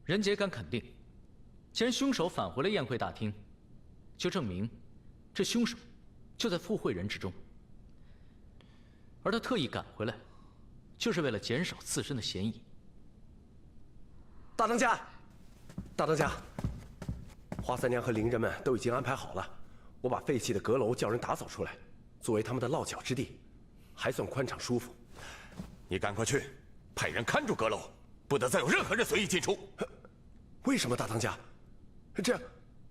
任杰敢肯定，既然凶手返回了宴会大厅，就证明这凶手就在赴会人之中。而他特意赶回来，就是为了减少自身的嫌疑。大当家，大当家，花三娘和伶人们都已经安排好了，我把废弃的阁楼叫人打扫出来，作为他们的落脚之地，还算宽敞舒服。你赶快去，派人看住阁楼，不得再有任何人随意进出。为什么，大当家？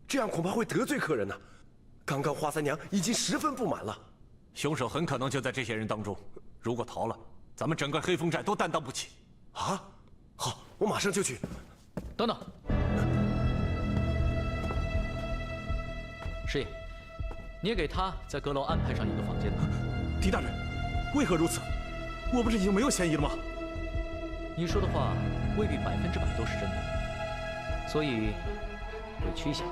这样恐怕会得罪客人呢。刚刚花三娘已经十分不满了。凶手很可能就在这些人当中，如果逃了，咱们整个黑风寨都担当不起。啊，好，我马上就去。等等，师爷，你也给他在阁楼安排上一个房间。狄大人，为何如此？我不是已经没有嫌疑了吗？你说的话未必100%都是真的，所以委屈一下。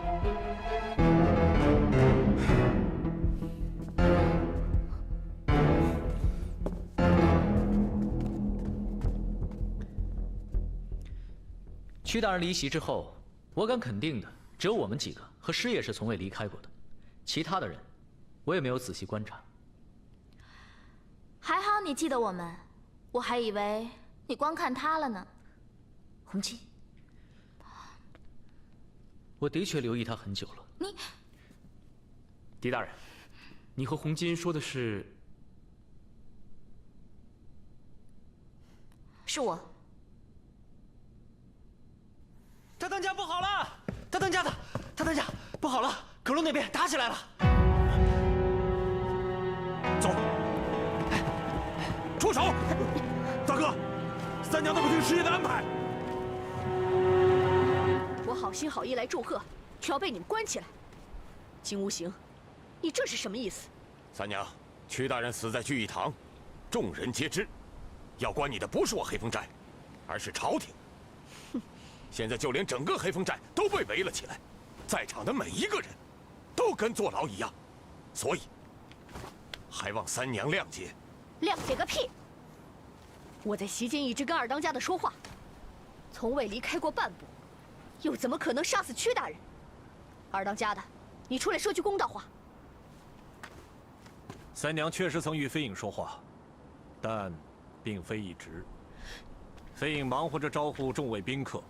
屈大人离席之后，我敢肯定的，只有我们几个和师爷是从未离开过的，其他的人，我也没有仔细观察。还好你记得我们，我还以为你光看他了呢。洪金，我的确留意他很久了。你，狄大人，你和洪金说的是？是我。大当家不好了！大当家不好了！阁楼那边打起来了。走，出手！大哥，三娘都不听师爷的安排。我好心好意来祝贺，却要被你们关起来。金无形，你这是什么意思？三娘，屈大人死在聚义堂，众人皆知。要关你的不是我黑风寨，而是朝廷。现在就连整个黑风寨都被围了起来，在场的每一个人，都跟坐牢一样，所以还望三娘谅解。谅解个屁！我在席间一直跟二当家的说话，从未离开过半步，又怎么可能杀死屈大人？二当家的，你出来说句公道话。三娘确实曾与飞影说话，但并非一直。飞影忙活着招呼众位宾客，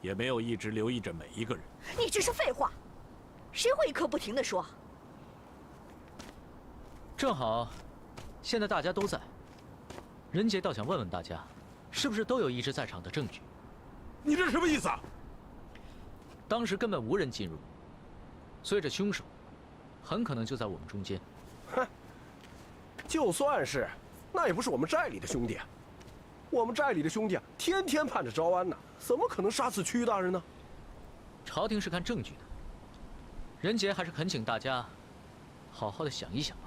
也没有一直留意着每一个人。你只是废话，谁会一刻不停地说？正好，现在大家都在，任杰倒想问问大家，是不是都有一直在场的证据？你这是什么意思啊？当时根本无人进入，所以这凶手很可能就在我们中间。哼，就算是，那也不是我们寨里的兄弟啊。我们寨里的兄弟啊，天天盼着招安呢，怎么可能杀死屈大人呢？朝廷是看证据的，任杰还是恳请大家好好的想一想吧。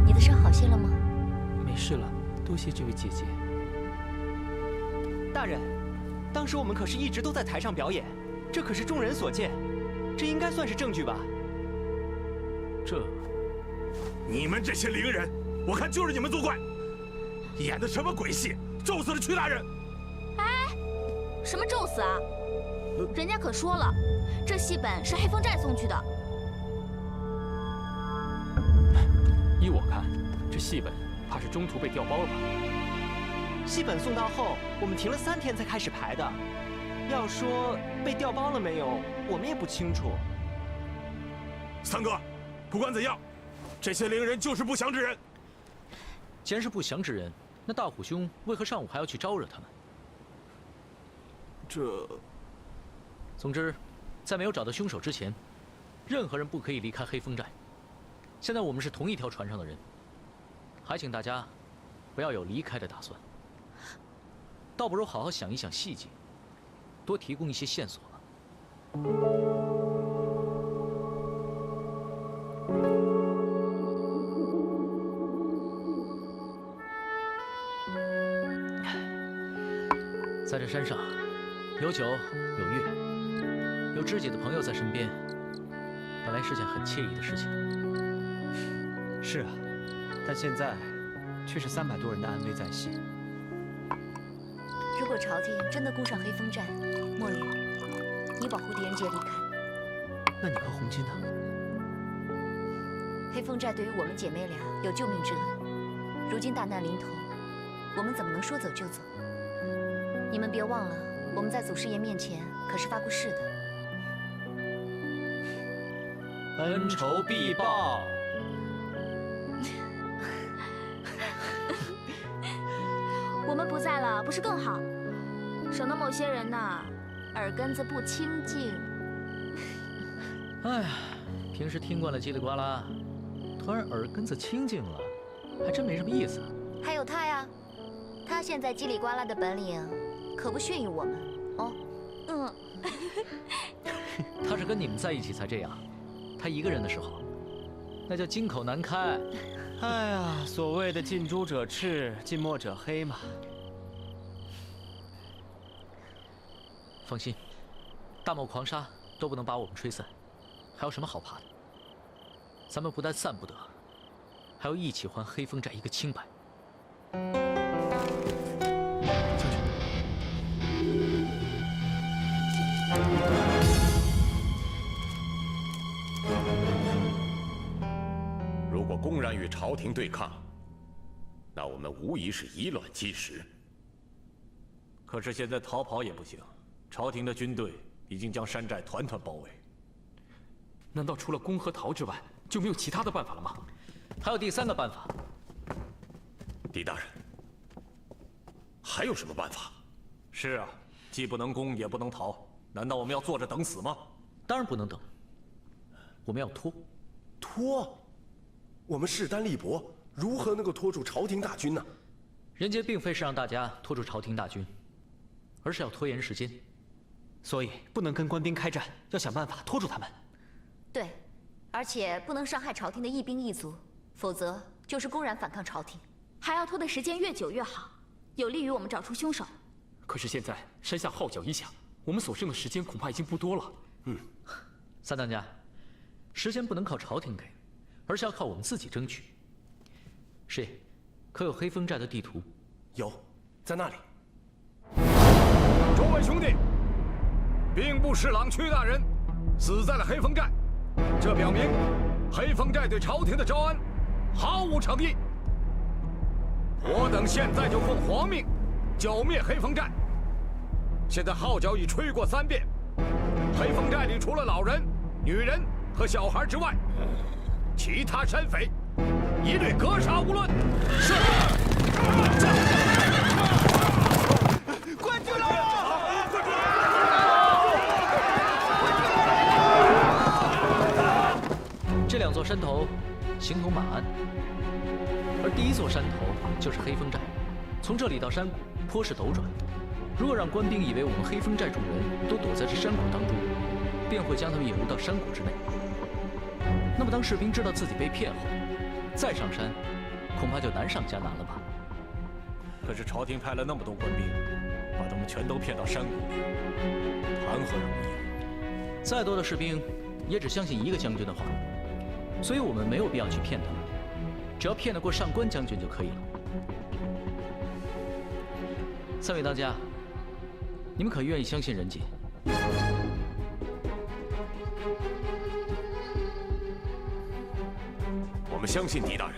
你的伤好些了吗？没事了，多谢这位姐姐。大人，当时我们可是一直都在台上表演，这可是众人所见，这应该算是证据吧？你们这些伶人，我看就是你们作怪，演的什么鬼戏，咒死了屈大人！哎，什么咒死啊？人家可说了，这戏本是黑风寨送去的。依我看，这戏本怕是中途被调包了吧？戏本送到后，我们停了3天才开始排的。要说被调包了没有，我们也不清楚。三哥，不管怎样，这些伶人就是不祥之人。既然是不祥之人，那大虎兄为何上午还要去招惹他们？总之，在没有找到凶手之前，任何人不可以离开黑风寨。现在我们是同一条船上的人，还请大家不要有离开的打算，倒不如好好想一想细节，多提供一些线索吧。在这山上，有酒有乐，有知己的朋友在身边，本来是件很惬意的事情。是啊，但现在却是300多人的安危在系。如果朝廷真的攻上黑风寨，墨雨，你保护狄仁杰离开。那你和红巾呢？黑风寨对于我们姐妹俩有救命之恩，如今大难临头，我们怎么能说走就走？你们别忘了，我们在祖师爷面前可是发过誓的。恩仇必报。我们不在了，不是更好？省得某些人呐，耳根子不清净。哎呀，平时听惯了叽里呱啦，突然耳根子清净了，还真没什么意思。还有他呀，他现在叽里呱啦的本领，可不逊于我们哦。他是跟你们在一起才这样，他一个人的时候，那叫金口难开。哎呀，所谓的近朱者赤，近墨者黑嘛。放心，大漠狂沙都不能把我们吹散，还有什么好怕的？咱们不但散不得，还要一起还黑风寨一个清白。将军，如果公然与朝廷对抗，那我们无疑是以卵击石。可是现在逃跑也不行，朝廷的军队已经将山寨团团包围。难道除了攻和逃之外，就没有其他的办法了吗？还有第3个办法。狄大人，还有什么办法？是啊，既不能攻，也不能逃，难道我们要坐着等死吗？当然不能等，我们要拖。拖？我们势单力薄，如何能够拖住朝廷大军呢？人杰并非是让大家拖住朝廷大军，而是要拖延时间。所以不能跟官兵开战，要想办法拖住他们。对，而且不能伤害朝廷的一兵一卒，否则就是公然反抗朝廷。还要拖的时间越久越好，有利于我们找出凶手。可是现在山下号角一响，我们所剩的时间恐怕已经不多了。三当家，时间不能靠朝廷给，而是要靠我们自己争取。师爷，可有黑风寨的地图？有，在那里。诸位兄弟，兵部侍郎屈大人死在了黑风寨，这表明黑风寨对朝廷的招安毫无诚意。我等现在就奉皇命剿灭黑风寨。现在号角已吹过3遍，黑风寨里除了老人、女人和小孩之外，其他山匪一律格杀无论。是。官军来了！这2座山头形同马鞍，而第1座山头就是黑风寨。从这里到山谷颇是陡转，如果让官兵以为我们黑风寨众人都躲在这山谷当中，便会将他们引入到山谷之内。那么当士兵知道自己被骗后，再上山，恐怕就难上加难了吧？可是朝廷派了那么多官兵，把他们全都骗到山谷里，谈何容易？再多的士兵，也只相信一个将军的话，所以我们没有必要去骗他们，只要骗得过上官将军就可以了。3位当家，你们可愿意相信人杰？我们相信狄大人，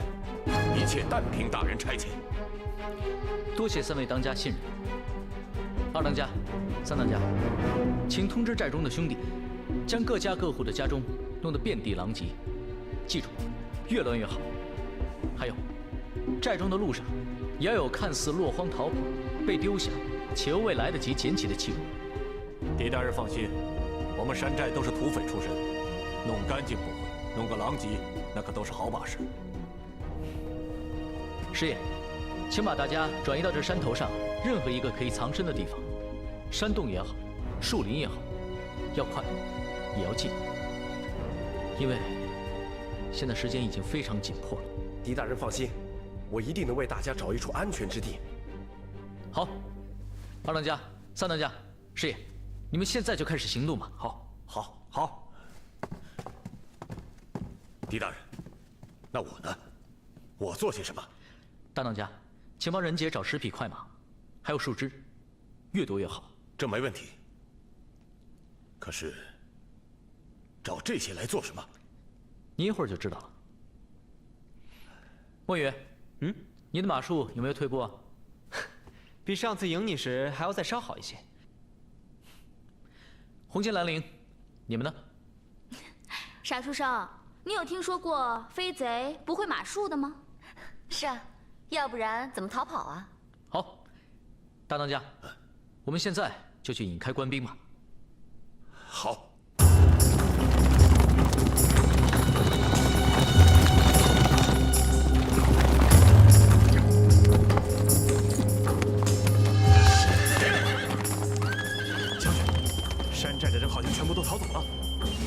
一切但凭大人差遣。多谢3位当家信任。2当家、3当家，请通知寨中的兄弟，将各家各户的家中弄得遍地狼藉，记住，越乱越好。还有，寨中的路上也要有看似落荒逃跑、被丢下且又未来得及捡起的器物。狄大人放心，我们山寨都是土匪出身，弄干净不会，弄个狼藉那可都是好把式。师爷，请把大家转移到这山头上任何一个可以藏身的地方，山洞也好，树林也好，要快，也要近，因为现在时间已经非常紧迫了。狄大人放心，我一定能为大家找一处安全之地。好，2当家、3当家，师爷，你们现在就开始行动吧。好。狄大人，那我呢？我做些什么？大当家，请帮人杰找10匹快马，还有树枝，越多越好。这没问题。可是，找这些来做什么？你一会儿就知道了。墨雨，你的马术有没有退步啊？比上次赢你时还要再稍好一些。红金蓝铃，你们呢？傻书生，你有听说过飞贼不会马术的吗？是啊，要不然怎么逃跑啊？好，大当家，我们现在就去引开官兵吧。好。将军，山寨的人好像全部都逃走了。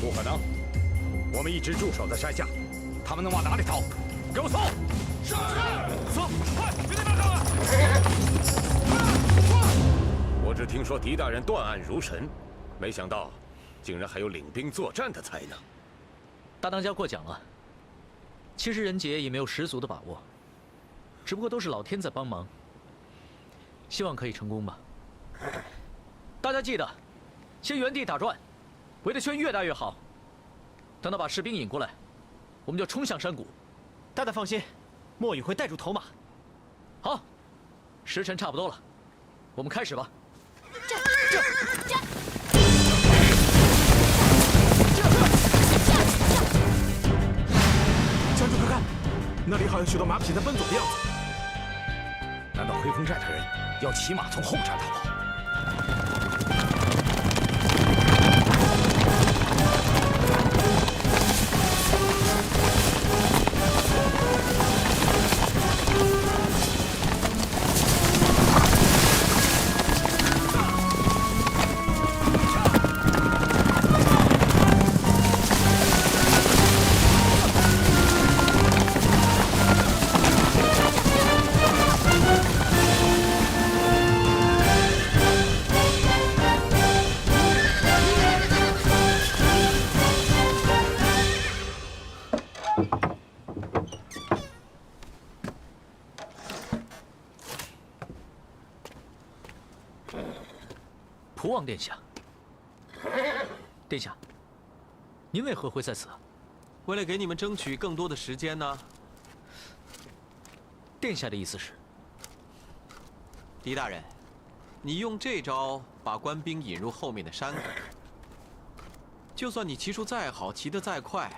不可能，我们一直驻守在山下，他们能往哪里逃？给我搜！是。搜，快，去那边看看。我只听说狄大人断案如神，没想到竟然还有领兵作战的才能。大当家过奖了。其实人杰也没有十足的把握，只不过都是老天在帮忙，希望可以成功吧。大家记得，先原地打转，围的圈越大越好。等到把士兵引过来，我们就冲向山谷。大大放心，墨雨会带住头马。好，时辰差不多了，我们开始吧。将军快看，那里好像许多马匹在奔走的样子。难道黑风寨的人要骑马从后山逃跑？蒲王殿下，殿下，您为何会在此？为了给你们争取更多的时间呢。殿下的意思是？狄大人，你用这招把官兵引入后面的山谷，就算你骑术再好，骑得再快，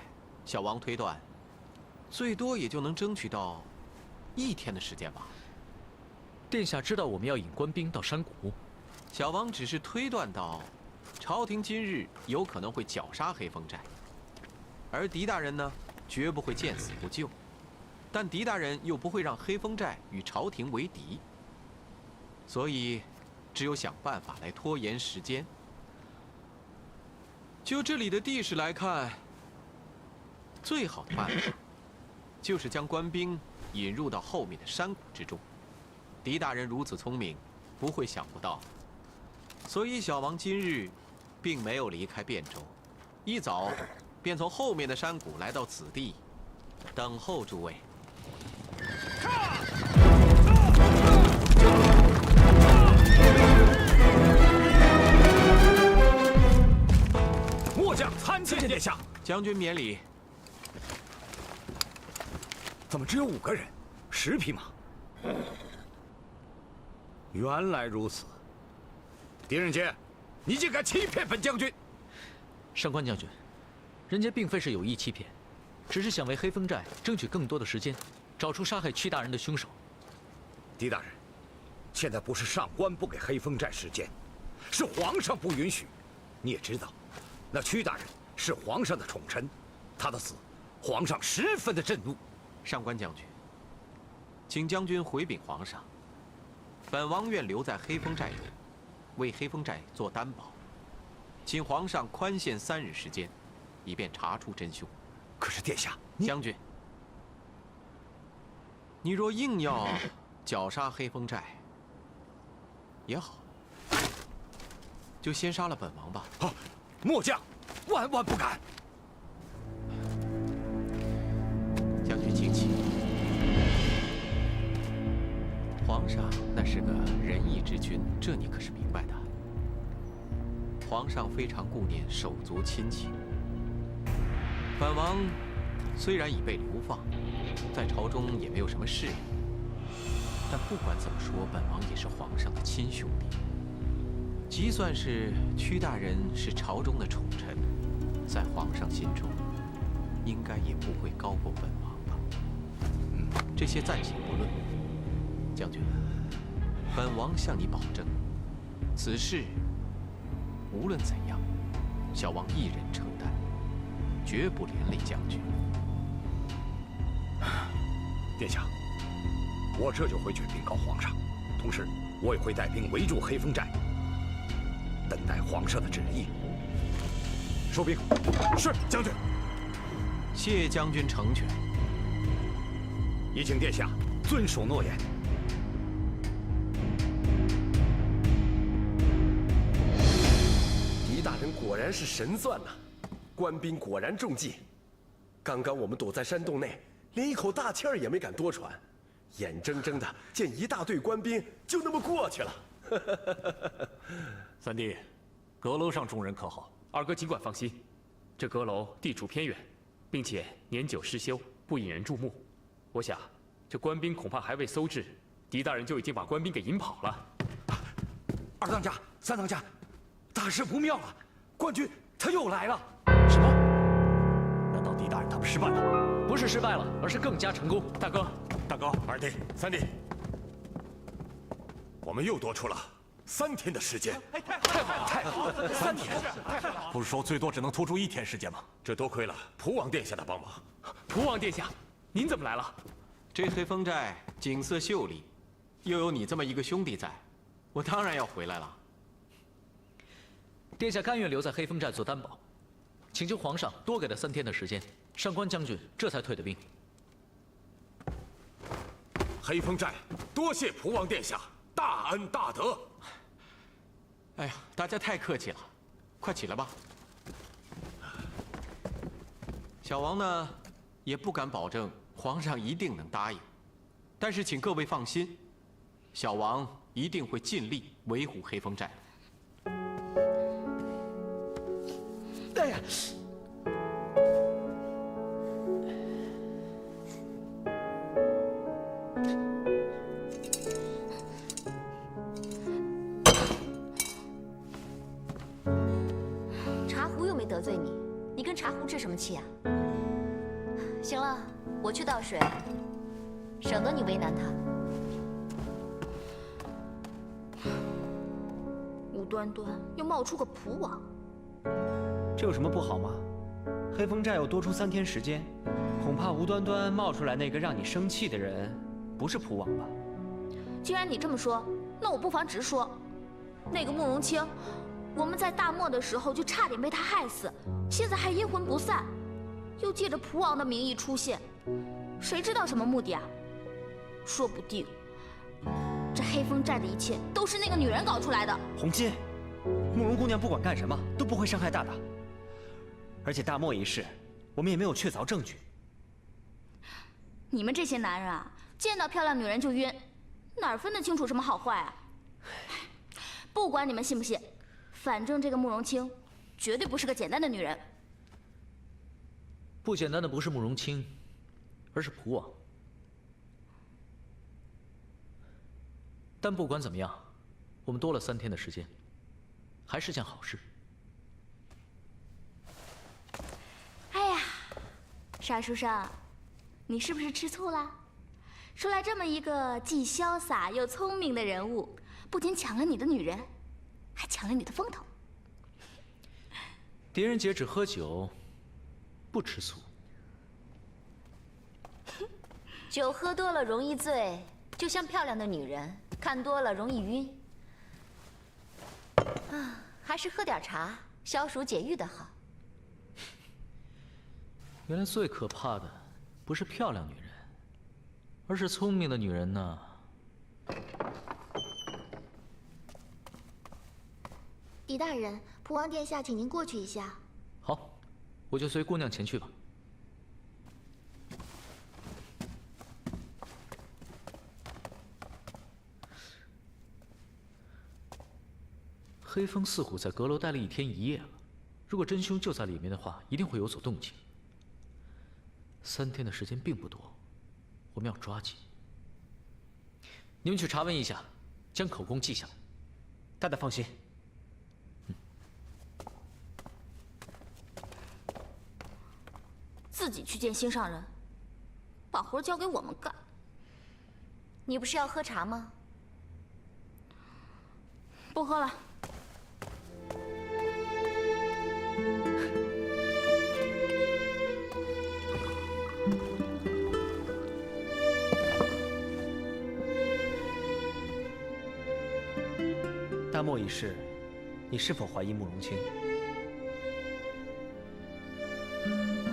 小王推断，最多也就能争取到1天的时间吧。殿下知道我们要引官兵到山谷。小王只是推断到，朝廷今日有可能会绞杀黑风寨，而狄大人呢，绝不会见死不救。但狄大人又不会让黑风寨与朝廷为敌，所以只有想办法来拖延时间。就这里的地势来看，最好的办法就是将官兵引入到后面的山谷之中。狄大人如此聪明，不会想不到。所以小王今日并没有离开汴州，一早便从后面的山谷来到此地，等候诸位。末将参见殿下。将军免礼。怎么只有5个人，10匹马？原来如此。狄仁杰，你竟敢欺骗本将军！上官将军，人家并非是有意欺骗，只是想为黑风寨争取更多的时间，找出杀害屈大人的凶手。狄大人，现在不是上官不给黑风寨时间，是皇上不允许。你也知道，那屈大人是皇上的宠臣，他的死，皇上十分的震怒。上官将军，请将军回禀皇上，本王愿留在黑风寨中，为黑风寨做担保，请皇上宽限3日时间，以便查出真凶。可是殿下，将军，你若硬要绞杀黑风寨，也好，就先杀了本王吧。好，末将万万不敢。将军请起。皇上那是个仁义之君，这你可是明白的。皇上非常顾念手足亲戚。本王虽然已被流放，在朝中也没有什么事业，但不管怎么说，本王也是皇上的亲兄弟。即算是屈大人是朝中的宠臣，在皇上心中，应该也不会高过本王吧？这些暂且不论。将军，本王向你保证，此事无论怎样，小王一人承担，绝不连累将军。殿下，我这就回去禀告皇上，同时我也会带兵围住黑风寨，等待皇上的旨意。收兵。是将军。谢将军成全。也请殿下遵守诺言。狄大人果然是神算呐，官兵果然中计。刚刚我们躲在山洞内，连一口大气儿也没敢多喘，眼睁睁的见一大队官兵就那么过去了。三弟，阁楼上众人可好？二哥尽管放心，这阁楼地处偏远，并且年久失修，不引人注目。我想，这官兵恐怕还未搜至，狄大人就已经把官兵给引跑了。二当家、三当家，大事不妙了！官军他又来了！什么？难道狄大人他们失败了？不是失败了，而是更加成功。大哥，大哥，二弟，三弟，我们又多出了3天的时间。太好了！3天，不是说最多只能拖出1天时间吗？这多亏了蒲王殿下的帮忙。蒲王殿下，您怎么来了？这黑风寨景色秀丽，又有你这么一个兄弟在，我当然要回来了。殿下甘愿留在黑风寨做担保，请求皇上多给他3天的时间。上官将军这才退的兵。黑风寨多谢蒲王殿下大恩大德。哎呀，大家太客气了，快起来吧。小王呢，也不敢保证皇上一定能答应，但是请各位放心，小王一定会尽力维护黑风寨。哎呀！茶壶又没得罪你，你跟茶壶置什么气啊？行了，我去倒水，省得你为难他。无端端又冒出个蒲王，这有什么不好吗？黑风寨又多出3天时间，恐怕无端端冒出来那个让你生气的人，不是蒲王吧？既然你这么说，那我不妨直说，那个慕容清，我们在大漠的时候就差点被他害死，现在还阴魂不散，又借着蒲王的名义出现，谁知道什么目的啊？说不定，这黑风寨的一切都是那个女人搞出来的。红心，慕容姑娘不管干什么都不会伤害大大，而且大漠一事，我们也没有确凿证据。你们这些男人啊，见到漂亮女人就晕，哪儿分得清楚什么好坏啊？不管你们信不信，反正这个慕容清绝对不是个简单的女人。不简单的不是慕容清，而是蒲王。但不管怎么样，我们多了3天的时间，还是件好事。哎呀，沙书生，你是不是吃醋了？出来这么一个既潇洒又聪明的人物，不仅抢了你的女人，还抢了你的风头。狄仁杰只喝酒，不吃醋。酒喝多了容易醉，就像漂亮的女人，看多了容易晕。啊，还是喝点茶，消暑解郁的好。原来最可怕的不是漂亮女人，而是聪明的女人呢。狄大人，蒲王殿下，请您过去一下。好，我就随姑娘前去吧。黑风四虎在阁楼待了1天1夜了，如果真凶就在里面的话，一定会有所动静。3天的时间并不多，我们要抓紧。你们去查问一下，将口供记下来。大大放心。自己去见心上人，把活交给我们干。你不是要喝茶吗？不喝了。大漠一事，你是否怀疑慕容清？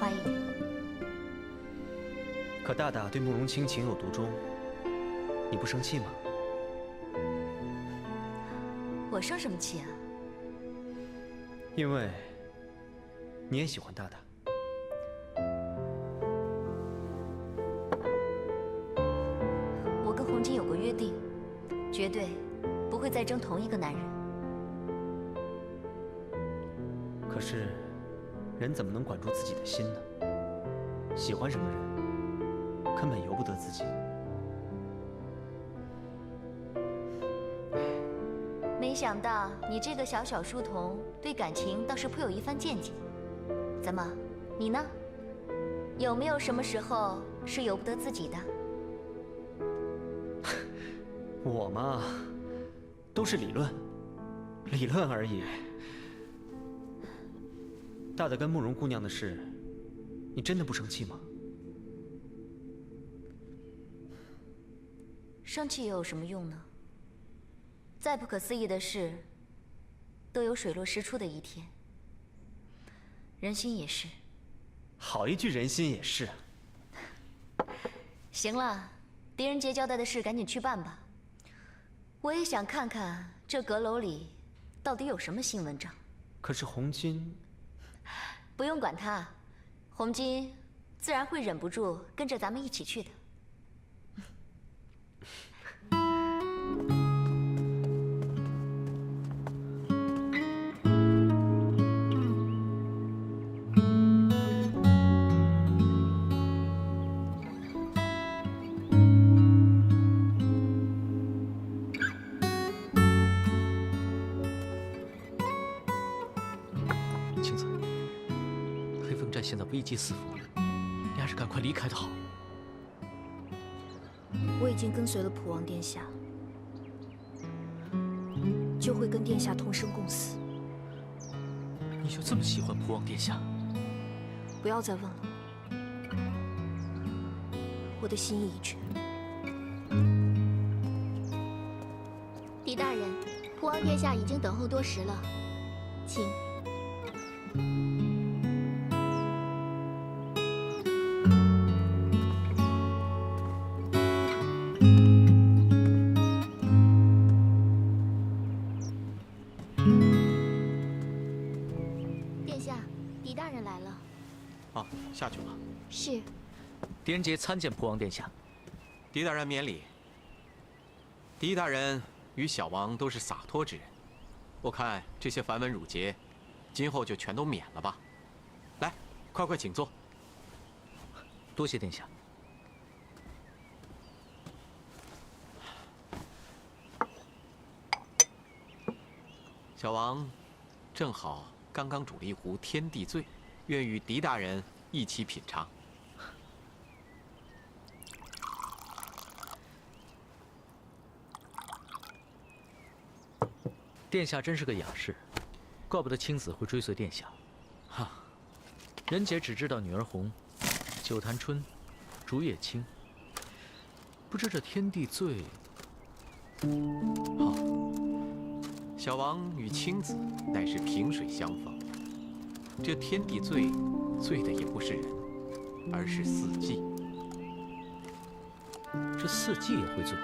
怀疑。可大大对慕容清情有独钟，你不生气吗？我生什么气啊？因为你也喜欢大大。我跟红巾有个约定，绝对不会再争同一个男人。可是，人怎么能管住自己的心呢？喜欢什么人，根本由不得自己。没想到你这个小书童对感情倒是颇有一番见解。怎么，你呢？有没有什么时候是由不得自己的？我嘛，都是理论，理论而已。大大跟慕容姑娘的事，你真的不生气吗？生气又有什么用呢？再不可思议的事，都有水落石出的一天。人心也是。好一句人心也是。行了，狄仁杰交代的事赶紧去办吧。我也想看看这阁楼里到底有什么新文章。可是红巾……不用管他，红巾自然会忍不住跟着咱们一起去的。现在危机四伏，你还是赶快离开的好。我已经跟随了普王殿下，就会跟殿下同生共死。你就这么喜欢普王殿下？不要再问了，我的心意已决。狄大人，普王殿下已经等候多时了，请。下去吧。是。狄仁杰参见普王殿下。狄大人免礼。狄大人与小王都是洒脱之人，我看这些繁文缛节，今后就全都免了吧。来，快快请坐。多谢殿下。小王正好刚刚煮了一壶天地醉，愿与狄大人一起品尝。殿下真是个雅士，怪不得青子会追随殿下。哈，仁杰只知道女儿红、九潭春、竹叶青，不知这天地醉。好，小王与青子乃是萍水相逢，这天地醉，醉的也不是人，而是四季。这四季也会醉？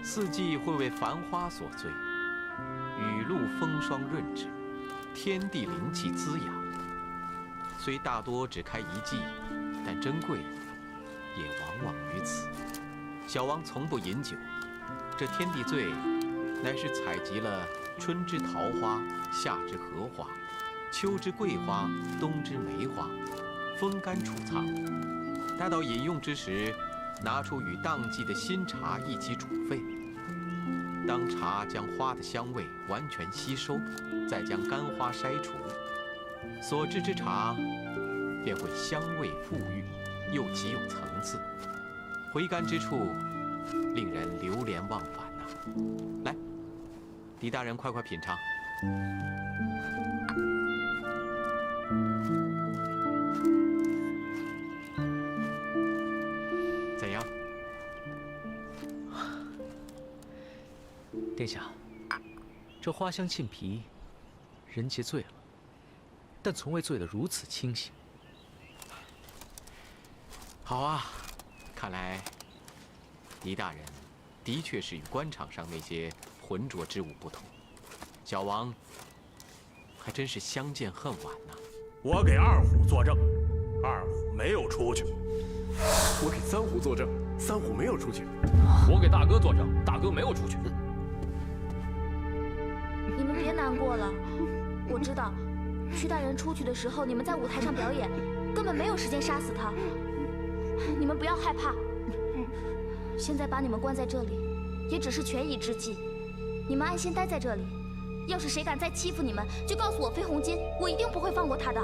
四季会为繁花所醉，雨露风霜润之，天地灵气滋养。虽大多只开一季，但珍贵的也往往于此。小王从不饮酒，这天地醉乃是采集了春之桃花、夏之荷花、秋之桂花、冬之梅花，风干储藏，待到饮用之时，拿出与当季的新茶一起煮沸。当茶将花的香味完全吸收，再将干花筛除，所制之茶便会香味馥郁，又极有层次，回甘之处令人流连忘返呐。来，狄大人快快品尝。怎样？殿下，这花香沁脾，人杰醉了，但从未醉得如此清醒。好啊，看来狄大人的确是与官场上那些浑浊之物不同。小王还真是相见恨晚呐。我给二虎作证，二虎没有出去。我给三虎作证，三虎没有出去。我给大哥作证，大哥没有出去。你们别难过了，我知道，屈大人出去的时候，你们在舞台上表演，根本没有时间杀死他。你们不要害怕，现在把你们关在这里，也只是权宜之计。你们安心待在这里，要是谁敢再欺负你们，就告诉我飞鸿金，我一定不会放过他的。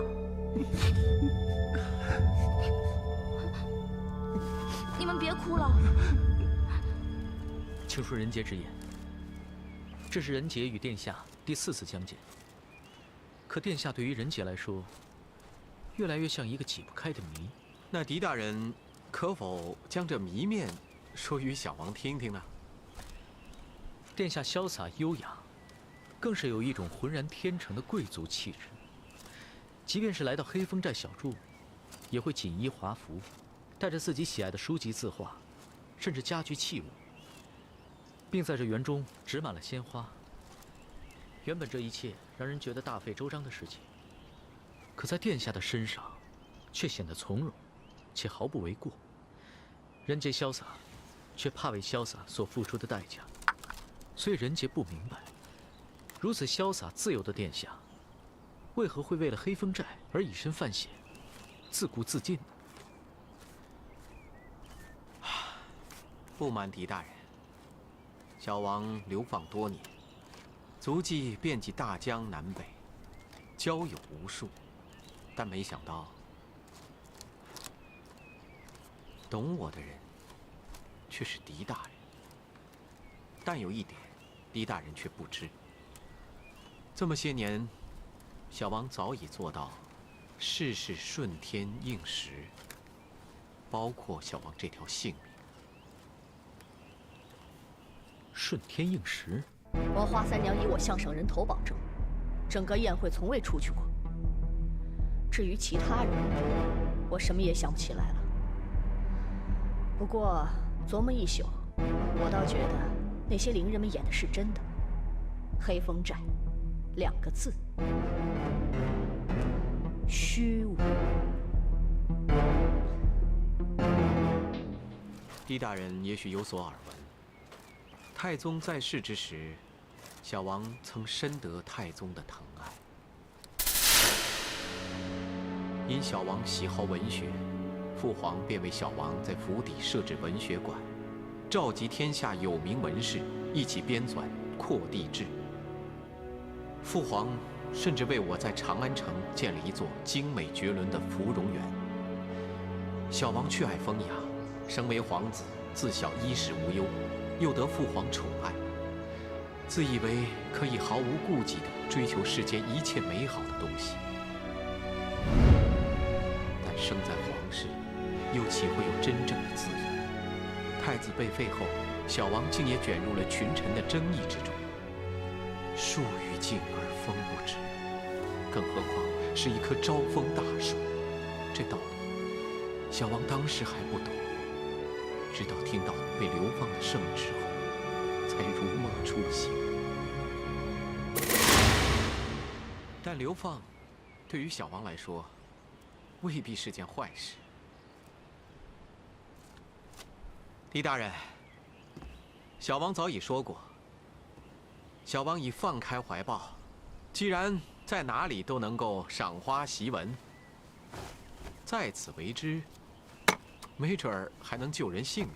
你们别哭了。请恕人杰直言，这是人杰与殿下第4次相见。可殿下对于人杰来说，越来越像一个解不开的谜。那狄大人可否将这谜面说与小王听听呢？殿下潇洒优雅，更是有一种浑然天成的贵族气质。即便是来到黑风寨小住，也会锦衣华服，带着自己喜爱的书籍字画，甚至家居器物，并在这园中植满了鲜花。原本这一切让人觉得大费周章的事情，可在殿下的身上，却显得从容，且毫不为过。人杰潇洒，却怕为潇洒所付出的代价。所以人杰不明白，如此潇洒自由的殿下，为何会为了黑风寨而以身犯险，自顾自尽呢？不瞒狄大人，小王流放多年，足迹遍及大江南北，交友无数，但没想到，懂我的人却是狄大人。但有一点，狄大人却不知。这么些年，小王早已做到事事顺天应时，包括小王这条性命。顺天应时。我华三娘以我项上人头保证，整个宴会从未出去过。至于其他人，我什么也想不起来了。不过琢磨一宿，我倒觉得那些伶人们演的是真的。黑风寨2个字，虚无。狄大人也许有所耳闻，太宗在世之时，小王曾深得太宗的疼爱。因小王喜好文学，父皇便为小王在府邸设置文学馆，召集天下有名文士一起编纂《扩地志》。父皇甚至为我在长安城建了一座精美绝伦的芙蓉园。小王却爱风雅，生为皇子，自小衣食无忧，又得父皇宠爱，自以为可以毫无顾忌地追求世间一切美好的东西。但生在皇室，又岂会有真正的自由？太子被废后，小王竟也卷入了群臣的争议之中。树欲静而风不止，更何况是一棵招风大树。这道理，小王当时还不懂，直到听到被流放的圣旨后，才如梦初醒。但流放，对于小王来说，未必是件坏事。狄大人，小王早已说过，小王已放开怀抱，既然在哪里都能够赏花习文，在此为之，没准儿还能救人性命，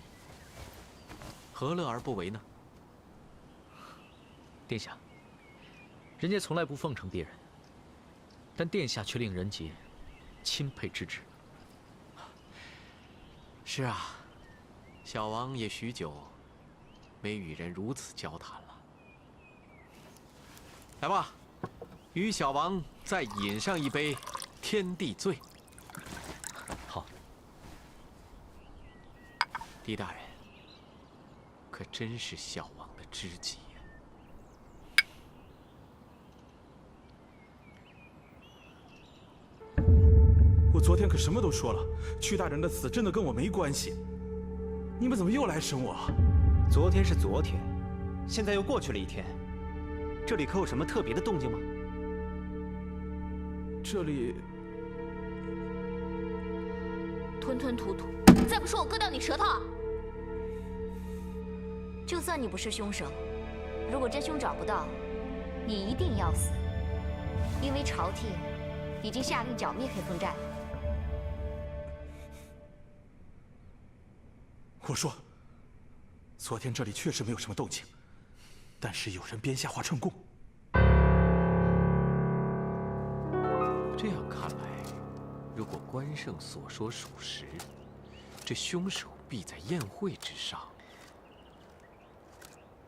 何乐而不为呢？殿下，人家从来不奉承别人，但殿下却令人杰钦佩之至。是啊，小王也许久没与人如此交谈了。来吧，与小王再饮上一杯天地醉。好。狄大人，可真是小王的知己呀。我昨天可什么都说了，屈大人的死真的跟我没关系。你们怎么又来审我？昨天是昨天，现在又过去了一天，这里可有什么特别的动静吗？这里吞吞吐吐，再不说我割掉你舌头！就算你不是凶手，如果真凶找不到，你一定要死，因为朝廷已经下令剿灭黑风寨。我说，昨天这里确实没有什么动静，但是有人编瞎话称贡。这样看来，如果关胜所说属实，这凶手必在宴会之上。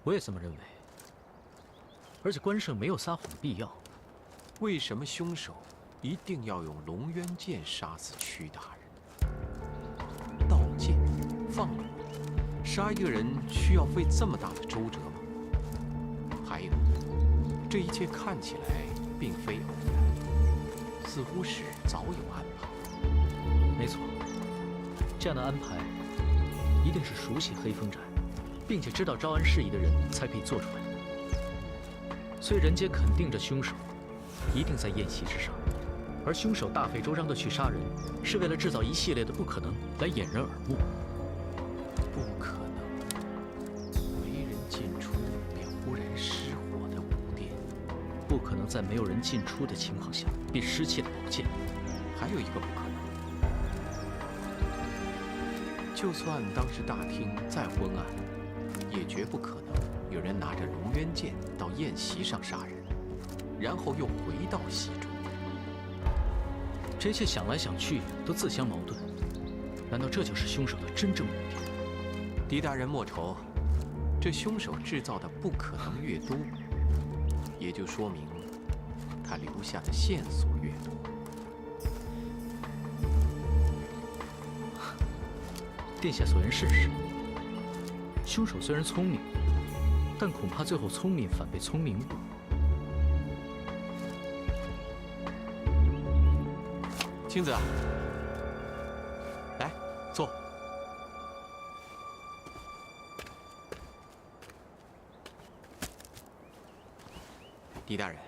我也这么认为。而且关胜没有撒谎的必要。为什么凶手一定要用龙渊剑杀死屈大人？盗剑、放火，杀一个人需要费这么大的周折吗？还有，这一切看起来并非偶然，似乎是早有安排。没错，这样的安排一定是熟悉黑风寨，并且知道招安事宜的人才可以做出来。所以人杰肯定着凶手一定在宴席之上，而凶手大费周章的去杀人，是为了制造一系列的不可能来掩人耳目。不可能，没人进出便忽然失火的武殿，不可能在没有人进出的情况下便失窃的宝剑。还有一个不可能，就算当时大厅再昏暗，也绝不可能有人拿着龙渊剑到宴席上杀人，然后又回到席中。这一切想来想去都自相矛盾，难道这就是凶手的真正目的？狄大人莫愁，这凶手制造的不可能越多，也就说明他留下的线索越多。殿下所言甚是，凶手虽然聪明，但恐怕最后聪明反被聪明误。青子，来坐。狄大人，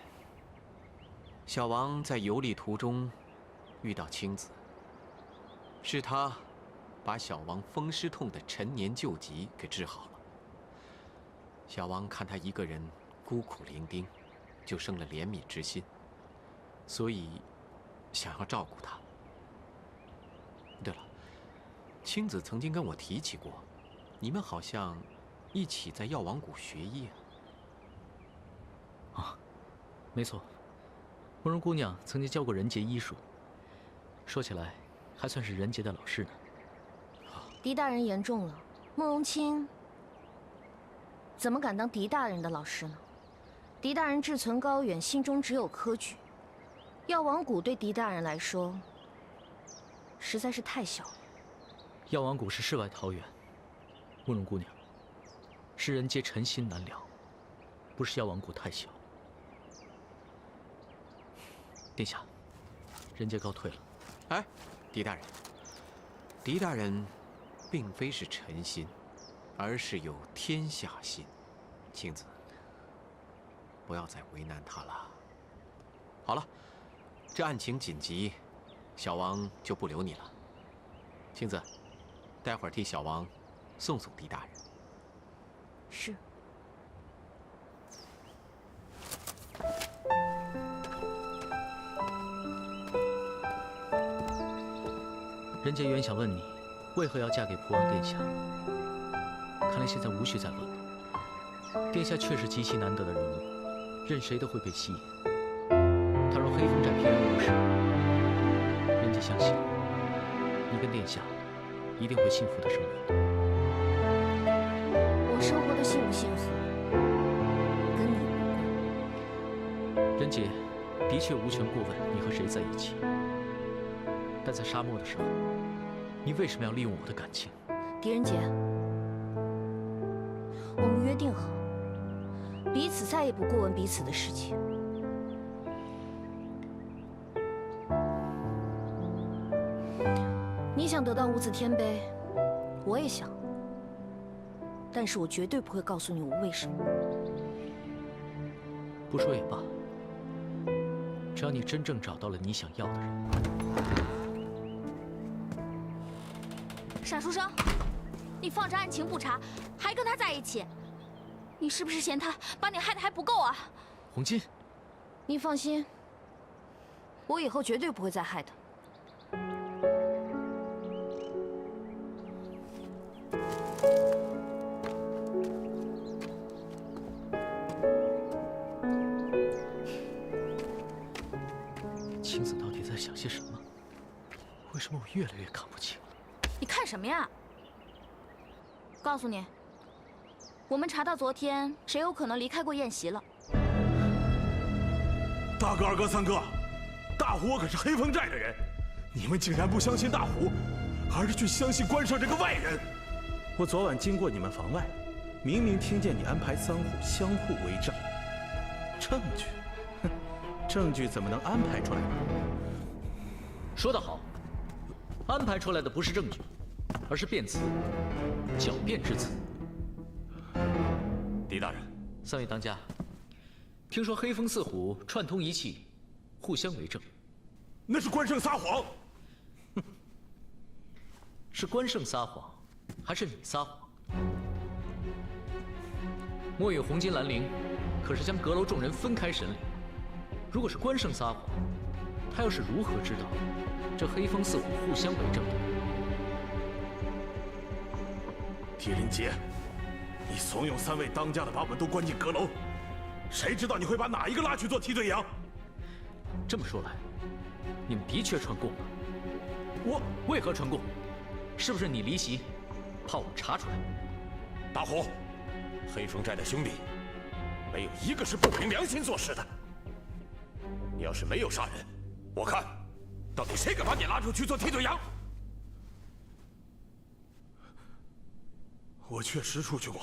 小王在游历途中遇到青子，是他把小王风湿痛的陈年旧疾给治好了。小王看他一个人孤苦伶仃，就生了怜悯之心，所以想要照顾他。对了，青子曾经跟我提起过，你们好像一起在药王谷学医啊。啊，没错，慕容姑娘曾经教过人杰医术，说起来还算是人杰的老师呢。狄大人言重了，慕容清怎么敢当狄大人的老师呢？狄大人志存高远，心中只有科举，药王谷对狄大人来说实在是太小了。药王谷是世外桃源，慕容姑娘，世人皆陈心难了，不是药王谷太小。殿下，人杰告退了。哎，狄大人，狄大人并非是臣心，而是有天下心。青子，不要再为难他了。好了，这案情紧急，小王就不留你了。青子，待会儿替小王送送狄大人。是。任杰原想问你，为何要嫁给蒲王殿下？看来现在无需再问了。殿下确实极其难得的人物，任谁都会被吸引。倘若黑风寨平安无事，任杰相信，你跟殿下一定会幸福的生活的。我生活的幸不幸福，跟你无关。任杰的确无权过问你和谁在一起，但在沙漠的时候，你为什么要利用我的感情？狄仁杰，我们约定好，彼此再也不过问彼此的事情。你想得到无字天碑，我也想，但是我绝对不会告诉你我为什么。不说也罢，只要你真正找到了你想要的人。傻书生，你放着案情不查，还跟他在一起，你是不是嫌他把你害得还不够啊？红巾，你放心，我以后绝对不会再害他。青子到底在想些什么？为什么我越来越看不清？你看什么呀？告诉你，我们查到昨天谁有可能离开过宴席了。大哥、二哥、三哥，大虎可是黑风寨的人，你们竟然不相信大虎，而是去相信关胜这个外人。我昨晚经过你们房外，明明听见你安排三虎相互为证。证据？哼，证据怎么能安排出来呢？说得好，安排出来的不是证据，而是辩词，狡辩之词。狄大人，三位当家，听说黑风四虎串通一气，互相为证。那是关胜撒谎。是关胜撒谎，还是你撒谎？墨与红金兰陵可是将阁楼众人分开审理。如果是关胜撒谎，他又是如何知道这黑风四虎互相为证的？狄仁杰，你怂恿三位当家的把我们都关进阁楼，谁知道你会把哪一个拉去做替罪羊？这么说来，你们的确串供了。我为何串供？是不是你离席，怕我们查出来？大虎，黑风寨的兄弟，没有一个是不凭良心做事的。你要是没有杀人，我看，到底谁敢把你拉出去做替罪羊？我确实出去过，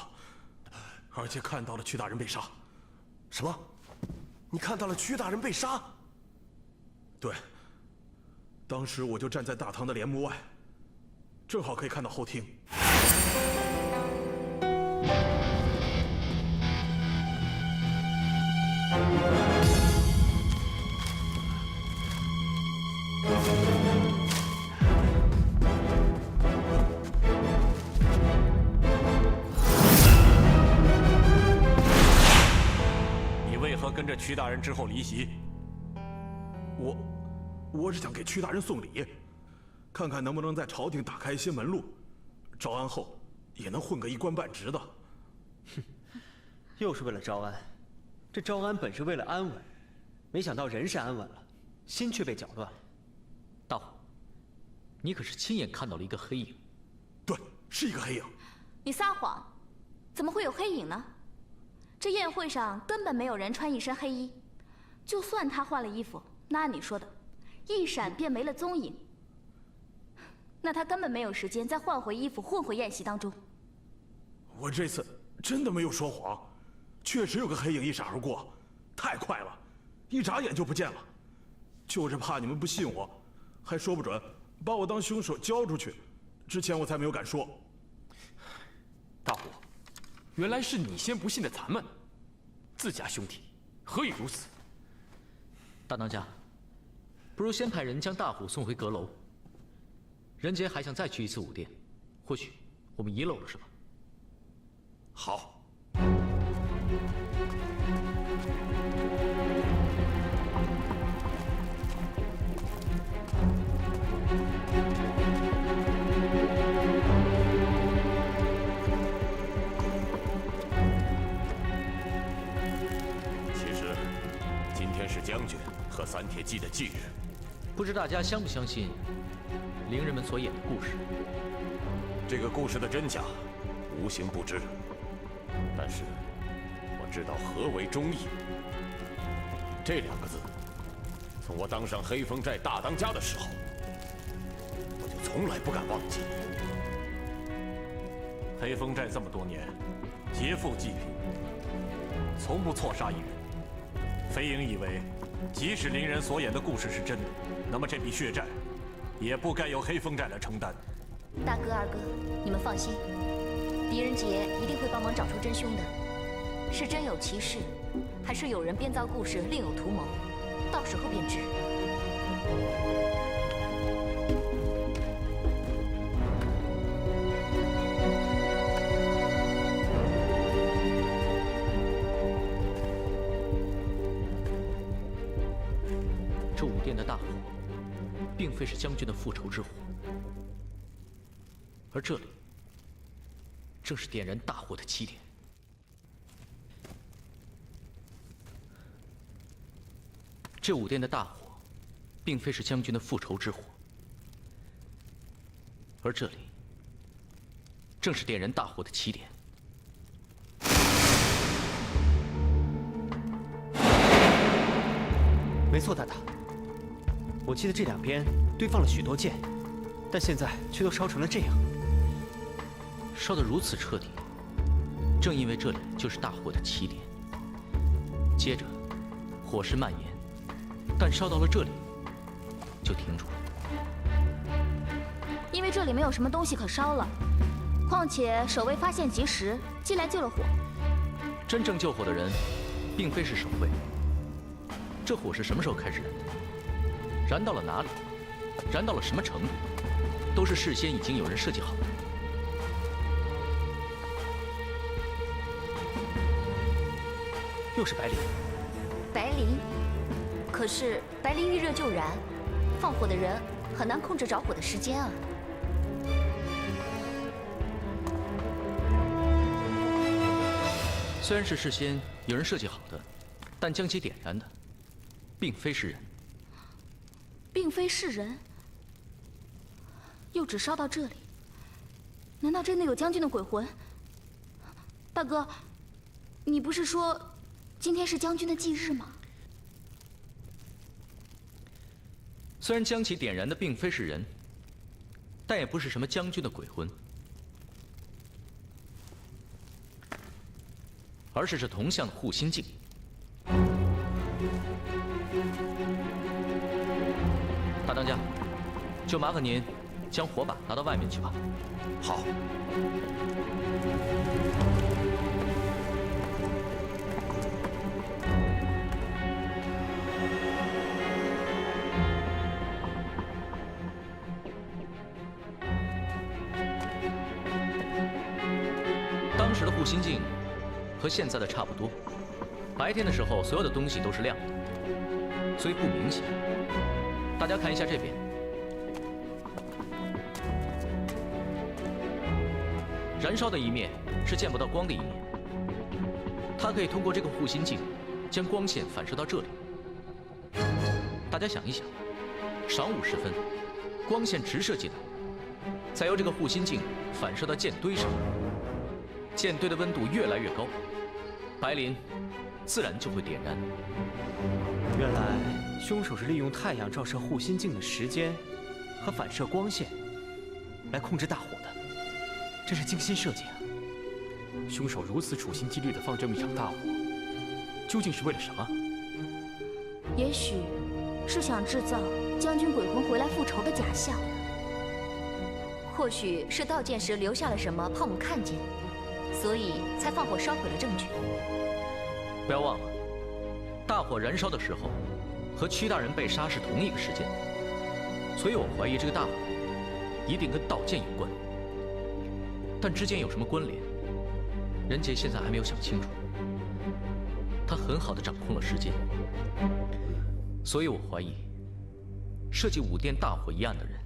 而且看到了屈大人被杀。什么？你看到了屈大人被杀？对。当时我就站在大堂的帘幕外，正好可以看到后厅。你为何跟着屈大人之后离席？我是想给屈大人送礼，看看能不能在朝廷打开一些门路，招安后也能混个一官半职的。哼，又是为了招安，这招安本是为了安稳，没想到人是安稳了，心却被搅乱。大虎，你可是亲眼看到了一个黑影？对，是一个黑影。你撒谎，怎么会有黑影呢？这宴会上根本没有人穿一身黑衣，就算他换了衣服，那按你说的，一闪便没了踪影。那他根本没有时间再换回衣服，混回宴席当中。我这次真的没有说谎，确实有个黑影一闪而过，太快了，一眨眼就不见了。就是怕你们不信我，还说不准把我当凶手交出去，之前我才没有敢说。大虎，原来是你先不信的咱们，自家兄弟，何以如此？大当家，不如先派人将大虎送回阁楼。任杰还想再去一次武殿，或许我们遗漏了什么。好。祭的忌日。不知大家相不相信灵人们所演的故事？这个故事的真假，无形不知。但是我知道何为忠义。这2个字，从我当上黑风寨大当家的时候，我就从来不敢忘记。黑风寨这么多年，劫富济贫，从不错杀一人。飞鹰以为，即使灵人所演的故事是真的，那么这笔血债，也不该由黑风寨来承担。大哥、二哥，你们放心，狄仁杰一定会帮忙找出真凶的。是真有其事，还是有人编造故事另有图谋？到时候便知。这武殿的大火，并非是将军的复仇之火，而这里正是点燃大火的起点。这武殿的大火，并非是将军的复仇之火，而这里正是点燃大火的起点。没错，大大。我记得这2边堆放了许多剑，但现在却都烧成了这样。烧得如此彻底，正因为这里就是大火的起点。接着，火势蔓延。但烧到了这里，就停住了。因为这里没有什么东西可烧了，况且守卫发现及时，进来救了火。真正救火的人，并非是守卫。这火是什么时候开始燃的？燃到了哪里？燃到了什么程度？都是事先已经有人设计好的。又是白磷。白磷。可是白磷遇热就燃，放火的人很难控制着火的时间啊。虽然是事先有人设计好的，但将其点燃的，并非是人。并非是人，又只烧到这里，难道真的有将军的鬼魂？大哥，你不是说今天是将军的忌日吗？虽然将其点燃的并非是人，但也不是什么将军的鬼魂，而是这铜像的护心镜。大当家，就麻烦您将火把拿到外面去吧。好。当时的护心镜和现在的差不多，白天的时候所有的东西都是亮的，所以不明显。大家看一下这边，燃烧的一面是见不到光的一面，它可以通过这个护心镜将光线反射到这里。大家想一想，晌午时分，光线直射进来，再由这个护心镜反射到剑堆上，剑堆的温度越来越高，白磷自然就会点燃。原来凶手是利用太阳照射护心镜的时间和反射光线来控制大火的，真是精心设计啊！凶手如此处心积虑地放这么一场大火，究竟是为了什么？也许是想制造将军鬼魂回来复仇的假象，或许是盗剑时留下了什么怕我们看见，所以才放火烧毁了证据。不要忘了，大火燃烧的时候和屈大人被杀是同一个时间，所以我怀疑这个大火一定跟盗剑有关。但之间有什么关联，任杰现在还没有想清楚。他很好的掌控了时间，所以我怀疑设计武殿大火一案的人，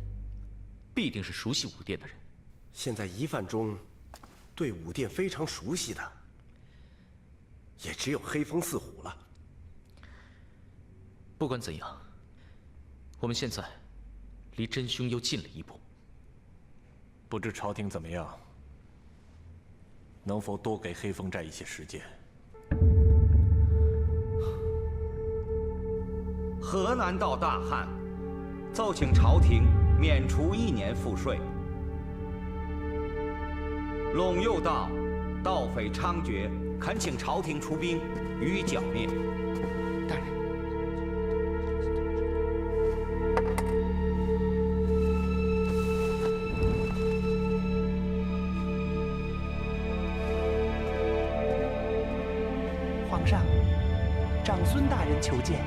必定是熟悉武殿的人。现在疑犯中，对武殿非常熟悉的，也只有黑风四虎了。不管怎样，我们现在离真凶又近了一步。不知朝廷怎么样？能否多给黑风寨一些时间？河南道大旱，奏请朝廷免除1年赋税。陇右道盗匪猖獗，恳请朝廷出兵予以剿灭。大人，皇上，长孙大人求见。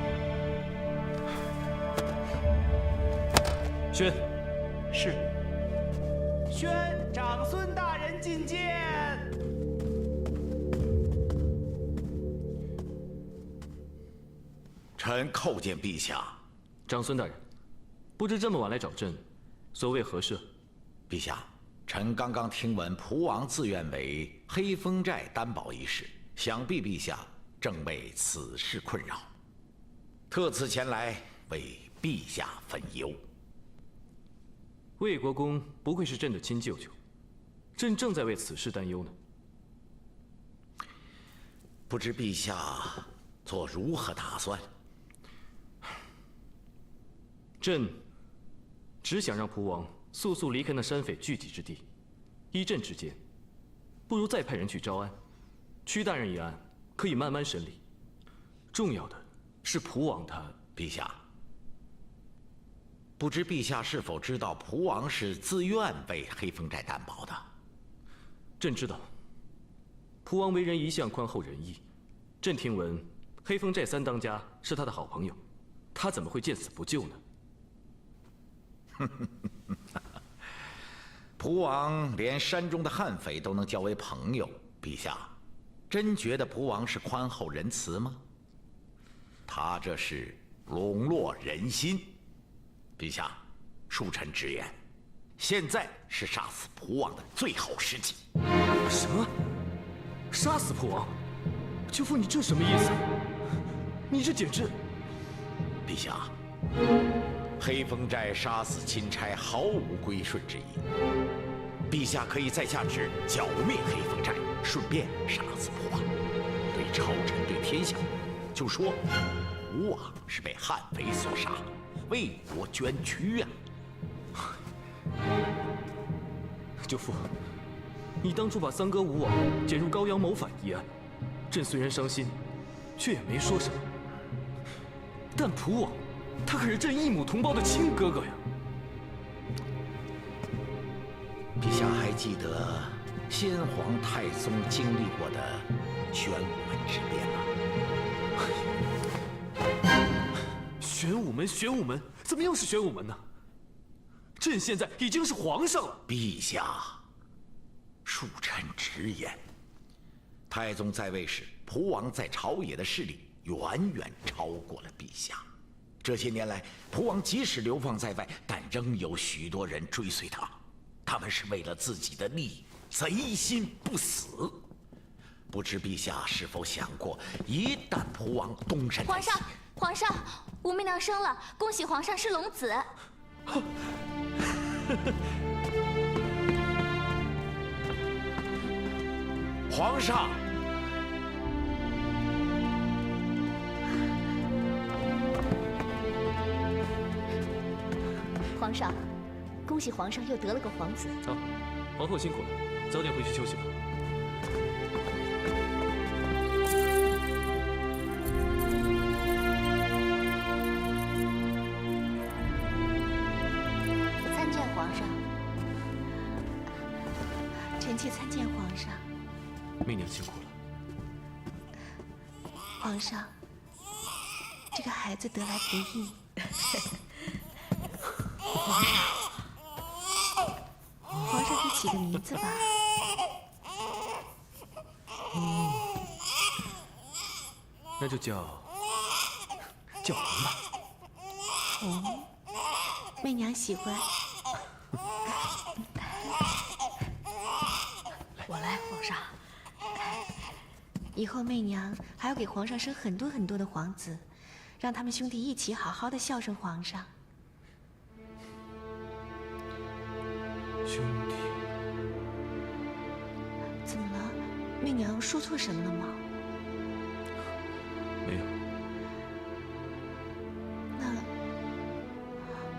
宣，是。宣长孙大人觐见。臣叩见陛下。长孙大人，不知这么晚来找朕，所谓何事？陛下，臣刚刚听闻蒲王自愿为黑风寨担保一事，想必陛下正为此事困扰，特此前来为陛下分忧。魏国公不愧是朕的亲舅舅，朕正在为此事担忧呢。不知陛下做如何打算？朕只想让蒲王速速离开那山匪聚集之地。依朕之见，不如再派人去招安。屈大人一案可以慢慢审理。重要的是蒲王他……陛下，不知陛下是否知道蒲王是自愿为黑风寨担保的？朕知道。蒲王为人一向宽厚仁义，朕听闻黑风寨3当家是他的好朋友，他怎么会见死不救呢？蒲王连山中的悍匪都能交为朋友，陛下，真觉得蒲王是宽厚仁慈吗？他这是笼络人心。陛下，恕臣直言，现在是杀死蒲王的最好时机。什么？杀死蒲王？舅父，你这什么意思？你这简直……陛下，黑风寨杀死钦差毫无归顺之意，陛下可以再下旨剿灭黑风寨，顺便杀死蒲王。对朝臣对天下，就说蒲王是被悍匪所杀，为国捐躯呀！舅父，你当初把三哥吴王卷入高阳谋反一案，朕虽然伤心，却也没说什么。但蒲王，他可是朕异母同胞的亲哥哥呀！陛下还记得先皇太宗经历过的玄武门之变吗？玄武门，玄武门，怎么又是玄武门呢？朕现在已经是皇上了。陛下，恕臣直言，太宗在位时，蒲王在朝野的势力远远超过了陛下。这些年来，蒲王即使流放在外，但仍有许多人追随他，他们是为了自己的利益，贼心不死。不知陛下是否想过，一旦蒲王东山再起，皇上，武媚娘生了，恭喜皇上是龙子。皇上，皇上，恭喜皇上又得了个皇子。走，皇后辛苦了，早点回去休息吧。参见皇上。臣妾参见皇上。媚娘辛苦了。皇上，这个孩子得来不易。皇上给起个名字吧。那就叫红吧。红，媚娘喜欢。我来，皇上。以后媚娘还要给皇上生很多很多的皇子，让他们兄弟一起好好的孝顺皇上。兄弟。怎么了？媚娘说错什么了吗？没有。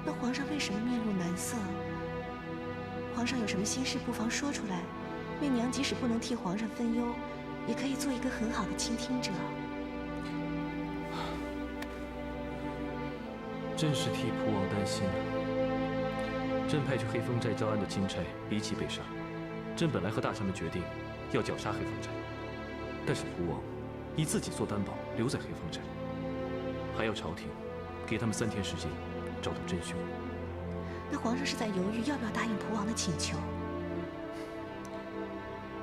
那皇上为什么面露难色？皇上有什么心事，不妨说出来。媚娘即使不能替皇上分忧，也可以做一个很好的倾听者。朕是替蒲王担心。朕派去黑风寨招安的钦差离奇被杀，朕本来和大臣们决定要绞杀黑风寨，但是蒲王以自己做担保留在黑风寨，还要朝廷给他们3天时间找到真凶。那皇上是在犹豫要不要答应蒲王的请求？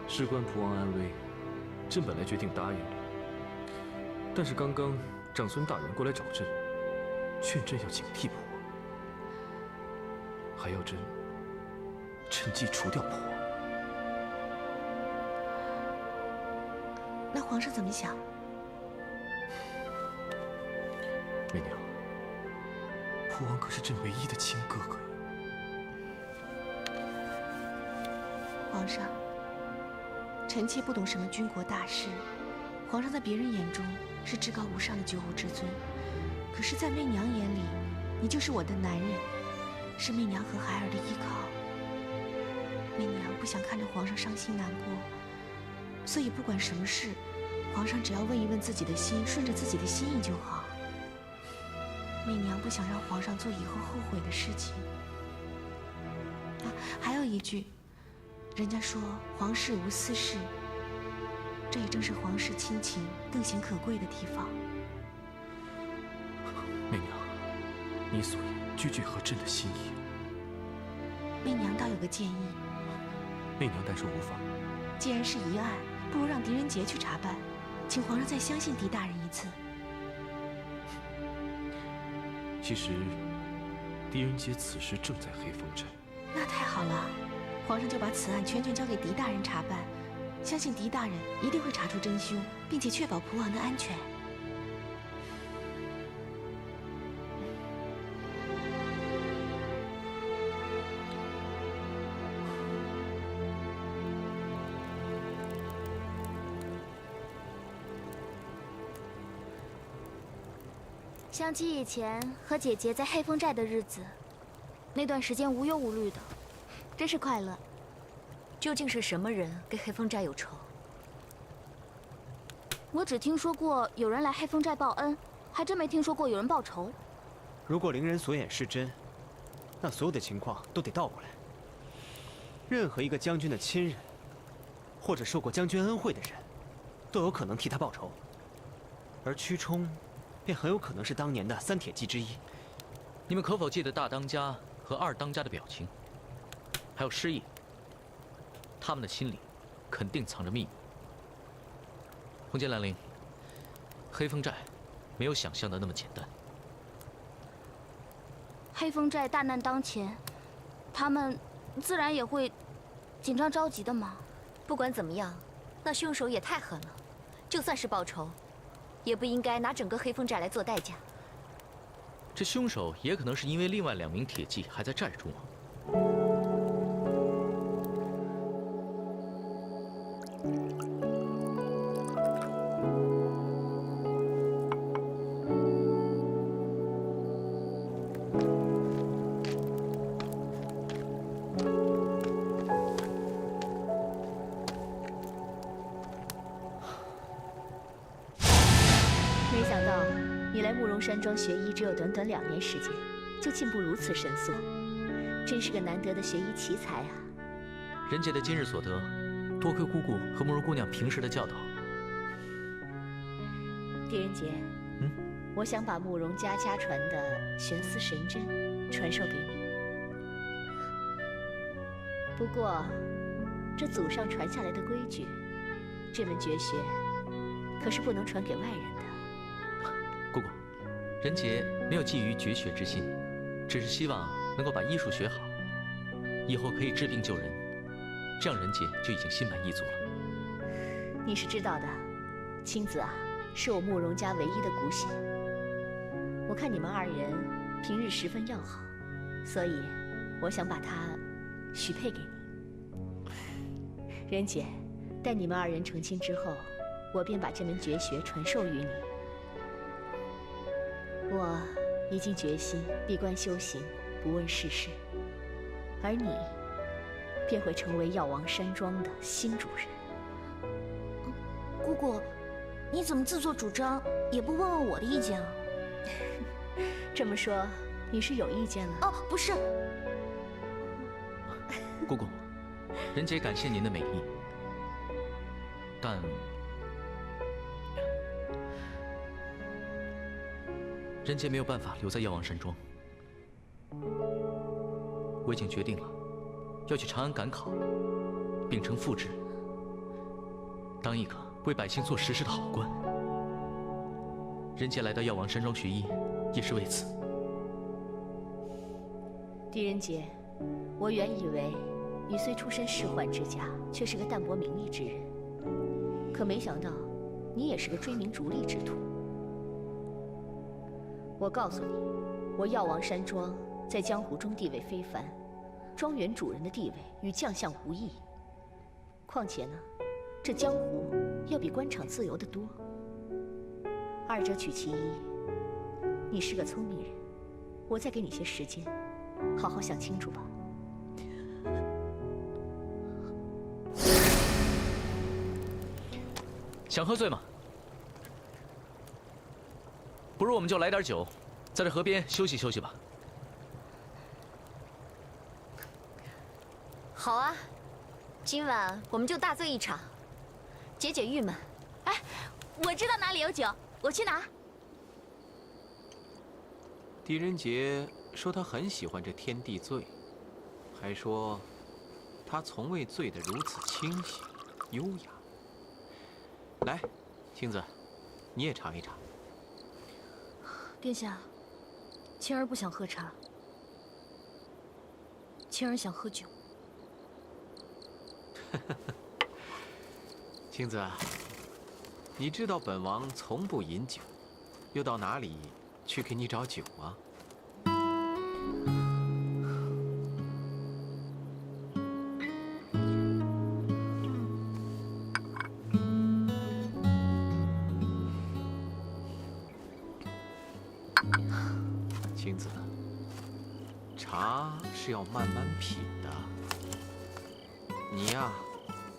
事关蒲王安危，朕本来决定答应了，但是刚刚长孙大人过来找朕，劝朕要警惕蒲王，还要朕趁机除掉蒲王。那皇上怎么想？媚娘，蒲王可是朕唯一的亲哥哥呀。皇上，臣妾不懂什么军国大事，皇上在别人眼中是至高无上的九五之尊，可是，在媚娘眼里，你就是我的男人，是媚娘和孩儿的依靠。媚娘不想看着皇上伤心难过，所以不管什么事，皇上只要问一问自己的心，顺着自己的心意就好。媚娘不想让皇上做以后后悔的事情。啊，还有一句，人家说皇室无私事，这也正是皇室亲情更显可贵的地方。媚娘，你所言句句合朕的心意。媚娘倒有个建议。媚娘但说无妨。既然是疑案，不如让狄仁杰去查办，请皇上再相信狄大人一次。其实，狄仁杰此时正在黑风寨。那太好了，皇上就把此案全权交给狄大人查办，相信狄大人一定会查出真凶，并且确保蒲王的安全。想起以前和姐姐在黑风寨的日子，那段时间无忧无虑的，真是快乐。究竟是什么人跟黑风寨有仇？我只听说过有人来黑风寨报恩，还真没听说过有人报仇。如果伶人所言是真，那所有的情况都得倒过来。任何一个将军的亲人，或者受过将军恩惠的人，都有可能替他报仇。而屈冲，便很有可能是当年的3铁骑之一。你们可否记得大当家和2当家的表情？还有师爷，他们的心里肯定藏着秘密。红间兰陵，黑风寨没有想象的那么简单。黑风寨大难当前，他们自然也会紧张着急的嘛。不管怎么样，那凶手也太狠了，就算是报仇，也不应该拿整个黑风寨来做代价。这凶手也可能是因为另外2名铁骑还在寨中啊。没想到你来慕容山庄学医只有短短2年时间，就进步如此神速，真是个难得的学医奇才啊！人杰的今日所得，多亏姑姑和慕容姑娘平时的教导。狄仁杰，我想把慕容家家传的悬丝神针传授给你。不过，这祖上传下来的规矩，这门绝学可是不能传给外人的。姑姑，人杰没有觊觎绝学之心，只是希望能够把医术学好，以后可以治病救人，这样人杰就已经心满意足了。你是知道的，青子啊，是我慕容家唯一的骨血。我看你们2人平日十分要好，所以我想把她许配给你。人姐，待你们二人成亲之后，我便把这门绝学传授于你。我已经决心闭关修行，不问世事，而你便会成为药王山庄的新主人。姑姑，你怎么自作主张，也不问问我的意见啊？这么说，你是有意见了？哦，不是。姑姑，人姐感谢您的美意，但人姐没有办法留在药王山庄。我已经决定了，要去长安赶考，秉承父志，当一个为百姓做实事的好官。人杰来到药王山庄学医，也是为此。狄仁杰，我原以为你虽出身仕宦之家，却是个淡泊名利之人，可没想到你也是个追名逐利之徒。我告诉你，我药王山庄在江湖中地位非凡，庄园主人的地位与将相无异。况且呢，这江湖要比官场自由得多。二者取其一，你是个聪明人，我再给你些时间，好好想清楚吧。想喝醉吗？不如我们就来点酒，在这河边休息休息吧。好啊，今晚我们就大醉一场，解解郁闷。哎，我知道哪里有酒，我去拿。狄仁杰说他很喜欢这天地醉，还说他从未醉得如此清醒优雅。来，青子，你也尝一尝。殿下，青儿不想喝茶，青儿想喝酒。青子，你知道本王从不饮酒，又到哪里去给你找酒啊？青子，茶是要慢慢品的。你呀，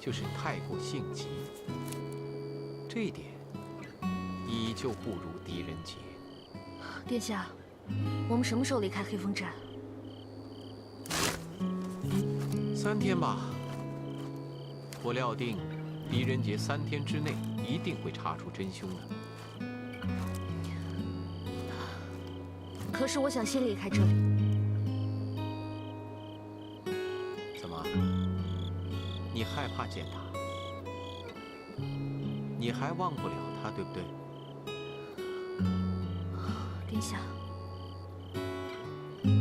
就是太过性急，这一点你就不如狄仁杰。殿下，我们什么时候离开黑风寨？3天吧。我料定狄仁杰3天之内一定会查出真凶的。可是我想先离开这里。怎么？你害怕见他？你还忘不了他，对不对？殿下，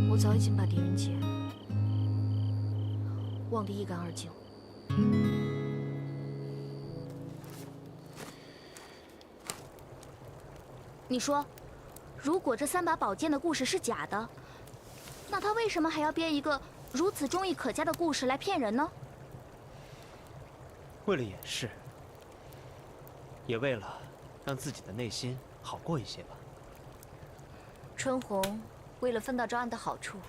我早已经把狄仁杰忘得一干二净。你说，如果这3把宝剑的故事是假的，那他为什么还要编一个如此忠义可嘉的故事来骗人呢？为了掩饰，也为了让自己的内心好过一些吧。春红为了分到招安的好处，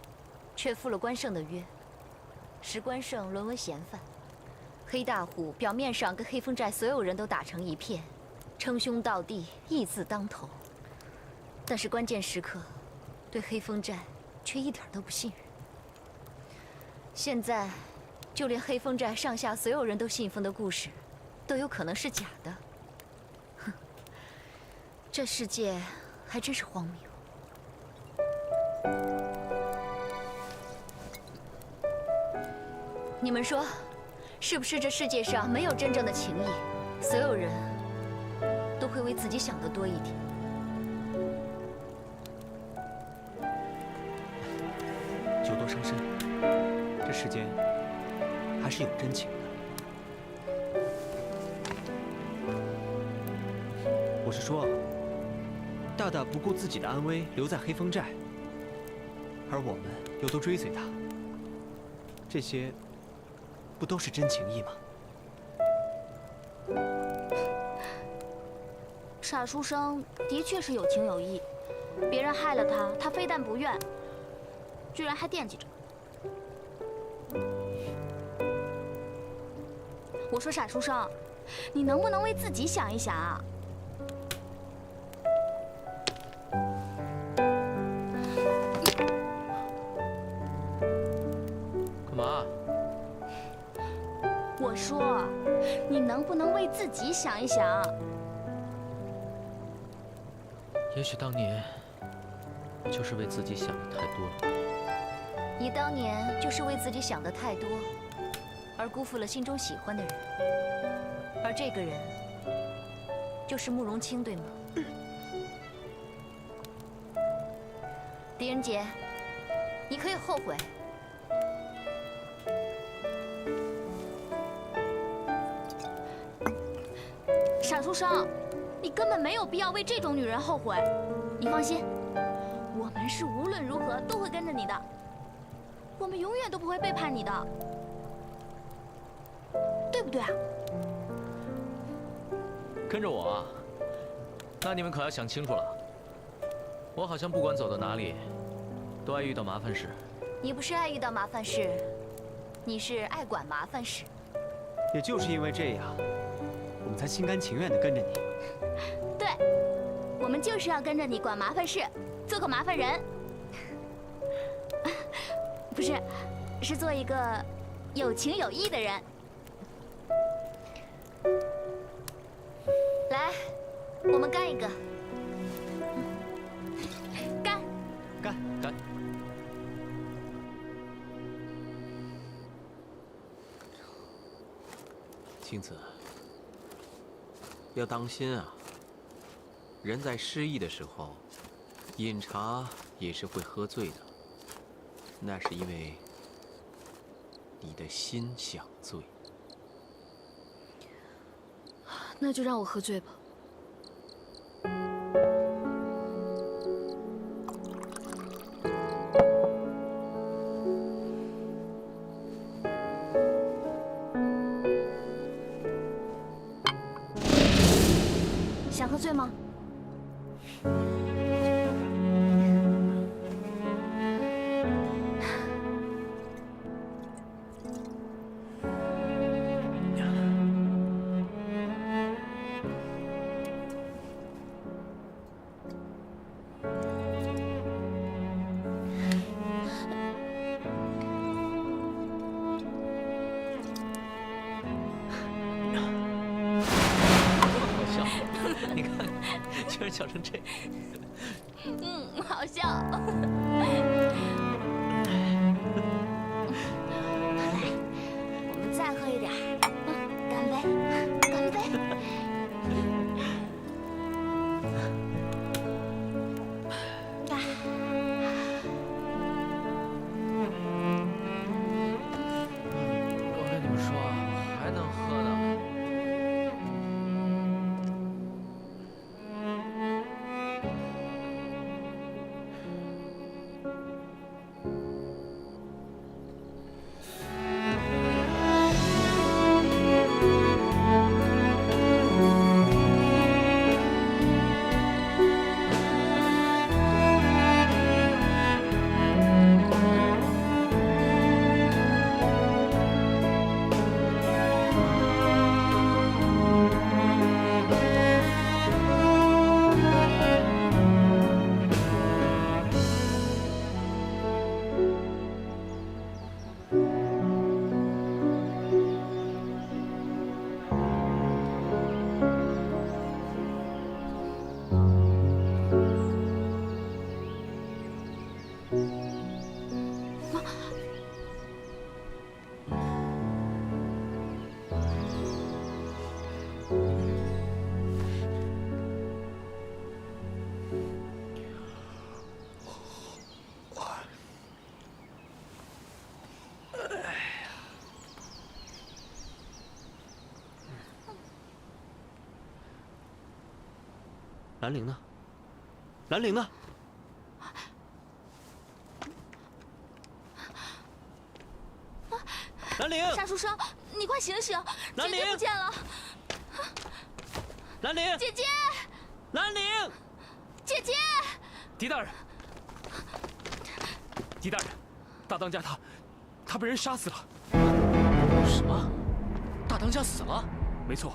却负了关胜的约，使关胜沦为嫌犯。黑大虎表面上跟黑风寨所有人都打成一片，称兄道弟，义字当头，但是关键时刻，对黑风寨却一点都不信任。现在，就连黑风寨上下所有人都信奉的故事，都有可能是假的。哼，这世界还真是荒谬。你们说，是不是这世界上没有真正的情谊？所有人都会为自己想得多一点。酒多伤身，这世间还是有真情的。我是说，大大不顾自己的安危留在黑风寨，而我们又都追随他。这些不都是真情意吗？傻书生的确是有情有义，别人害了他，他非但不怨，居然还惦记着。我说傻书生，你能不能为自己想一想啊？干嘛？我说，你能不能为自己想一想？也许当年我就是为自己想的太多了。你当年就是为自己想的太多，而辜负了心中喜欢的人。而这个人，就是慕容清，对吗？狄仁杰，你可以后悔。傻书生，你根本没有必要为这种女人后悔。你放心，我们是无论如何都会跟着你的，我们永远都不会背叛你的，对不对啊？跟着我啊？那你们可要想清楚了。我好像不管走到哪里，都爱遇到麻烦事。你不是爱遇到麻烦事，你是爱管麻烦事。也就是因为这样，我们才心甘情愿地跟着你。对，我们就是要跟着你管麻烦事，做个麻烦人。不是，是做一个有情有义的人。来，我们干一个。干，干，干。青子，要当心啊！人在失意的时候，饮茶也是会喝醉的。那是因为你的心想醉。那就让我喝醉吧。想喝醉吗？你看，居然笑成这样。好笑。我们再喝一点，干杯，干杯。我跟你们说，还能喝呢。兰陵呢？兰陵呢？兰陵，沙书生，你快醒醒，兰陵姐姐不见了。兰陵，姐姐，兰陵，姐姐，狄大人，狄大人，大当家他被人杀死了。什么？大当家死了？没错，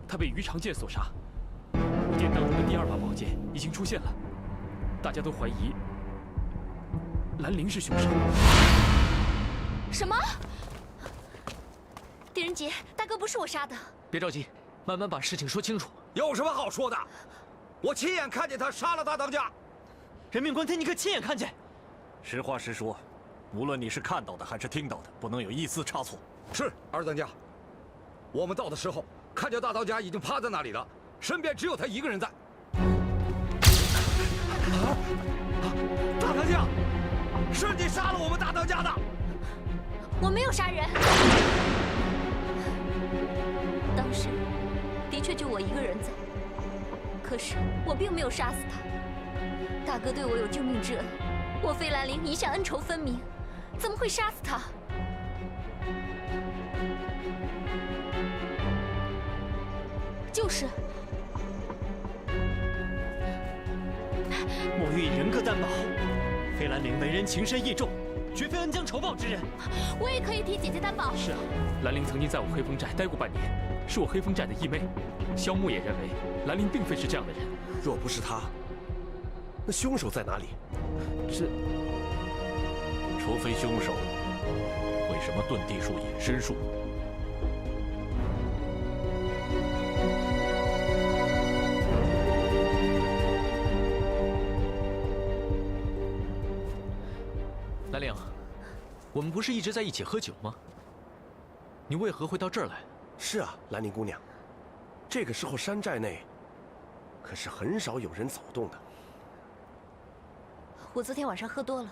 他被于长剑所杀。武殿当中的第2把宝剑已经出现了，大家都怀疑兰陵是凶手。什么？狄仁杰，大哥不是我杀的。别着急，慢慢把事情说清楚。有什么好说的？我亲眼看见他杀了大当家。人命关天，你可亲眼看见？实话实说，无论你是看到的还是听到的，不能有一丝差错。是二当家，我们到的时候看见大当家已经趴在那里了，身边只有他一个人在。大当家，是你杀了我们大当家的？我没有杀人，当时的确就我一个人在，可是我并没有杀死他。大哥对我有救命之恩，我费兰陵一向恩仇分明，怎么会杀死他？就是。莫欲以人格担保，费兰陵为人情深义重，绝非恩将仇报之人。我也可以替姐姐担保。是啊，兰陵曾经在我黑风寨待过半年，是我黑风寨的义妹。萧木也认为兰陵并非是这样的人。若不是他，那凶手在哪里？除非凶手会什么遁地术、隐身术。兰陵，我们不是一直在一起喝酒吗？你为何会到这儿来？是啊，兰陵姑娘，这个时候山寨内可是很少有人走动的。我昨天晚上喝多了，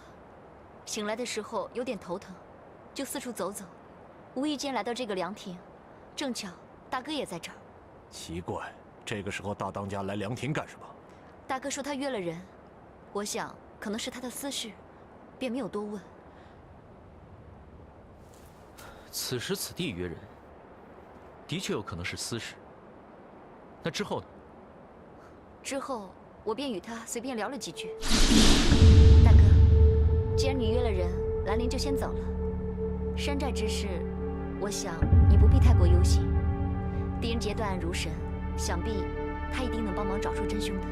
醒来的时候有点头疼，就四处走走，无意间来到这个凉亭，正巧大哥也在这儿。奇怪，这个时候大当家来凉亭干什么？大哥说他约了人，我想可能是他的私事，便没有多问。此时此地约人，的确有可能是私事。那之后呢？之后我便与他随便聊了几句。大哥，既然你约了人，兰陵就先走了。山寨之事，我想你不必太过忧心。狄仁杰断案如神，想必他一定能帮忙找出真凶的。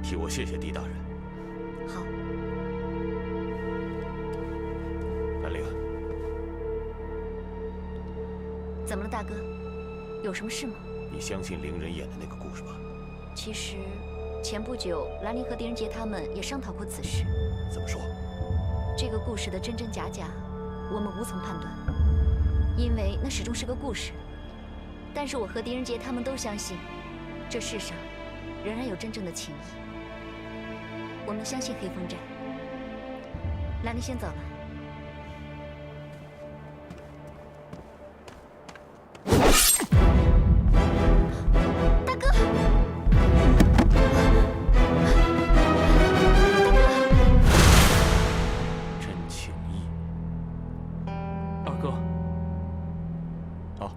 替我谢谢狄大人。好。兰陵，怎么了，大哥？有什么事吗？你相信伶人演的那个故事吗？其实，前不久兰陵和狄仁杰他们也商讨过此事。怎么说？这个故事的真真假假，我们无从判断，因为那始终是个故事。但是我和狄仁杰他们都相信，这世上仍然有真正的情谊。我们相信黑风寨。兰陵先走了。大哥，真情义。二哥，好。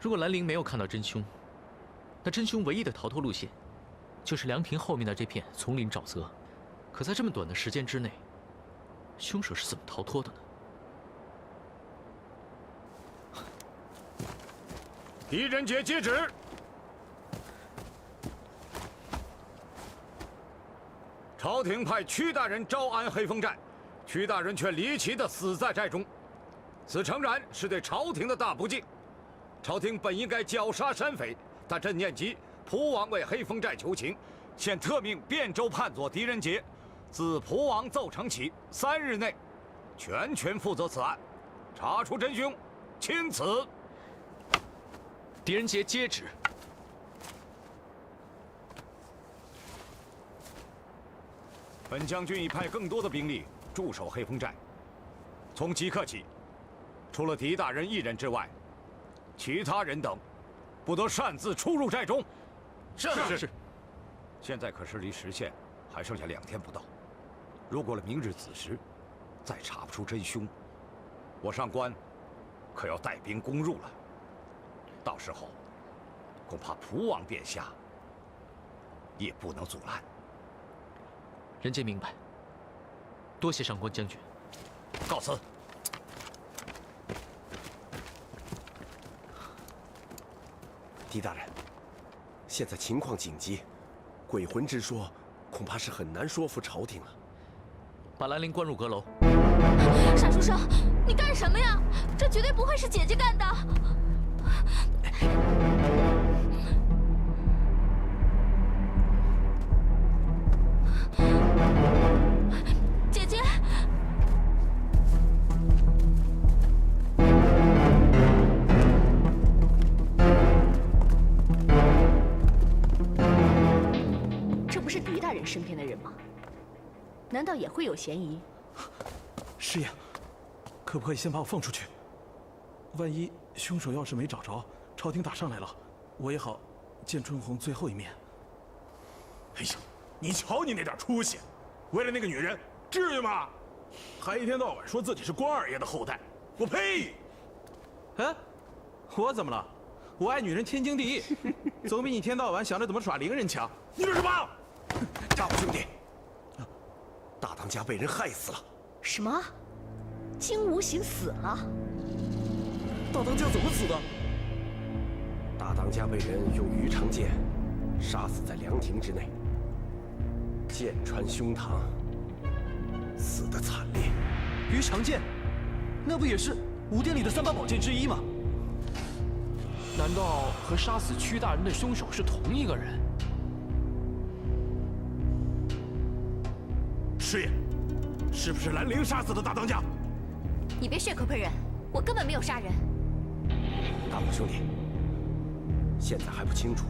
如果兰陵没有看到真凶，那真凶唯一的逃脱路线，就是凉亭后面的这片丛林沼泽。可在这么短的时间之内，凶手是怎么逃脱的呢？狄仁杰接旨。朝廷派屈大人招安黑风寨，屈大人却离奇地死在寨中，此诚然是对朝廷的大不敬。朝廷本应该绞杀山匪，但朕念及蒲王为黑风寨求情，现特命汴州判佐狄仁杰，自蒲王奏呈起3日内，全权负责此案，查出真凶，钦此。狄仁杰接旨。本将军已派更多的兵力驻守黑风寨，从即刻起，除了狄大人一人之外，其他人等不得擅自出入寨中。是。现在可是离时限还剩下2天不到，如过了明日子时，再查不出真凶，我上官可要带兵攻入了。到时候，恐怕蒲王殿下也不能阻拦。人皆明白。多谢上官将军。告辞。狄大人，现在情况紧急，鬼魂之说恐怕是很难说服朝廷了。把兰陵关入阁楼。傻书生，你干什么呀？这绝对不会是姐姐干的。姐姐。这不是狄大人身边的人吗？难道也会有嫌疑？师爷，可不可以先把我放出去？万一凶手要是没找着，朝廷打上来了，我也好见春红最后一面。哎呀，你瞧你那点出息，为了那个女人，至于吗？还一天到晚说自己是关二爷的后代，我呸！哎，我怎么了？我爱女人天经地义，总比你一天到晚想着怎么耍伶人强。你说什么？大虎兄弟，大当家被人害死了。什么？金无形死了？大当家怎么死的？大当家被人用鱼肠剑杀死在凉亭之内，剑穿胸膛，死得惨烈。鱼肠剑，那不也是武殿里的3把宝剑之一吗？难道和杀死屈大人的凶手是同一个人？师爷，是不是兰陵杀死的大当家？你别血口喷人，我根本没有杀人。大虎兄弟，现在还不清楚，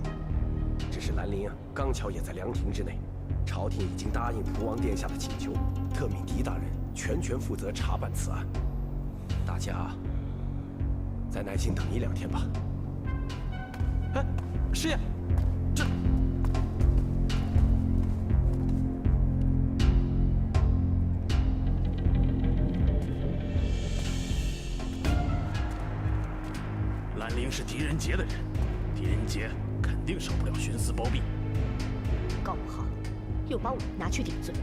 只是兰陵刚巧也在凉亭之内，朝廷已经答应蒲王殿下的请求，特命狄大人全权负责查办此案。大家再耐心等1-2天吧。哎，师爷，这……兰陵是狄仁杰的人，狄仁杰肯定少不了徇私包庇。搞不好又把我拿去顶罪。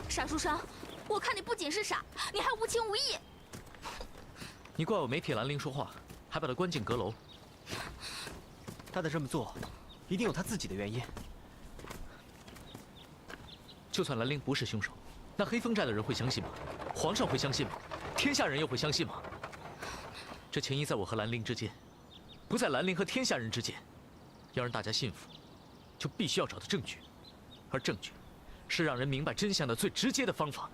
傻书生，我看你不仅是傻，你还无情无义。你怪我没替兰陵说话，还把他关进阁楼。他的这么做，一定有他自己的原因。就算兰陵不是凶手，那黑风寨的人会相信吗？皇上会相信吗？天下人又会相信吗？这前因在我和兰陵之间，不在兰陵和天下人之间。要让大家信服，就必须要找到证据，而证据是让人明白真相的最直接的方法。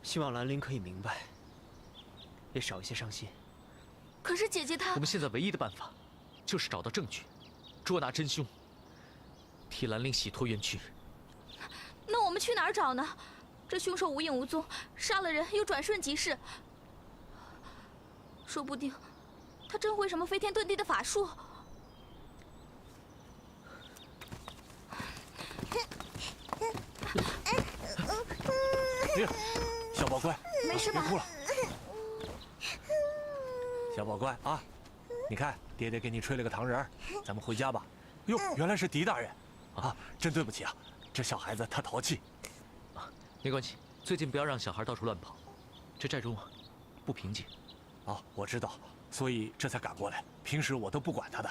希望兰陵可以明白，也少一些伤心。可是姐姐她……我们现在唯一的办法，就是找到证据，捉拿真凶，替兰陵洗脱冤屈。那我们去哪儿找呢？这凶手无影无踪，杀了人又转瞬即逝，说不定他真会什么飞天遁地的法术。小宝乖，没事吧？别哭了。小宝乖啊，你看爹爹给你吹了个糖人儿，咱们回家吧。哟，原来是狄大人，啊，真对不起啊，这小孩子他淘气。没关系，最近不要让小孩到处乱跑，这寨中不平静。哦，我知道，所以这才赶过来。平时我都不管他的。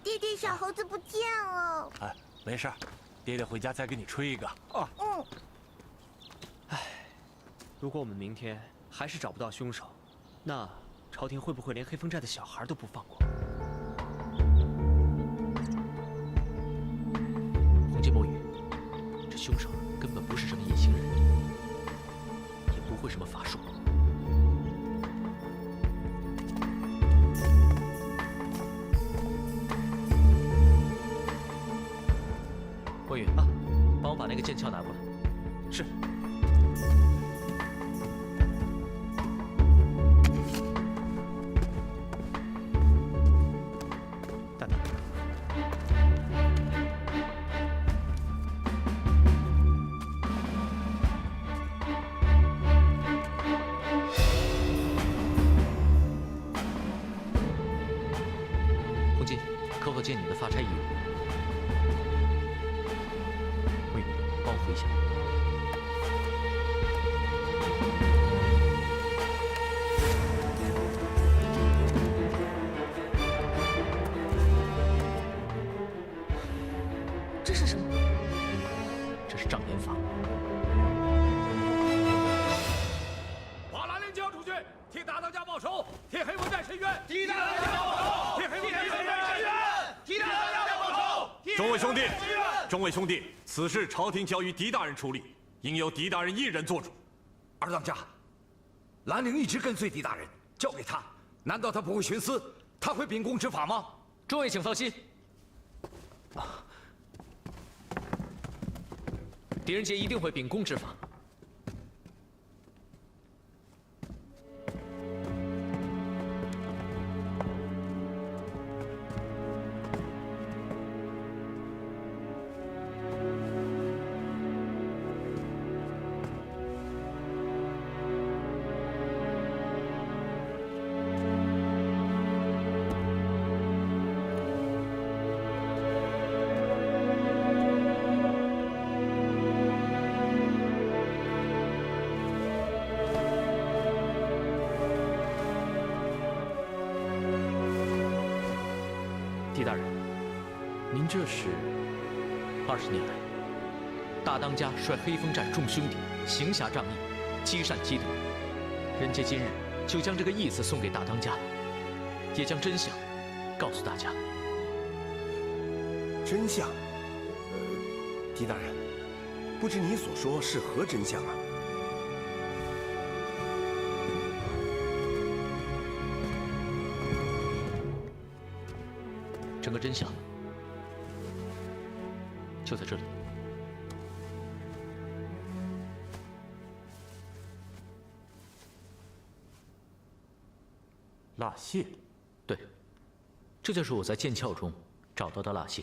爹爹，小猴子不见了。哎，没事，爹爹回家再给你吹一个啊。唉，如果我们明天还是找不到凶手，那朝廷会不会连黑风寨的小孩都不放过？红巾墨雨，这凶手根本不是什么隐形人，也不会什么法术。墨雨啊，帮我帮我把那个剑鞘拿过来。是。大大。红巾，可否借你的发差一缕？魏宇，帮我扶一下。这是什么？这是障眼法。把蓝莲交出去，替大当家报仇，替黑风寨伸冤。替大当家报仇，替黑风寨伸冤。替大当家报仇。众位兄弟，众位兄弟，此事朝廷交于狄大人处理，应由狄大人一人做主。二当家，兰陵一直跟随狄大人，交给他，难道他不会徇私？他会秉公执法吗？诸位请放心，狄仁杰一定会秉公执法。狄大人，您这是？20年来，大当家率黑风寨众兄弟行侠仗义，积善积德。人杰今日就将这个义字送给大当家，也将真相告诉大家。真相？狄大人，不知你所说是何真相啊？整个真相就在这里。蜡屑，对，这就是我在剑鞘中找到的蜡屑。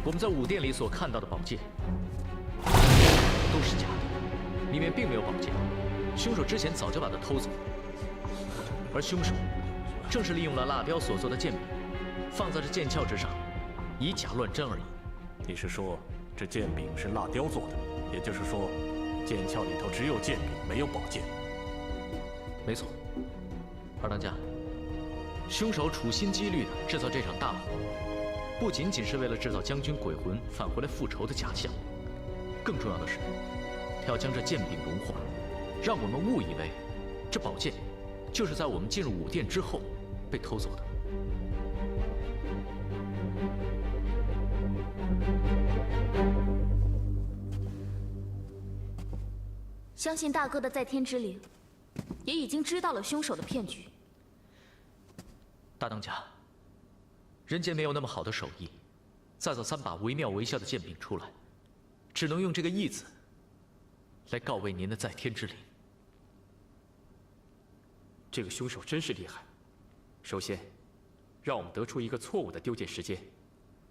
我们在武殿里所看到的宝剑都是假的，里面并没有宝剑。凶手之前早就把它偷走，而凶手正是利用了蜡雕所做的剑柄，放在这剑鞘之上，以假乱真而已。你是说这剑柄是蜡雕做的？也就是说，剑鞘里头只有剑柄，没有宝剑。没错，二当家，凶手处心积虑地制造这场大火，不仅仅是为了制造将军鬼魂返回来复仇的假象，更重要的是，他要将这剑柄融化，让我们误以为这宝剑就是在我们进入武殿之后被偷走的。相信大哥的在天之灵也已经知道了凶手的骗局。大当家，人杰没有那么好的手艺，再造3把惟妙惟肖的剑柄出来，只能用这个义字来告慰您的在天之灵。这个凶手真是厉害。首先，让我们得出一个错误的丢剑时间，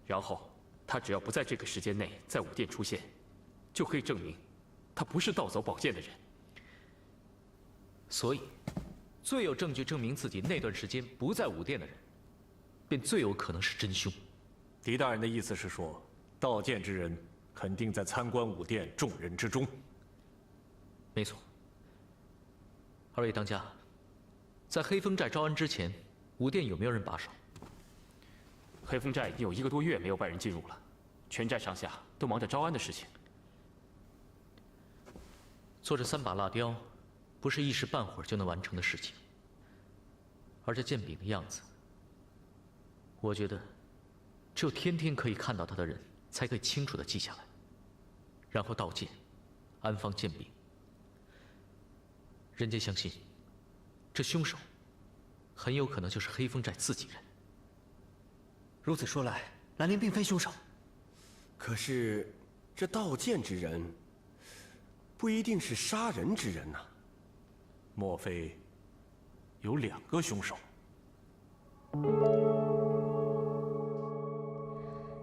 然后他只要不在这个时间内在武殿出现，就可以证明他不是盗走宝剑的人。所以，最有证据证明自己那段时间不在武殿的人，便最有可能是真凶。狄大人的意思是说，盗剑之人肯定在参观武殿众人之中。没错。二位当家，在黑风寨招安之前，武殿有没有人把守？黑风寨已经有1个多月没有外人进入了，全寨上下都忙着招安的事情。做这3把蜡雕，不是一时半会儿就能完成的事情。而这剑柄的样子，我觉得，只有天天可以看到它的人，才可以清楚地记下来，然后盗剑，安放剑柄。人杰相信，这凶手很有可能就是黑风寨自己人。如此说来，兰陵并非凶手。可是，这盗剑之人，不一定是杀人之人呐。莫非有2个凶手？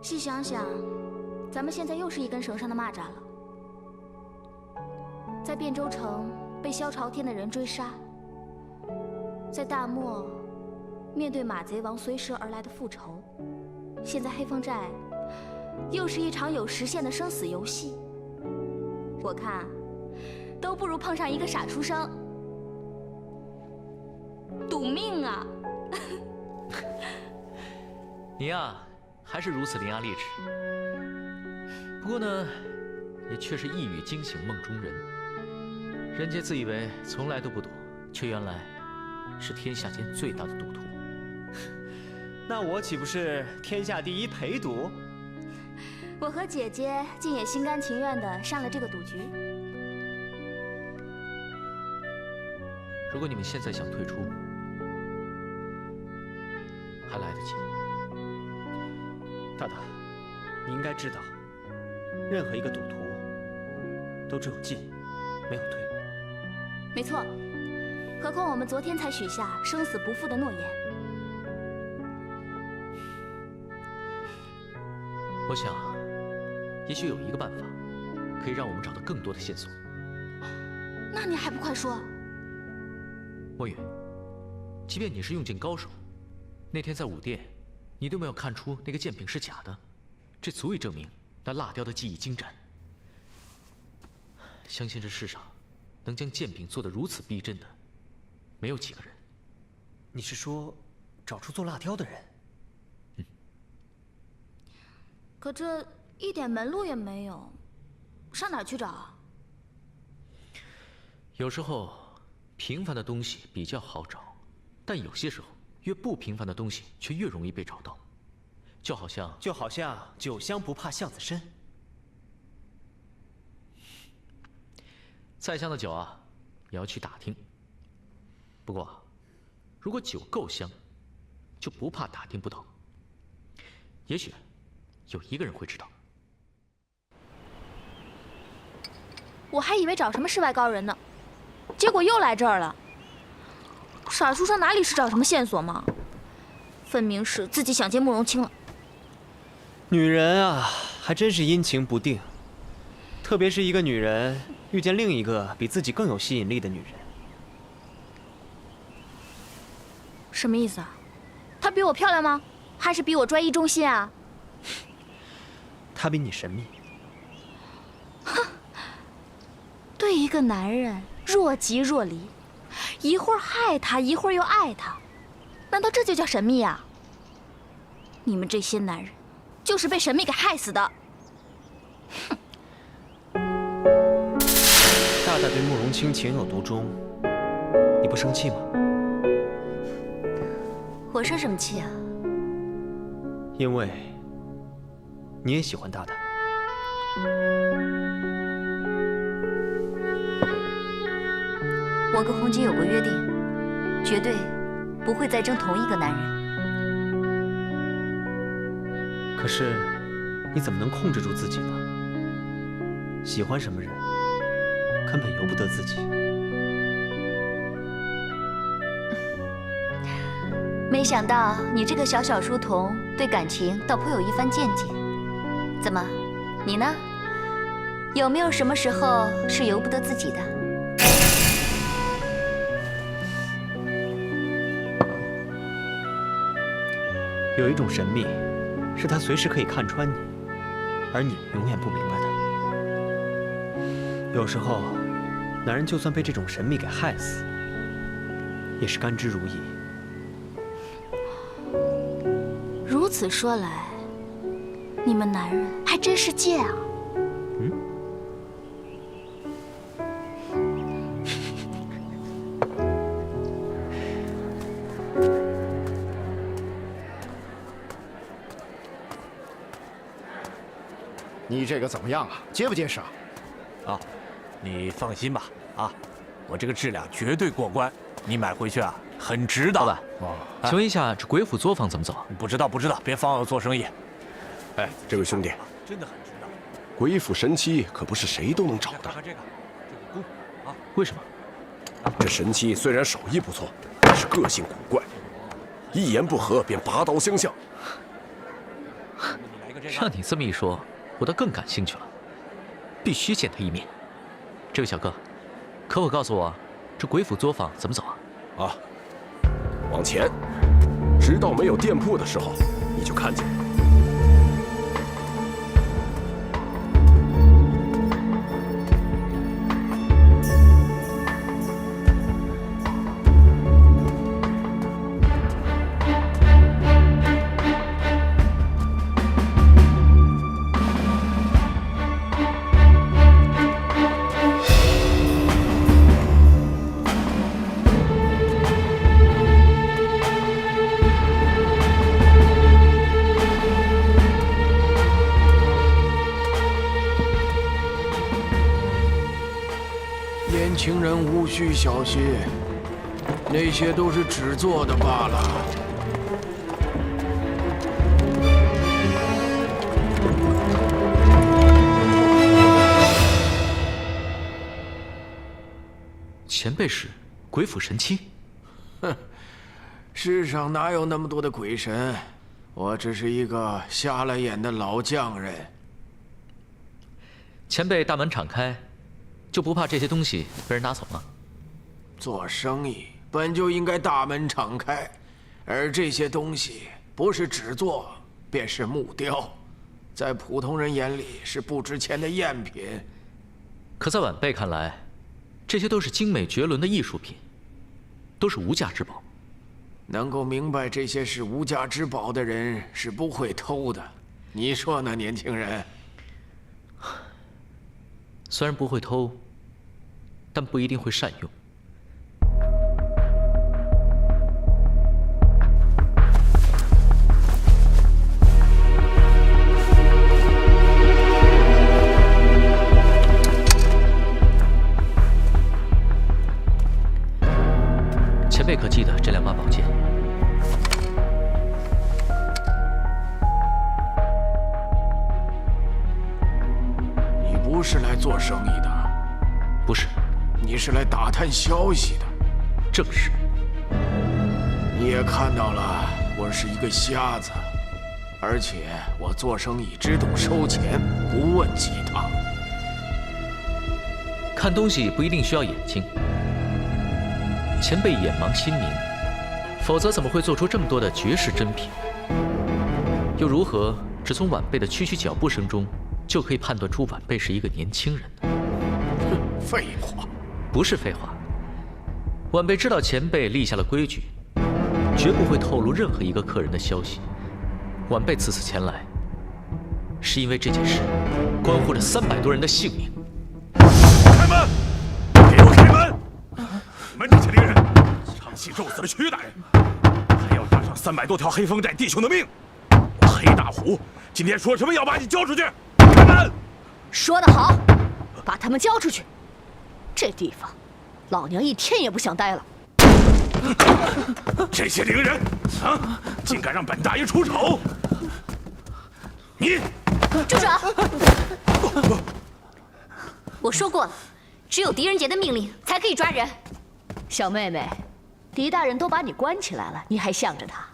细想想，咱们现在又是一根绳上的蚂蚱了。在汴州城被萧朝天的人追杀，在大漠面对马贼王随时而来的复仇，现在黑风寨又是一场有时限的生死游戏。我看，都不如碰上一个傻书生，赌命啊！你呀，还是如此伶牙俐齿。不过呢，也确实一语惊醒梦中人。人家自以为从来都不赌，却原来是天下间最大的赌徒。那我岂不是天下第一陪赌？我和姐姐竟也心甘情愿地上了这个赌局。如果你们现在想退出，还来得及。大大，你应该知道，任何一个赌徒都只有进，没有退。没错，何况我们昨天才许下生死不负的诺言。我想，也许有一个办法，可以让我们找到更多的线索。那你还不快说？墨远，即便你是用剑高手，那天在武殿，你都没有看出那个剑柄是假的，这足以证明那蜡雕的技艺精湛。相信这世上，能将剑柄做得如此逼真的，没有几个人。你是说，找出做蜡雕的人？可这一点门路也没有，上哪儿去找啊？有时候，平凡的东西比较好找，但有些时候，越不平凡的东西却越容易被找到。就好像酒香不怕巷子深。再香的酒啊，也要去打听。不过，如果酒够香，就不怕打听不到。也许有一个人会知道。我还以为找什么世外高人呢，结果又来这儿了。傻书生哪里是找什么线索嘛，分明是自己想见慕容清了。女人啊，还真是阴晴不定，特别是一个女人遇见另一个比自己更有吸引力的女人。什么意思啊？她比我漂亮吗？还是比我专一忠心啊？她比你神秘。哼，对一个男人若即若离，一会儿害他，一会儿又爱他，难道这就叫神秘啊？你们这些男人，就是被神秘给害死的。哼！大大对慕容清情有独钟，你不生气吗？我生什么气啊？因为你也喜欢大大。我跟红巾有过约定，绝对不会再争同一个男人。可是，你怎么能控制住自己呢？喜欢什么人，根本由不得自己。没想到你这个小小书童对感情倒颇有一番见解。怎么，你呢？有没有什么时候是由不得自己的？有一种神秘，是他随时可以看穿你，而你永远不明白他。有时候，男人就算被这种神秘给害死，也是甘之如饴。如此说来，你们男人还真是贱啊！你这个怎么样啊？结不结实啊？啊，你放心吧，啊，我这个质量绝对过关，你买回去啊，很值的。老板，请问一下，这鬼府作坊怎么走？不知道，别妨碍我做生意。哎，这位兄弟，真的很值得。鬼府神妻可不是谁都能找的。看这个弓啊，为什么？这神妻虽然手艺不错，但是个性古怪，一言不合便拔刀相向。让你这么一说，我倒更感兴趣了，必须见他一面。这位小哥，可否告诉我，这鬼府作坊怎么走啊？啊，往前，直到没有店铺的时候，你就看见了。年轻人无需小心，那些都是纸做的罢了。前辈是鬼府神妻？哼，世上哪有那么多的鬼神？我只是一个瞎了眼的老匠人。前辈大门敞开，就不怕这些东西被人拿走吗？做生意本就应该大门敞开，而这些东西不是纸做，便是木雕，在普通人眼里是不值钱的赝品。可在晚辈看来，这些都是精美绝伦的艺术品，都是无价之宝。能够明白这些是无价之宝的人是不会偷的，你说呢，年轻人？虽然不会偷，但不一定会善用。前辈可记得这两把宝剑？你不是来做生意的？不是，你是来打探消息的。正是。你也看到了，我是一个瞎子，而且我做生意只懂收钱，不问其他。看东西不一定需要眼睛。前辈眼盲心明，否则怎么会做出这么多的绝世珍品？又如何只从晚辈的区区脚步声中就可以判断出晚辈是一个年轻人呢？哼，废话，不是废话。晚辈知道前辈立下了规矩，绝不会透露任何一个客人的消息。晚辈此次前来，是因为这件事关乎着300多人的性命。开门！给我开门！你们这些灵人，唱戏咒死了屈大人，还要搭上300多条黑风寨弟兄的命。我黑大虎今天说什么要把你交出去？开门！说得好，把他们交出去。这地方，老娘一天也不想待了。这些灵人啊，竟敢让本大爷出手！你住手！我说过了，只有狄仁杰的命令才可以抓人。小妹妹，狄大人都把你关起来了，你还向着他？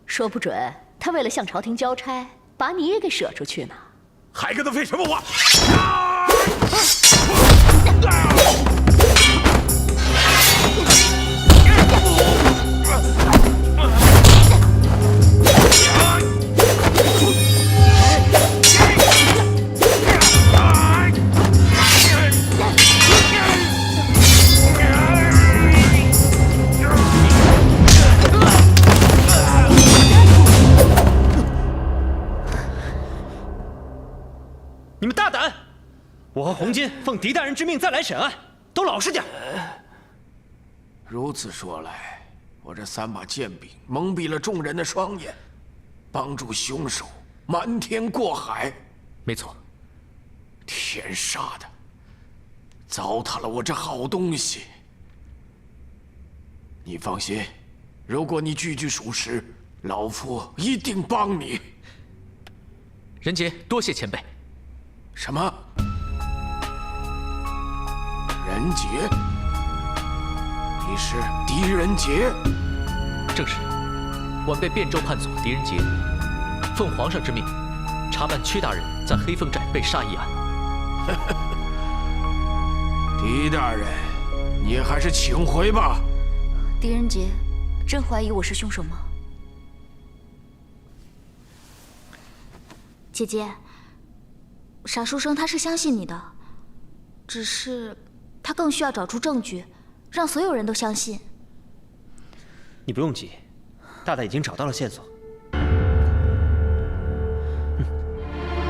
说不准他为了向朝廷交差，把你也给舍出去呢。还跟他废什么话？你们大胆！我和红巾奉狄大人之命再来审案，都老实点。如此说来，我这3把剑柄蒙蔽了众人的双眼，帮助凶手瞒天过海。没错，天杀的，糟蹋了我这好东西。你放心，如果你句句属实，老夫一定帮你。仁杰，多谢前辈。什么？仁杰？你是狄仁杰？正是。晚辈汴州判所狄仁杰，奉皇上之命，查办屈大人在黑风寨被杀一案。狄大人，你还是请回吧。狄仁杰，真怀疑我是凶手吗？姐姐，傻书生他是相信你的，只是他更需要找出证据，让所有人都相信。你不用急，大大已经找到了线索。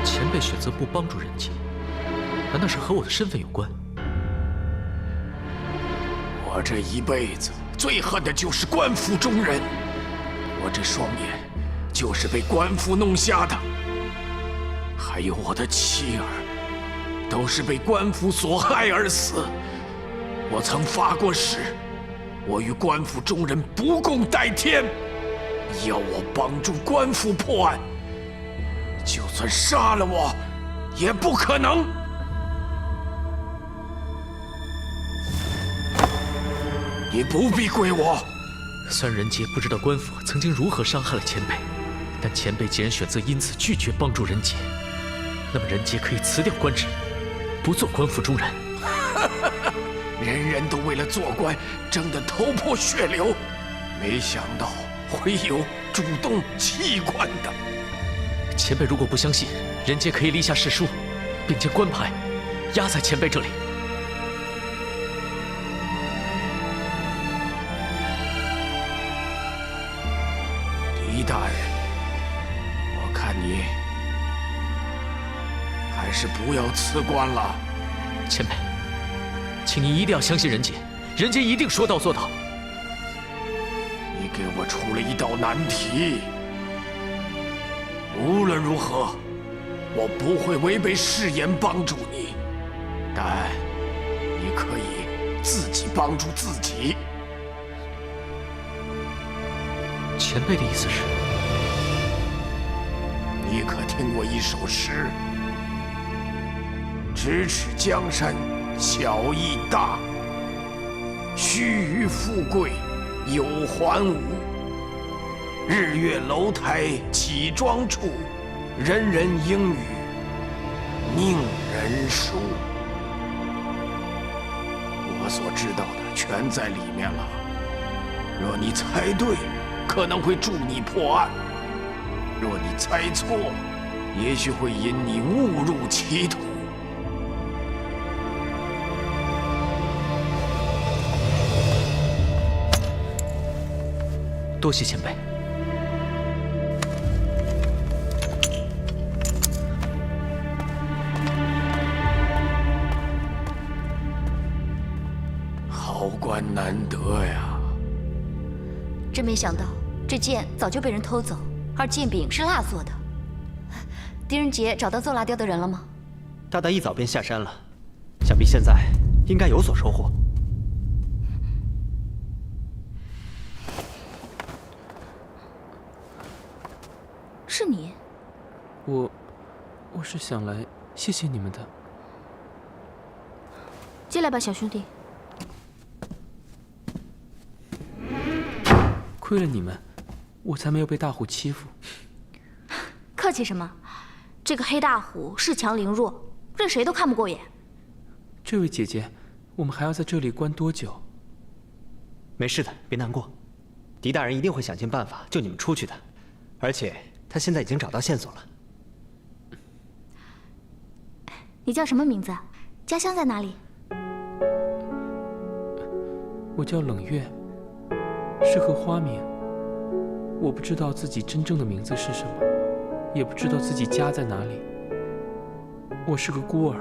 前辈选择不帮助仁杰，难道是和我的身份有关？我这一辈子最恨的就是官府中人，我这双眼就是被官府弄瞎的，还有我的妻儿，都是被官府所害而死。我曾发过誓，我与官府中人不共戴天，要我帮助官府破案，就算杀了我，也不可能。你不必归我。虽然仁杰不知道官府曾经如何伤害了前辈，但前辈既然选择因此拒绝帮助仁杰，那么仁杰可以辞掉官职，不做官府中人。人人都为了做官争得头破血流，没想到会有主动弃官的。前辈如果不相信，仁杰可以立下誓书，并将官牌压在前辈这里。狄大人，我看你还是不要辞官了。前辈，请您一定要相信仁杰，仁杰一定说到做到。你给我出了一道难题，无论如何，我不会违背誓言帮助你，但你可以自己帮助自己。前辈的意思是？你可听过一首诗：“咫尺江山小义大，须臾富贵有还无。日月楼台起庄处，人人应语宁人书。”我所知道的全在里面了。若你猜对，可能会助你破案；若你猜错，也许会引你误入歧途。多谢前辈。好官难得呀！真没想到，这剑早就被人偷走，而剑柄是蜡做的。狄仁杰找到做蜡雕的人了吗？大大一早便下山了，想必现在应该有所收获。是你？我是想来谢谢你们的。进来吧，小兄弟。亏了你们，我才没有被大虎欺负。客气什么？这个黑大虎恃强凌弱，任谁都看不过眼。这位姐姐，我们还要在这里关多久？没事的，别难过。狄大人一定会想尽办法救你们出去的，而且他现在已经找到线索了。你叫什么名字？家乡在哪里？我叫冷月，是个花名。我不知道自己真正的名字是什么，也不知道自己家在哪里。我是个孤儿，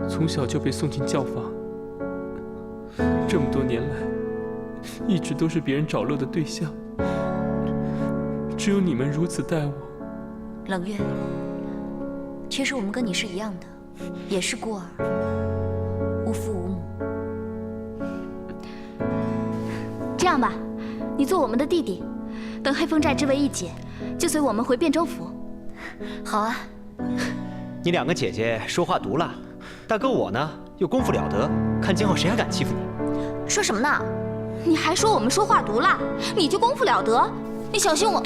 从小就被送进教坊，这么多年来，一直都是别人找乐的对象。只有你们如此待我。冷月，其实我们跟你是一样的，也是孤儿，无父无母。这样吧，你做我们的弟弟，等黑风寨之围一解，就随我们回汴州府。好啊。你两个姐姐说话毒辣，大哥我呢又功夫了得，看今后谁还敢欺负你？说什么呢？你还说我们说话毒辣，你就功夫了得？你小心我！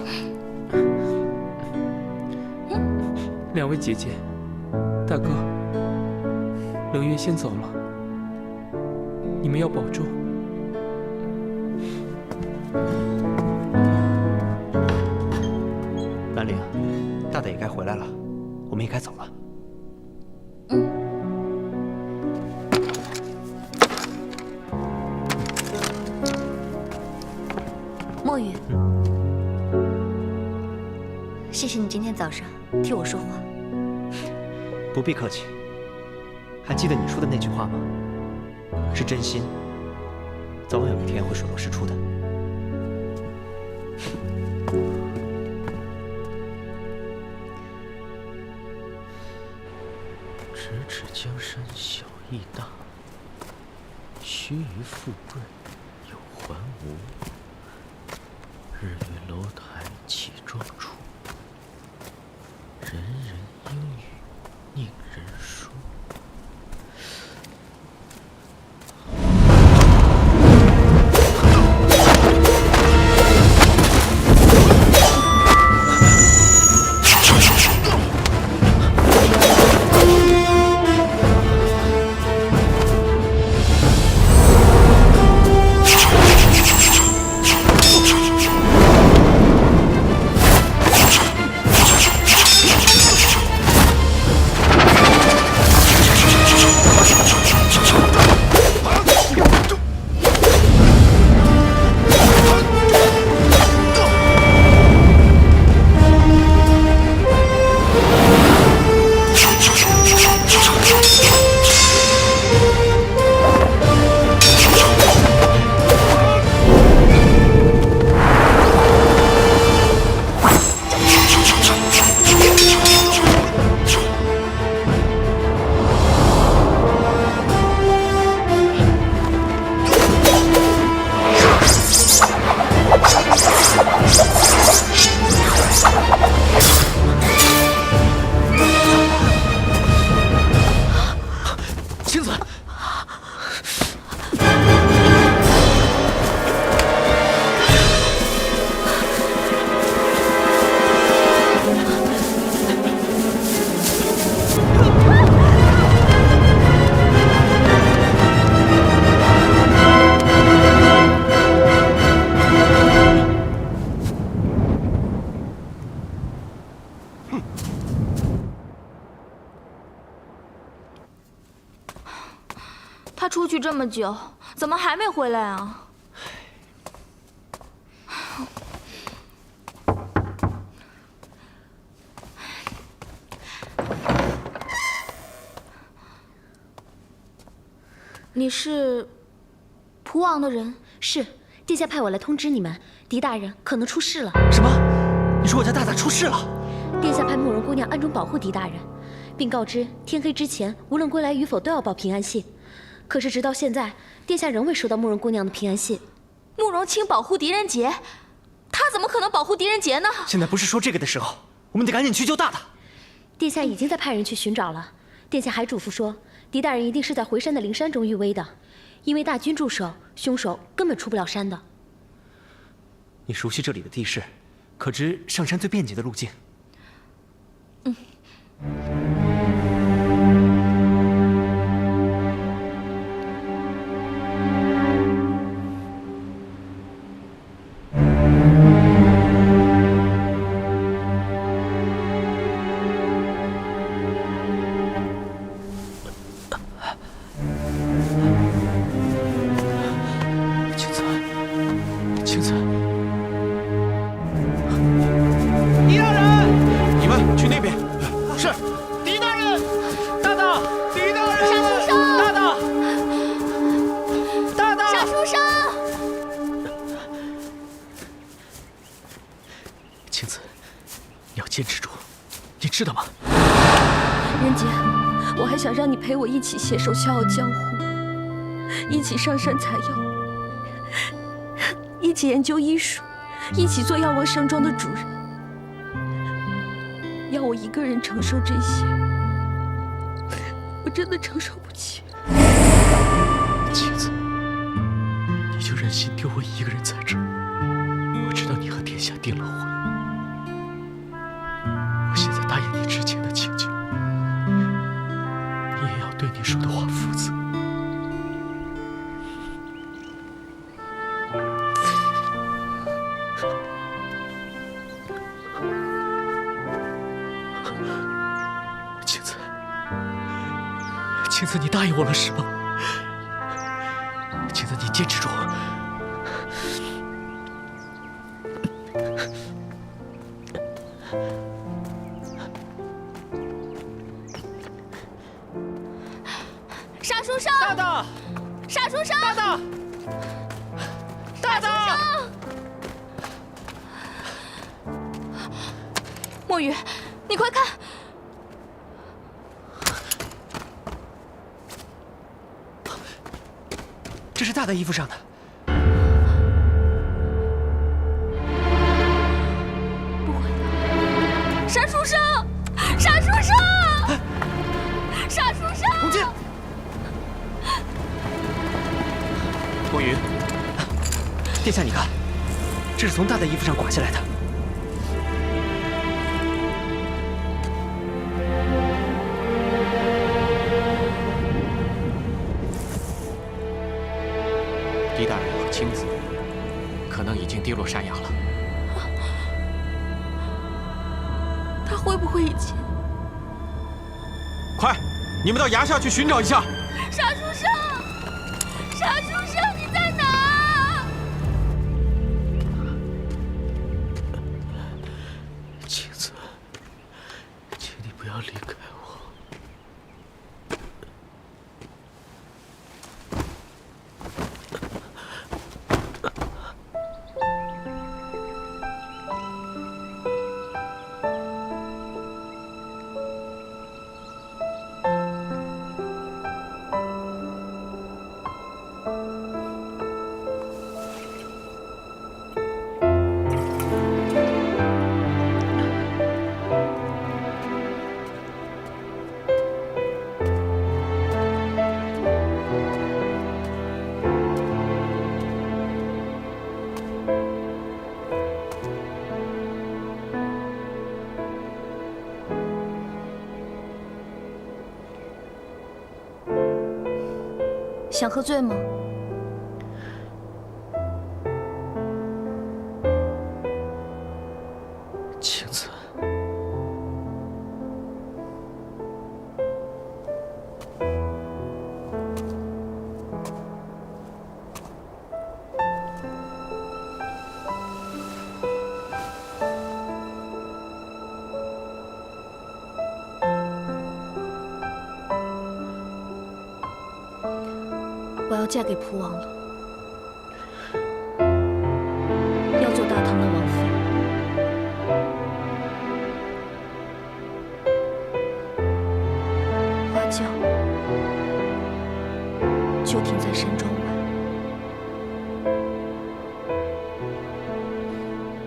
两位姐姐，大哥，冷月先走了，你们要保重。兰陵，大大也该回来了，我们也该走了。墨雨，谢谢你今天早上替我说话。不必客气。还记得你说的那句话吗？是真心，早晚有一天会水落石出的。咫尺江山小义大，须臾富贵有还无。日月楼台起庄处，人人应语宁人说。他出去这么久，怎么还没回来啊？你是蒲王的人？是，殿下派我来通知你们，狄大人可能出事了。什么？你说我家大大出事了？殿下派慕容姑娘暗中保护狄大人，并告知天黑之前无论归来与否都要报平安信。可是直到现在，殿下仍未收到慕容姑娘的平安信。慕容清保护狄仁杰，他怎么可能保护狄仁杰呢？现在不是说这个的时候，我们得赶紧去救大大。殿下已经在派人去寻找了。殿下还嘱咐说，狄大人一定是在回山的灵山中遇危的，因为大军驻守，凶手根本出不了山的。你熟悉这里的地势，可知上山最便捷的路径？坚持住，你知道吗？仁杰，我还想让你陪我一起携手笑傲江湖，一起上山采药。一起研究医术，一起做药王山庄的主人。要我一个人承受这些，我真的承受不起。妻子，你就任心丢我一个人在这儿。我知道你和殿下订了婚，我现在答应你之前的请求，你也要对你说的话负责。青子，青子，你答应我了是吗？青子，你坚持住。傻书生，大大，傻书生，大大，大大，墨雨，你快看！这是大大衣服上的。不会的，傻书生，傻书生，傻书生！红巾，墨云，殿下，你看，这是从大大衣服上刮下来的。狄大人和青子可能已经跌落山崖了。他会不会已经？快，你们到崖下去寻找一下。傻书生，傻书生，你在哪？青子，请你不要离开我。想喝醉吗？青子，我要嫁给蒲王了，要做大唐的王妃。花轿就停在山庄外，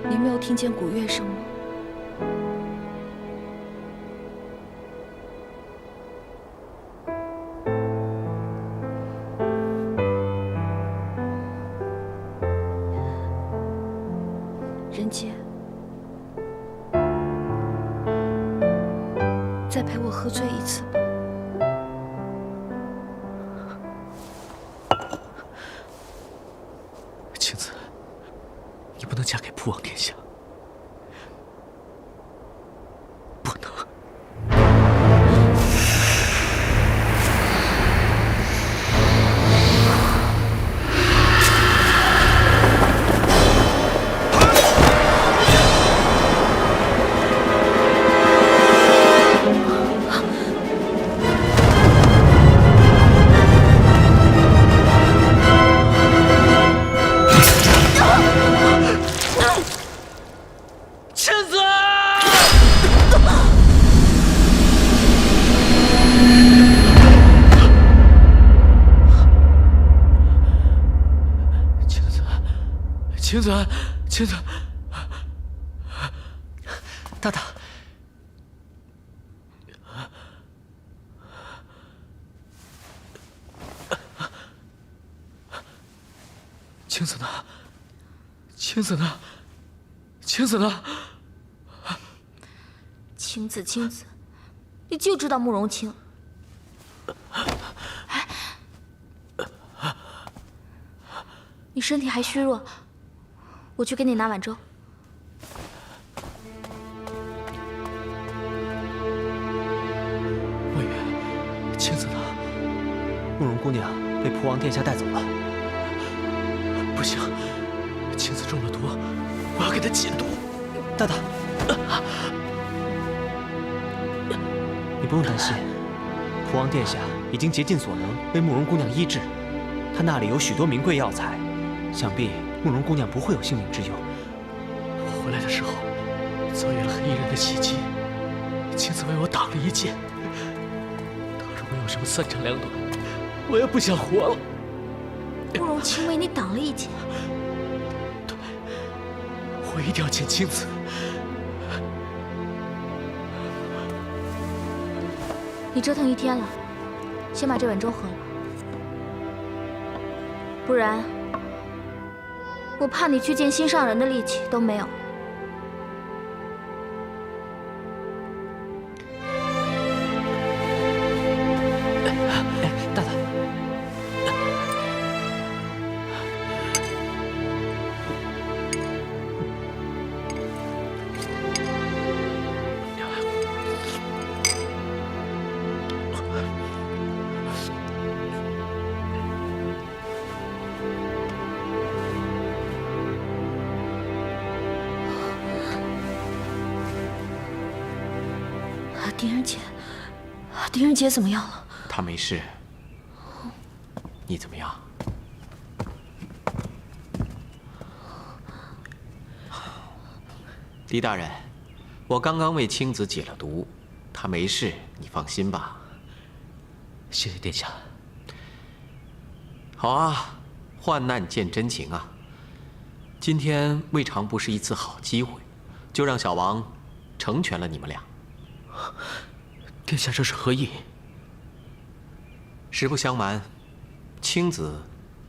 你没有听见鼓乐声吗？人杰，再陪我喝醉一次吧。青子，你不能嫁给蒲王殿下，不能。青子，青子，大大，青子呢？青子呢？青子呢？青子，青子，你就知道慕容清。你身体还虚弱，我去给你拿碗粥。墨月，青子呢？慕容姑娘被蒲王殿下带走了。不行，青子中了毒，我要给她解毒。大大，你不用担心，蒲王殿下已经竭尽所能为慕容姑娘医治，他那里有许多名贵药材。想必慕容姑娘不会有性命之忧。我回来的时候，遭遇了黑衣人的袭击，青子为我挡了一剑。他如果有什么三长两短，我也不想活了。慕容清为你挡了一剑。对，我一定要见青子。你折腾一天了，先把这碗粥喝了，不然。我怕你去见心上人的力气都没有。大大，狄仁杰怎么样了？他没事。你怎么样？狄大人，我刚刚为青子解了毒，他没事，你放心吧。谢谢殿下。好啊，患难见真情啊。今天未尝不是一次好机会，就让小王成全了你们俩。殿下这是何意？实不相瞒，青子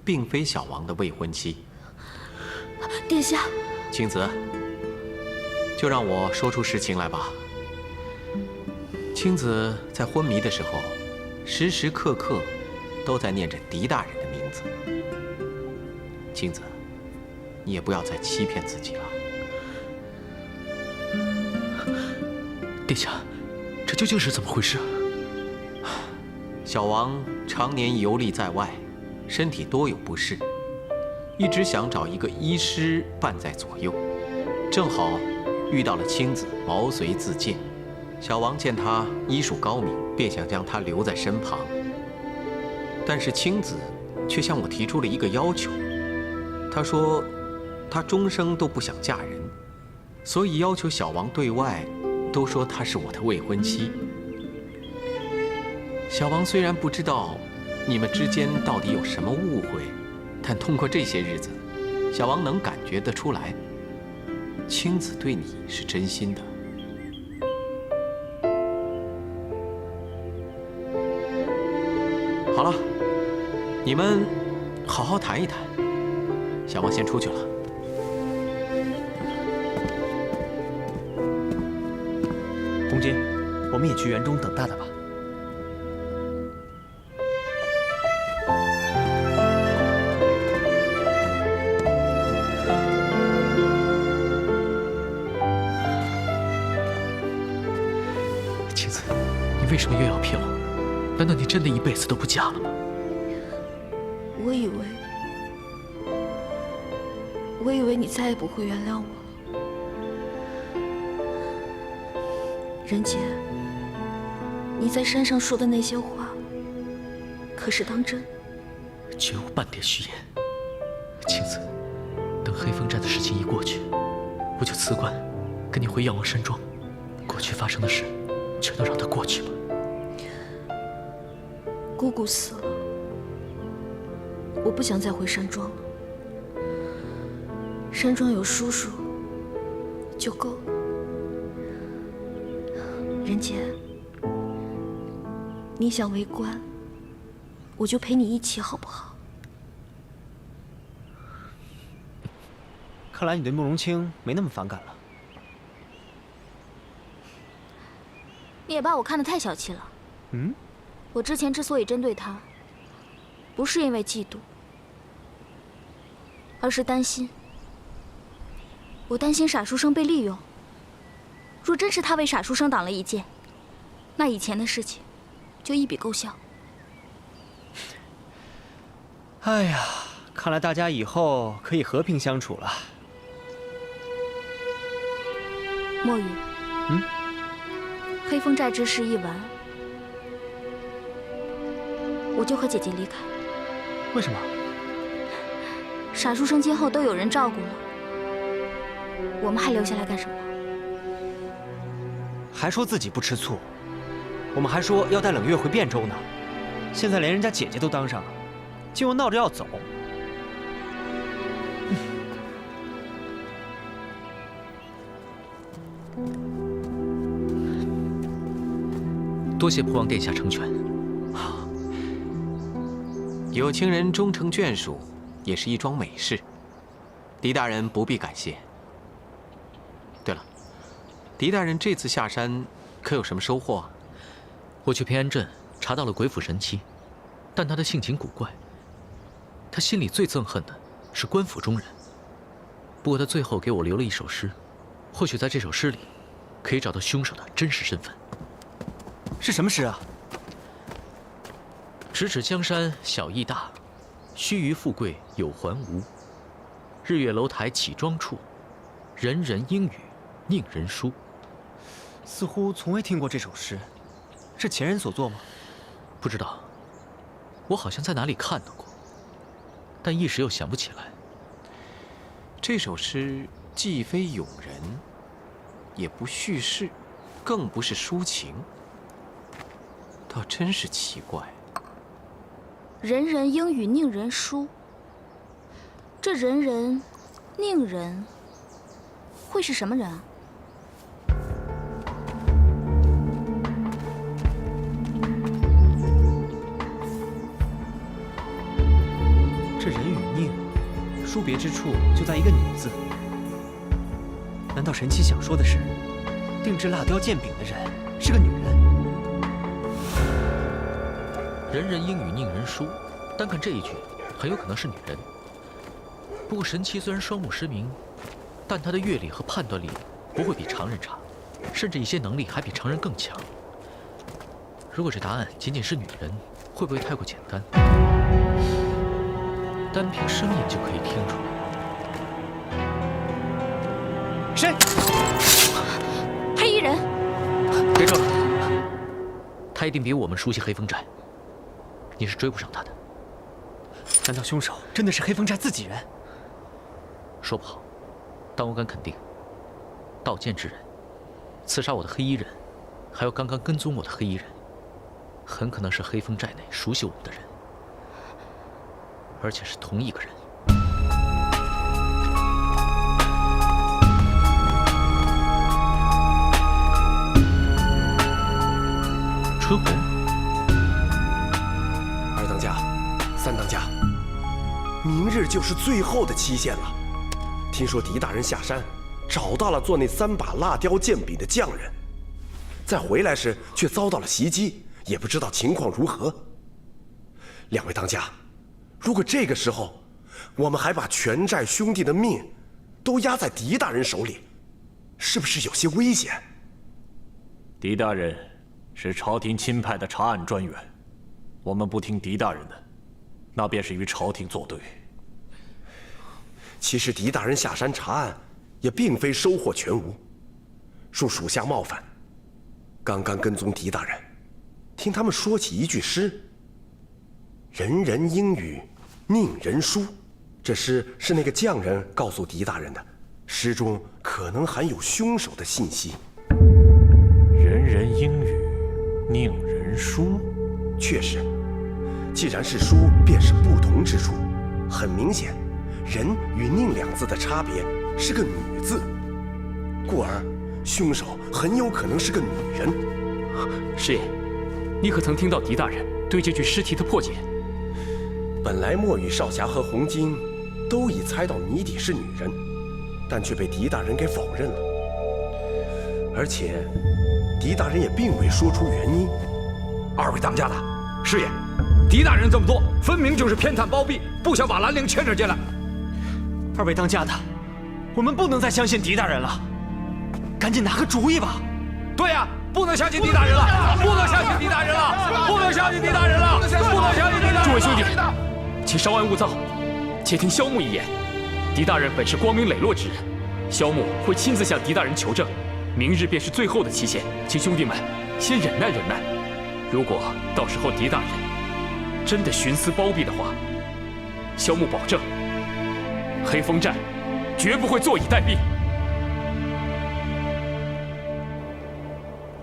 并非小王的未婚妻。殿下，青子，就让我说出实情来吧。青子在昏迷的时候，时时刻刻都在念着狄大人的名字。青子，你也不要再欺骗自己了。殿下，这究竟是怎么回事？小王常年游历在外，身体多有不适，一直想找一个医师伴在左右，正好遇到了青子毛遂自荐。小王见他医术高明，便想将他留在身旁。但是青子却向我提出了一个要求，他说他终生都不想嫁人，所以要求小王对外都说她是我的未婚妻。小王虽然不知道你们之间到底有什么误会，但通过这些日子，小王能感觉得出来，青子对你是真心的。好了，你们好好谈一谈。小王先出去了。红巾，我们也去园中等大大吧。青子，你为什么又要骗我？难道你真的一辈子都不嫁了吗？我以为你再也不会原谅我了。仁杰，你在山上说的那些话，可是当真？绝无半点虚言。青子，等黑风寨的事情一过去，我就辞官，跟你回仰望山庄。过去发生的事，全都让它过去吧。姑姑死了，我不想再回山庄了。山庄有叔叔就够了。仁杰，你想为官，我就陪你一起，好不好？看来你对慕容清没那么反感了。你也把我看得太小气了。嗯？我之前之所以针对他，不是因为嫉妒，而是担心。我担心傻书生被利用。若真是他为傻书生挡了一箭，那以前的事情就一笔勾销。哎呀，看来大家以后可以和平相处了。墨雨，黑风寨之事一完，我就和姐姐离开。为什么？傻书生今后都有人照顾了，我们还留下来干什么？还说自己不吃醋，我们还说要带冷月回汴州呢，现在连人家姐姐都当上了，竟又闹着要走。多谢蒲王殿下成全。有情人终成眷属，也是一桩美事。狄大人不必感谢。对了，狄大人这次下山可有什么收获？我去平安镇查到了鬼斧神妻，但他的性情古怪。他心里最憎恨的是官府中人。不过他最后给我留了一首诗，或许在这首诗里，可以找到凶手的真实身份。是什么诗啊？咫尺江山小义大，须臾富贵有还无。日月楼台起庄处，人人应语宁人书。似乎从未听过这首诗，是前人所作吗？不知道，我好像在哪里看到过，但一时又想不起来。这首诗既非咏人，也不叙事，更不是抒情，倒真是奇怪。人人应语宁人书，这人人、宁人，会是什么人啊？这人与宁，殊别之处就在一个女字。难道神七想说的是，定制辣雕剑柄的人是个女人？人人应语宁人书，单看这一句，很有可能是女人。不过神七虽然双目失明，但她的阅历和判断力不会比常人差，甚至一些能力还比常人更强。如果这答案仅仅是女人，会不会太过简单？单凭声音就可以听出来。谁？黑衣人！别说了，他一定比我们熟悉黑风寨，你是追不上他的。难道凶手真的是黑风寨自己人？说不好，但我敢肯定，盗剑之人，刺杀我的黑衣人，还有刚刚跟踪我的黑衣人，很可能是黑风寨内熟悉我们的人，而且是同一个人。春红，二当家，三当家，明日就是最后的期限了。听说狄大人下山，找到了做那3把蜡雕剑柄的匠人，在回来时却遭到了袭击，也不知道情况如何。两位当家，如果这个时候我们还把全寨兄弟的命都压在狄大人手里，是不是有些危险？狄大人是朝廷钦派的查案专员，我们不听狄大人的，那便是与朝廷作对。其实狄大人下山查案，也并非收获全无，恕属下冒犯。刚刚跟踪狄大人，听他们说起一句诗：“人人应语宁人书”，这诗是那个匠人告诉狄大人的，诗中可能含有凶手的信息。人人应语宁人书，确实，既然是书，便是不同之处。很明显，人与宁两字的差别是个女字，故而凶手很有可能是个女人。师爷，你可曾听到狄大人对这具尸体的破解？本来墨雨少侠和红巾都已猜到谜底是女人，但却被狄大人给否认了。而且，狄大人也并未说出原因。二位当家的，师爷，狄大人这么做，分明就是偏袒包庇，不想把兰陵牵扯进来。二位当家的，我们不能再相信狄大人了，赶紧拿个主意吧。对呀，不能相信狄大人了，不能相信狄大人了，不能相信狄大人了，不能相信狄大人了。诸位兄弟，请稍安勿躁，且听萧木一言。狄大人本是光明磊落之人，萧木会亲自向狄大人求证。明日便是最后的期限，请兄弟们先忍耐忍耐。如果到时候狄大人真的徇私包庇的话，萧木保证，黑风寨绝不会坐以待毙。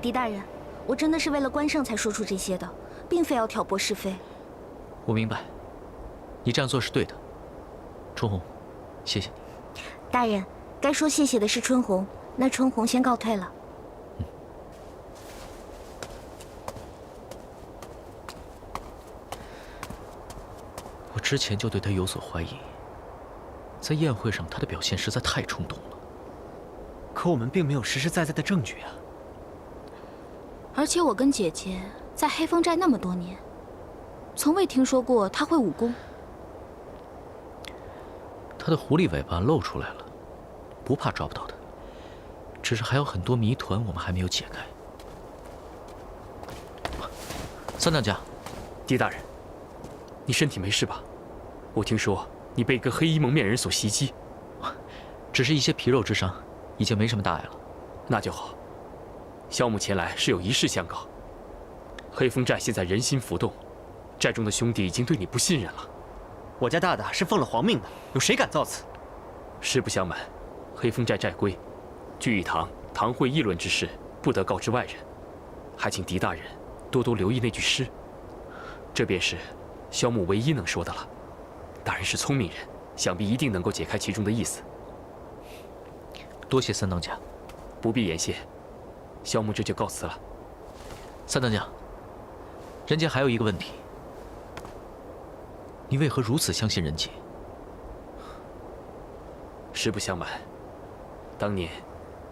狄大人，我真的是为了关胜才说出这些的，并非要挑拨是非。我明白，你这样做是对的。春红，谢谢你。大人，该说谢谢的是春红，那春红先告退了。我之前就对他有所怀疑，在宴会上他的表现实在太冲动了。可我们并没有实实在在的证据啊。而且我跟姐姐在黑风寨那么多年，从未听说过他会武功。他的狐狸尾巴露出来了，不怕抓不到的。只是还有很多谜团我们还没有解开。三当家，狄大人，你身体没事吧？我听说你被一个黑衣蒙面人所袭击，只是一些皮肉之伤，已经没什么大碍了。那就好。萧木前来是有一事相告。黑风寨现在人心浮动，寨中的兄弟已经对你不信任了。我家大大是奉了皇命的，有谁敢造次？实不相瞒，黑风寨寨规，聚义堂堂会议论之事，不得告知外人。还请狄大人多多留意那句诗，这便是萧木唯一能说的了。大人是聪明人，想必一定能够解开其中的意思。多谢三当家，不必言谢。萧木这就告辞了。三当家，人杰还有一个问题，你为何如此相信人杰？实不相瞒，当年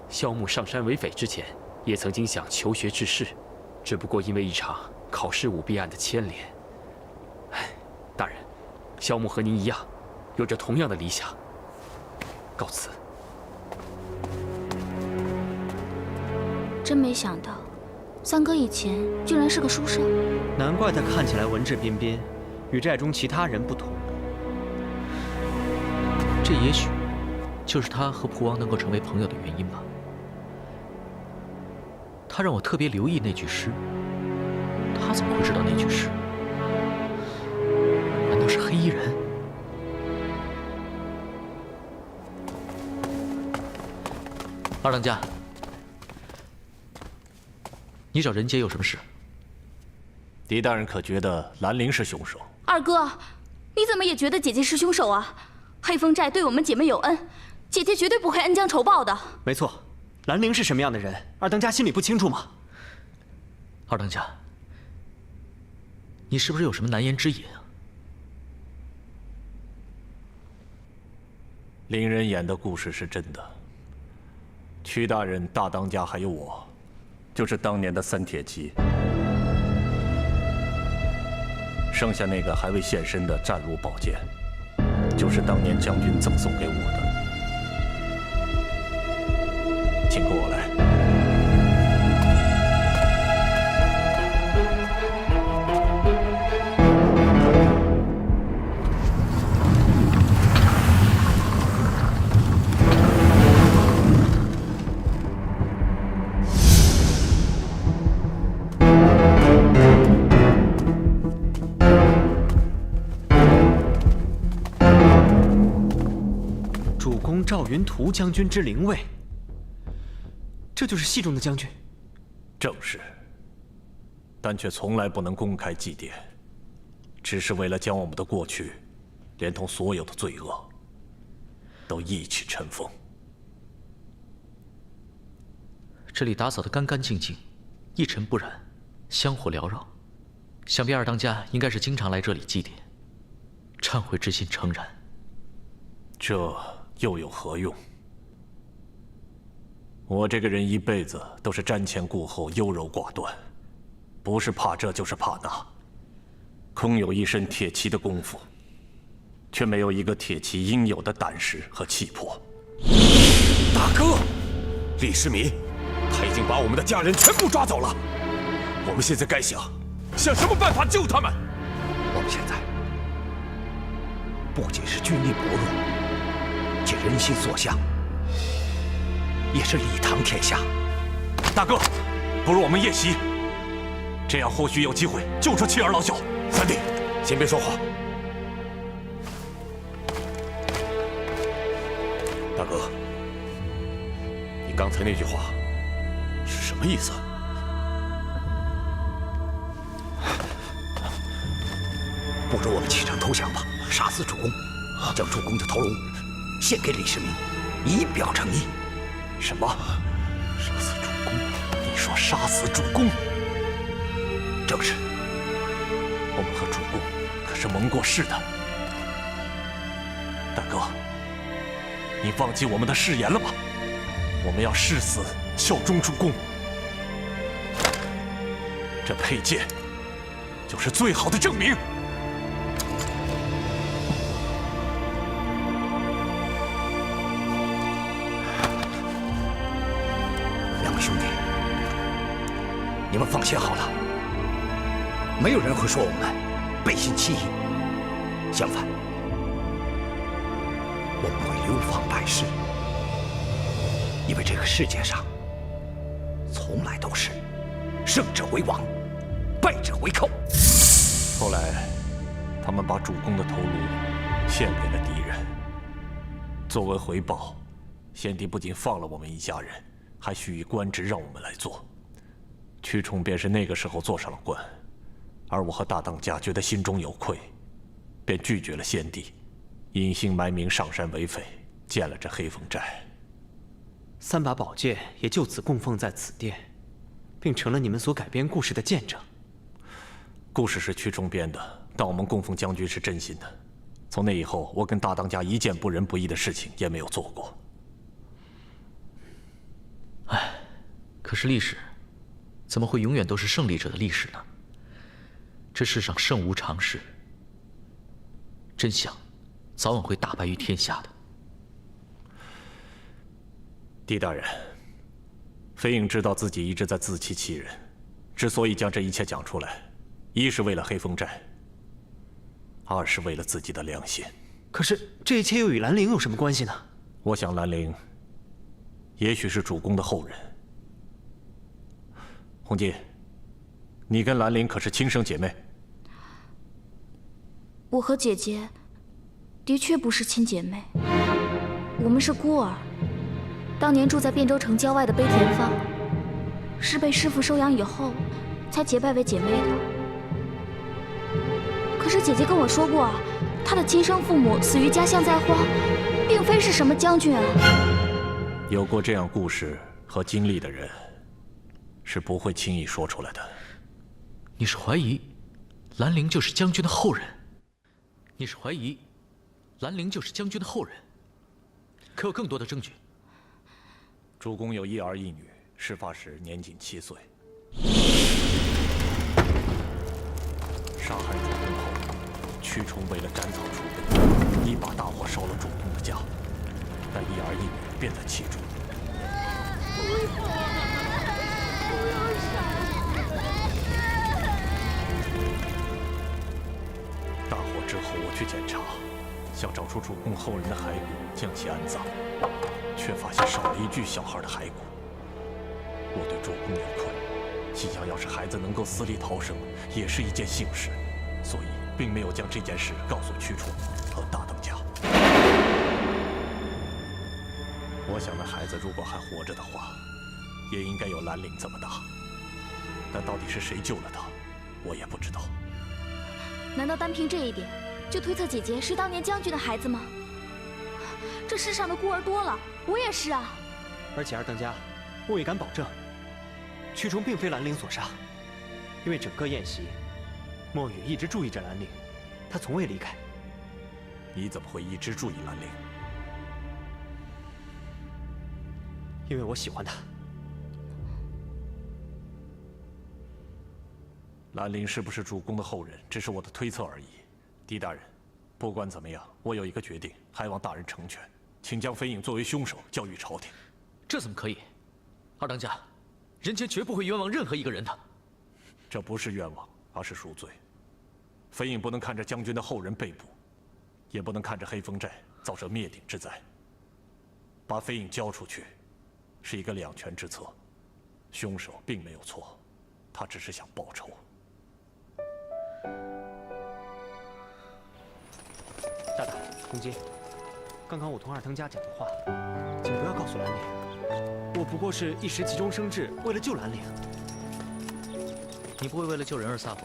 萧木上山为匪之前，也曾经想求学致仕，只不过因为一场考试舞弊案的牵连。哎，大人，萧木和您一样，有着同样的理想。告辞。真没想到，三哥以前竟然是个书生。难怪他看起来文质彬彬，与寨中其他人不同。这也许就是他和蒲王能够成为朋友的原因吧。他让我特别留意那句诗，他怎么会知道那句诗？难道是黑衣人？二当家，你找人杰有什么事？狄大人可觉得兰陵是凶手？二哥，你怎么也觉得姐姐是凶手啊？黑风寨对我们姐妹有恩，姐姐绝对不会恩将仇报的。没错，兰陵是什么样的人，二当家心里不清楚吗？二当家，你是不是有什么难言之隐啊？伶人演的故事是真的。屈大人、大当家还有我，就是当年的三铁骑。剩下那个还未现身的战卢宝剑，就是当年将军赠送给我的。请跟我来。赵云图将军之灵位，这就是戏中的将军。正是，但却从来不能公开祭奠，只是为了将我们的过去，连同所有的罪恶，都一起尘封。这里打扫得干干净净，一尘不染，香火缭绕。想必二当家应该是经常来这里祭奠，忏悔之心诚然。这又有何用？我这个人一辈子都是瞻前顾后、优柔寡断，不是怕这就是怕那，空有一身铁骑的功夫，却没有一个铁骑应有的胆识和气魄。大哥，李世民，他已经把我们的家人全部抓走了，我们现在该想什么办法救他们？我们现在不仅是军力薄弱，且人心所向，也是礼堂天下。大哥，不如我们夜袭，这样或许有机会救出妻儿老小。三弟，先别说话。大哥，你刚才那句话是什么意思？不如我们启程投降吧，杀死主公，将主公的头颅献给李世民，以表诚意。什么？杀死主公？你说杀死主公？正是。我们和主公可是盟过誓的。大哥，你忘记我们的誓言了吗？我们要誓死效忠主公。这佩剑就是最好的证明。兄弟，你们放心好了，没有人会说我们背信弃义。相反，我们会流芳百世，因为这个世界上从来都是胜者为王，败者为寇。后来，他们把主公的头颅献给了敌人，作为回报，先帝不仅放了我们一家人，还许以官职让我们来做。屈崇便是那个时候做上了官，而我和大当家觉得心中有愧，便拒绝了先帝，隐姓埋名上山为匪，建了这黑风寨。3把宝剑也就此供奉在此殿，并成了你们所改编故事的见证。故事是屈崇编的，但我们供奉将军是真心的。从那以后，我跟大当家一件不仁不义的事情也没有做过。唉，可是历史怎么会永远都是胜利者的历史呢？这世上圣无常事，真相早晚会大白于天下的。狄大人，飞影知道自己一直在自欺欺人，之所以将这一切讲出来，一是为了黑风寨，二是为了自己的良心。可是这一切又与兰陵有什么关系呢？我想兰陵也许是主公的后人。红巾，你跟兰陵可是亲生姐妹？我和姐姐的确不是亲姐妹，我们是孤儿。当年住在汴州城郊外的碑田坊，是被师父收养以后才结拜为姐妹的。可是姐姐跟我说过啊，她的亲生父母死于家乡灾荒，并非是什么将军啊。有过这样故事和经历的人，是不会轻易说出来的。你是怀疑兰陵就是将军的后人？你是怀疑兰陵就是将军的后人？可有更多的证据？主公有1儿1女，事发时年仅7岁。杀害主公后，屈崇为了斩草除根，一把大火烧了主公的家，但1儿1女便在其中。大火之后，我去检查，想找出主公后人的骸骨，将其安葬，却发现少了一具小孩的骸骨。我对主公有愧，心想要是孩子能够死里逃生，也是一件幸事，所以并没有将这件事告诉屈崇和大当家。我想那孩子如果还活着的话，也应该有兰陵这么大，但到底是谁救了他，我也不知道。难道单凭这一点，就推测姐姐是当年将军的孩子吗？这世上的孤儿多了，我也是啊。而且二当家，我也敢保证，曲虫并非兰陵所杀，因为整个宴席，墨雨一直注意着兰陵，他从未离开。你怎么会一直注意兰陵？因为我喜欢他。兰陵是不是主公的后人，只是我的推测而已。狄大人，不管怎么样，我有一个决定，还望大人成全，请将飞影作为凶手交予朝廷。这怎么可以？二当家，人间绝不会冤枉任何一个人的。这不是冤枉，而是赎罪。飞影不能看着将军的后人被捕，也不能看着黑风寨遭这灭顶之灾。把飞影交出去，是一个两全之策。凶手并没有错，他只是想报仇。大大，公鸡，刚刚我同二当家讲的话，请不要告诉兰陵。我不过是一时急中生智，为了救兰陵。你不会为了救人而撒谎，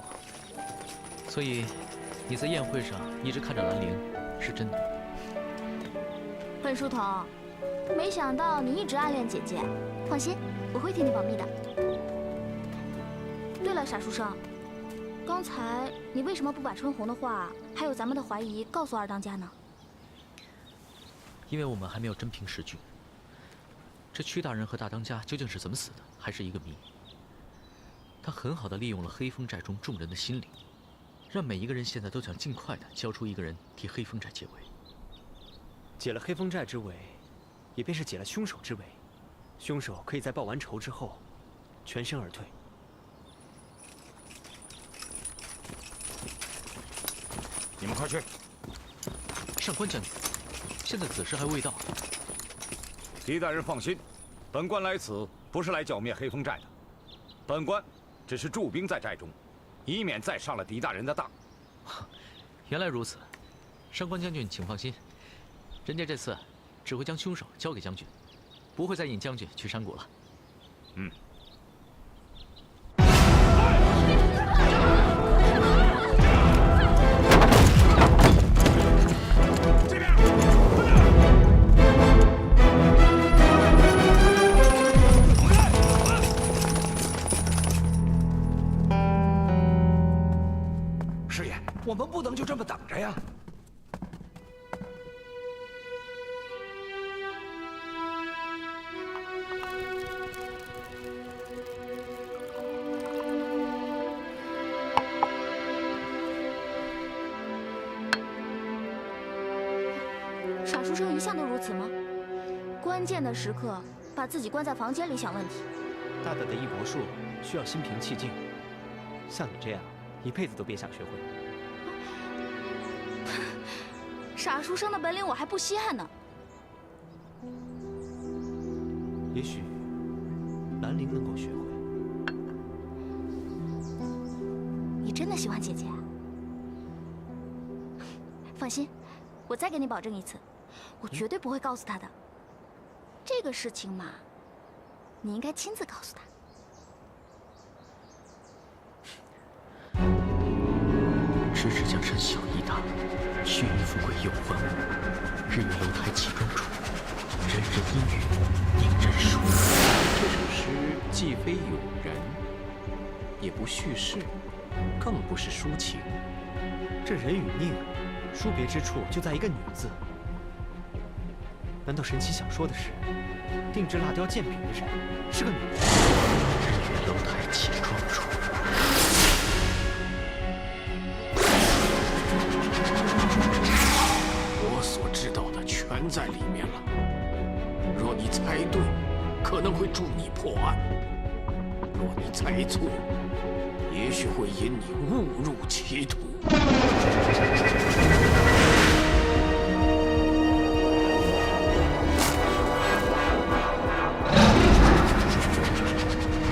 所以你在宴会上一直看着兰陵，是真的。本书童，没想到你一直暗恋姐姐。放心，我会替你保密的。对了，傻书生，刚才你为什么不把春红的话，还有咱们的怀疑告诉二当家呢？因为我们还没有真凭实据。这屈大人和大当家究竟是怎么死的，还是一个谜。他很好的利用了黑风寨中众人的心理，让每一个人现在都想尽快的交出一个人替黑风寨解围。解了黑风寨之围，也便是解了凶手之围。凶手可以在报完仇之后，全身而退。你们快去！上官将军，现在子时还未到。狄大人放心，本官来此不是来剿灭黑风寨的，本官只是驻兵在寨中，以免再上了狄大人的当。原来如此，上官将军请放心，人家这次只会将凶手交给将军，不会再引将军去山谷了。嗯。师爷，我们不能就这么等着呀！傻书生一向都如此吗？关键的时刻把自己关在房间里想问题。大大的一博术需要心平气静，像你这样一辈子都别想学会。傻书生的本领我还不稀罕呢。也许兰陵能够学会。你真的喜欢姐姐啊？放心，我再给你保证一次，我绝对不会告诉她的。这个事情嘛，你应该亲自告诉她。直指江山小义大，血与富贵有还无。日月楼台起庄处，人人阴雨应真书。这首诗既非咏人，也不叙事，更不是抒情。这人与命，殊别之处就在一个女字。难道神奇想说的是，定制蜡雕剑柄的人是个女人？日月楼台起庄处。我所知道的全在里面了。若你猜对，可能会助你破案；若你猜错，也许会引你误入歧途。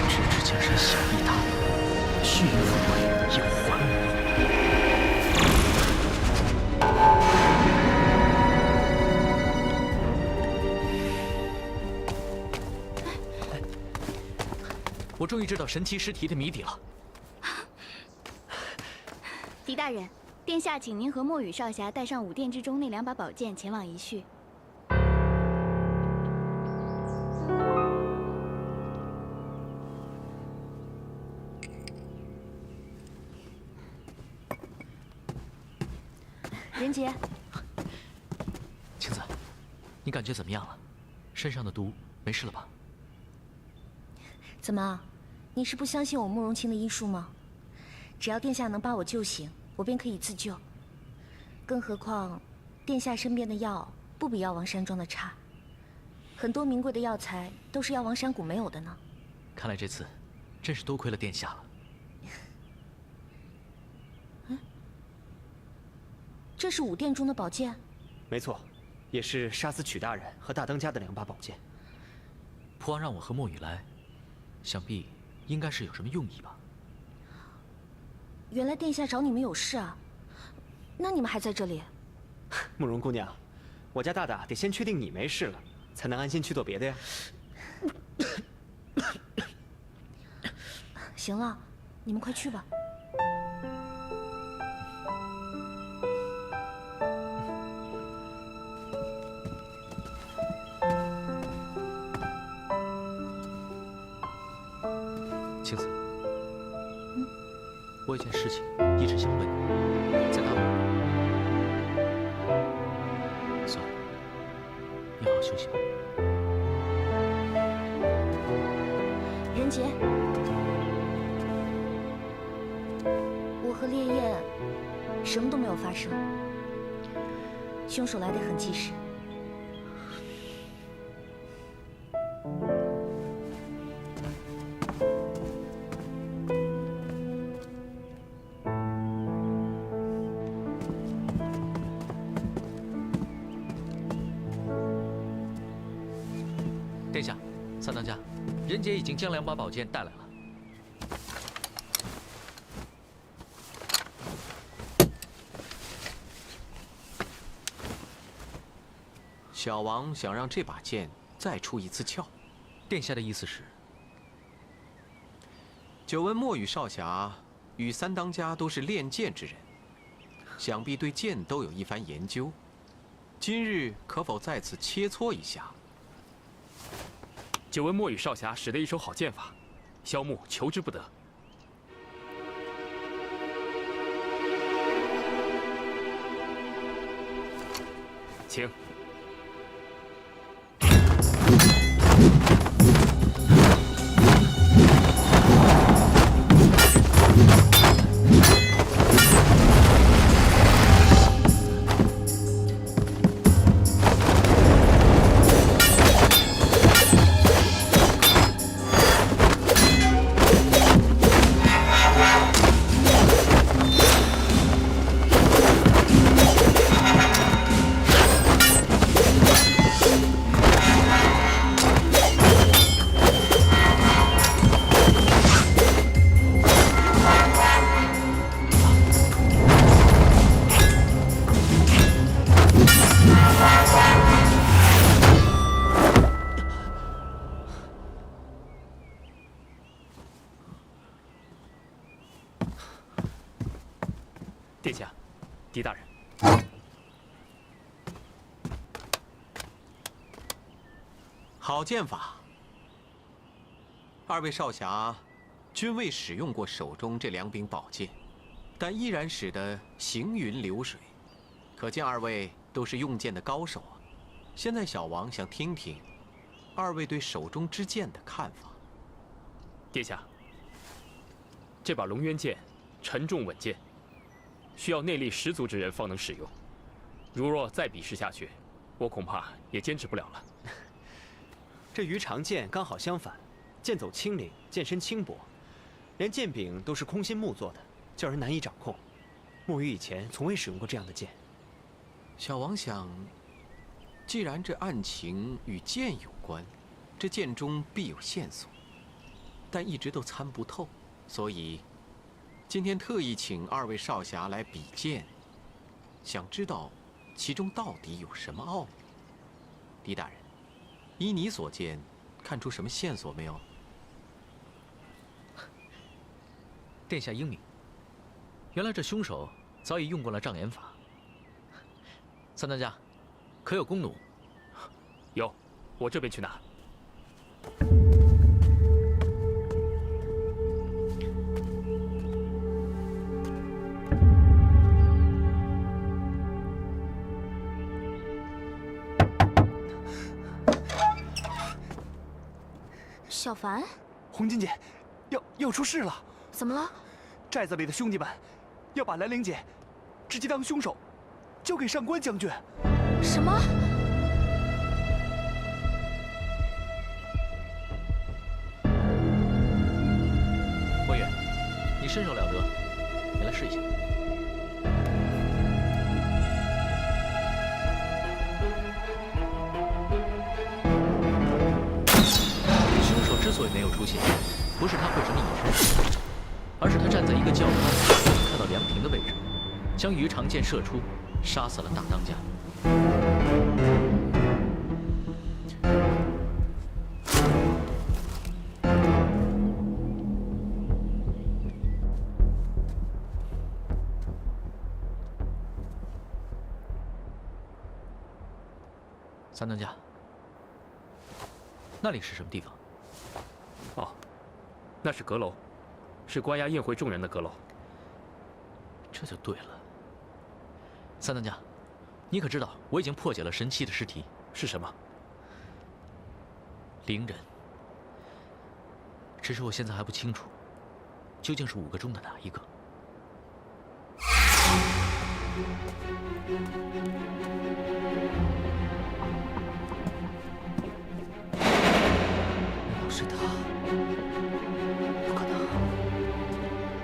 直指江山小义大，血与富贵有还无。我终于知道神奇尸体的谜底了。狄大人，殿下请您和墨雨少侠带上五殿之中那2把宝剑前往一叙。仁杰，青子，你感觉怎么样了？身上的毒没事了吧？怎么，你是不相信我慕容清的医术吗？只要殿下能把我救醒，我便可以自救。更何况，殿下身边的药不比药王山庄的差，很多名贵的药材都是药王山谷没有的呢。看来这次真是多亏了殿下了。这是武殿中的宝剑？没错，也是杀死曲大人和大当家的2把宝剑。仆王让我和墨雨来，想必应该是有什么用意吧？原来殿下找你们有事啊？那你们还在这里？慕容姑娘，我家大大得先确定你没事了，才能安心去做别的呀。行了，你们快去吧。青子，我有件事情一直想问你，在大漠。算了，你好好休息吧。仁杰，我和烈焰什么都没有发生，凶手来得很及时。殿下，三当家，仁杰已经将2把宝剑带来了。小王想让这把剑再出一次鞘。殿下的意思是？久闻墨雨少侠与3当家都是练剑之人，想必对剑都有一番研究。今日可否在此切磋一下？久闻墨雨少侠使得一手好剑法，萧穆求之不得。请。殿下，狄大人。好剑法。2位少侠均未使用过手中这2柄宝剑，但依然使得行云流水，可见2位都是用剑的高手啊。现在小王想听听2位对手中之剑的看法。殿下，这把龙渊剑沉重稳健，需要内力十足之人方能使用。如若再比试下去，我恐怕也坚持不了了。这鱼肠剑刚好相反，剑走轻灵，剑身轻薄，连剑柄都是空心木做的，叫人难以掌控。墨雨以前从未使用过这样的剑。小王想，既然这案情与剑有关，这剑中必有线索，但一直都参不透，所以今天特意请2位少侠来比剑，想知道其中到底有什么奥秘。狄大人，依你所见，看出什么线索没有？殿下英明，原来这凶手早已用过了障眼法。3当家，可有弓弩？有，我这边去拿。小凡，红巾姐，要出事了！怎么了？寨子里的兄弟们要把兰陵姐直接当凶手交给上官将军。什么？魏远，你身手了得，你来试一下。凶手之所以没有出现，不是他会什么隐身，而是他站在一个较高就能看到凉亭的位置，将鱼肠剑射出，杀死了大当家。三当家，那里是什么地方？哦，那是阁楼，是关押宴会众人的阁楼。这就对了。三当家，你可知道我已经破解了神器的尸体是什么？灵人。只是我现在还不清楚，究竟是5个中的哪一个。难道是他？不可能。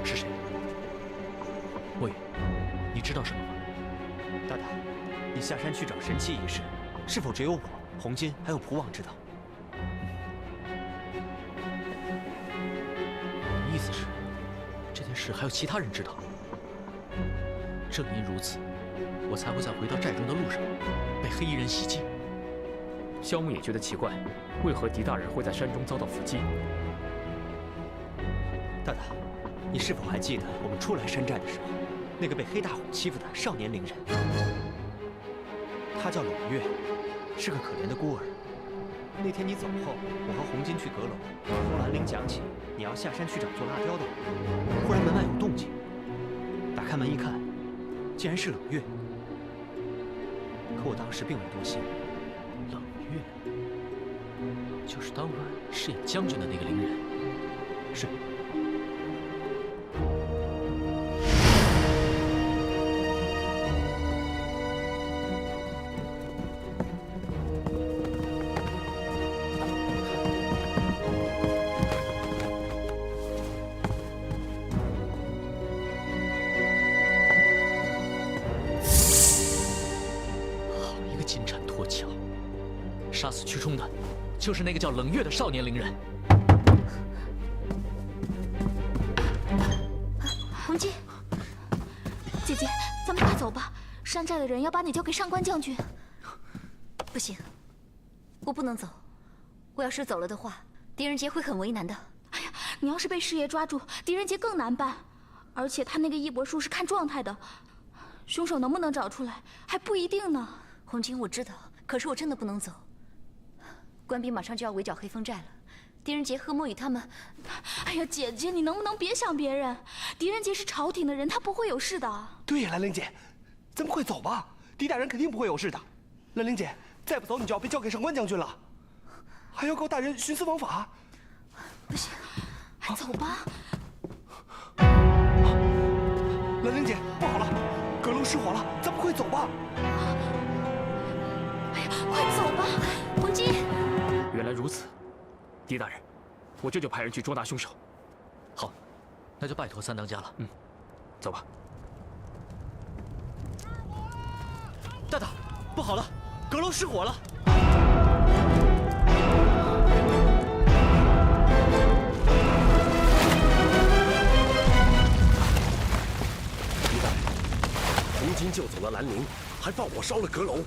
是谁？魏远，你知道什么吗？大大，你下山去找神器一事，是否只有我、红巾还有蒲王知道？你意思是，这件事还有其他人知道？正因如此，我才会在回到寨中的路上被黑衣人袭击。萧牧也觉得奇怪，为何狄大人会在山中遭到伏击？大大，你是否还记得我们初来山寨的时候，那个被黑大虎欺负的少年灵人？他叫冷月，是个可怜的孤儿。那天你走后，我和红巾去阁楼，听兰陵讲起你要下山去找做蜡雕的人，忽然门外有动静，打开门一看，竟然是冷月。可我当时并没多心。冷月，就是当晚饰演将军的那个灵人。是。杀死曲冲的，就是那个叫冷月的少年灵人。红巾，姐姐，咱们快走吧。山寨的人要把你交给上官将军。不行，我不能走。我要是走了的话，狄仁杰会很为难的。哎呀，你要是被师爷抓住，狄仁杰更难办。而且他那个异博术是看状态的，凶手能不能找出来还不一定呢。红巾，我知道，可是我真的不能走。官兵马上就要围剿黑风寨了，狄仁杰和莫雨他们……哎呀，姐姐，你能不能别想别人？狄仁杰是朝廷的人，他不会有事的。对呀，兰陵姐，咱们快走吧，狄大人肯定不会有事的。兰陵姐，再不走你就要被交给上官将军了，还要告大人徇私枉法。不行，走吧。兰陵姐，不好了，阁楼失火了，咱们快走吧。哎呀，快走吧，红巾。原来如此，狄大人，我这就派人去捉拿凶手。好，那就拜托三当家了。走吧。大大，不好了，阁楼失火了。狄大人，红巾救走了兰陵，还放火烧了阁楼。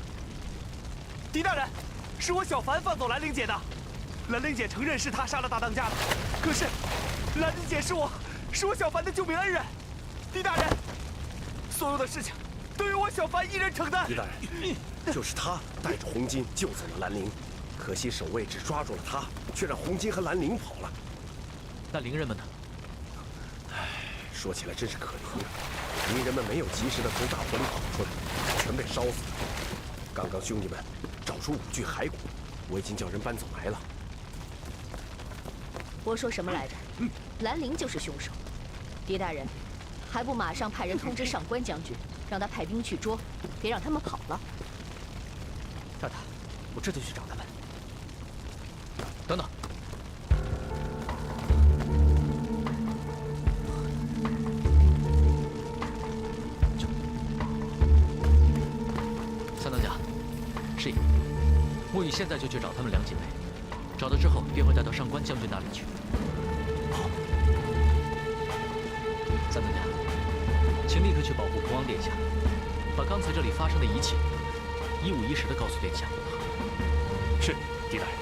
狄大人，是我小凡放走兰陵姐的。兰陵姐承认是她杀了大当家的，可是兰陵姐是我小凡的救命恩人。狄大人，所有的事情都由我小凡一人承担。狄大人，就是他带着红巾救走了兰陵，可惜守卫只抓住了他，却让红巾和兰陵跑了。那灵人们呢？唉，说起来真是可怜，灵人们没有及时的从大火里跑出来，全被烧死了。刚刚兄弟们找出5具骸骨，我已经叫人搬走埋了。我说什么来着？兰陵就是凶手。狄大人，还不马上派人通知上官将军，让他派兵去捉，别让他们跑了。大大，我这就去找他们。等等。 三当家，是也。莫雨现在就去找他们两姐妹，找到之后便会带到上官将军那里去。好。三当家，请立刻去保护国王殿下，把刚才这里发生的一切一五一十地告诉殿下。是，狄大人。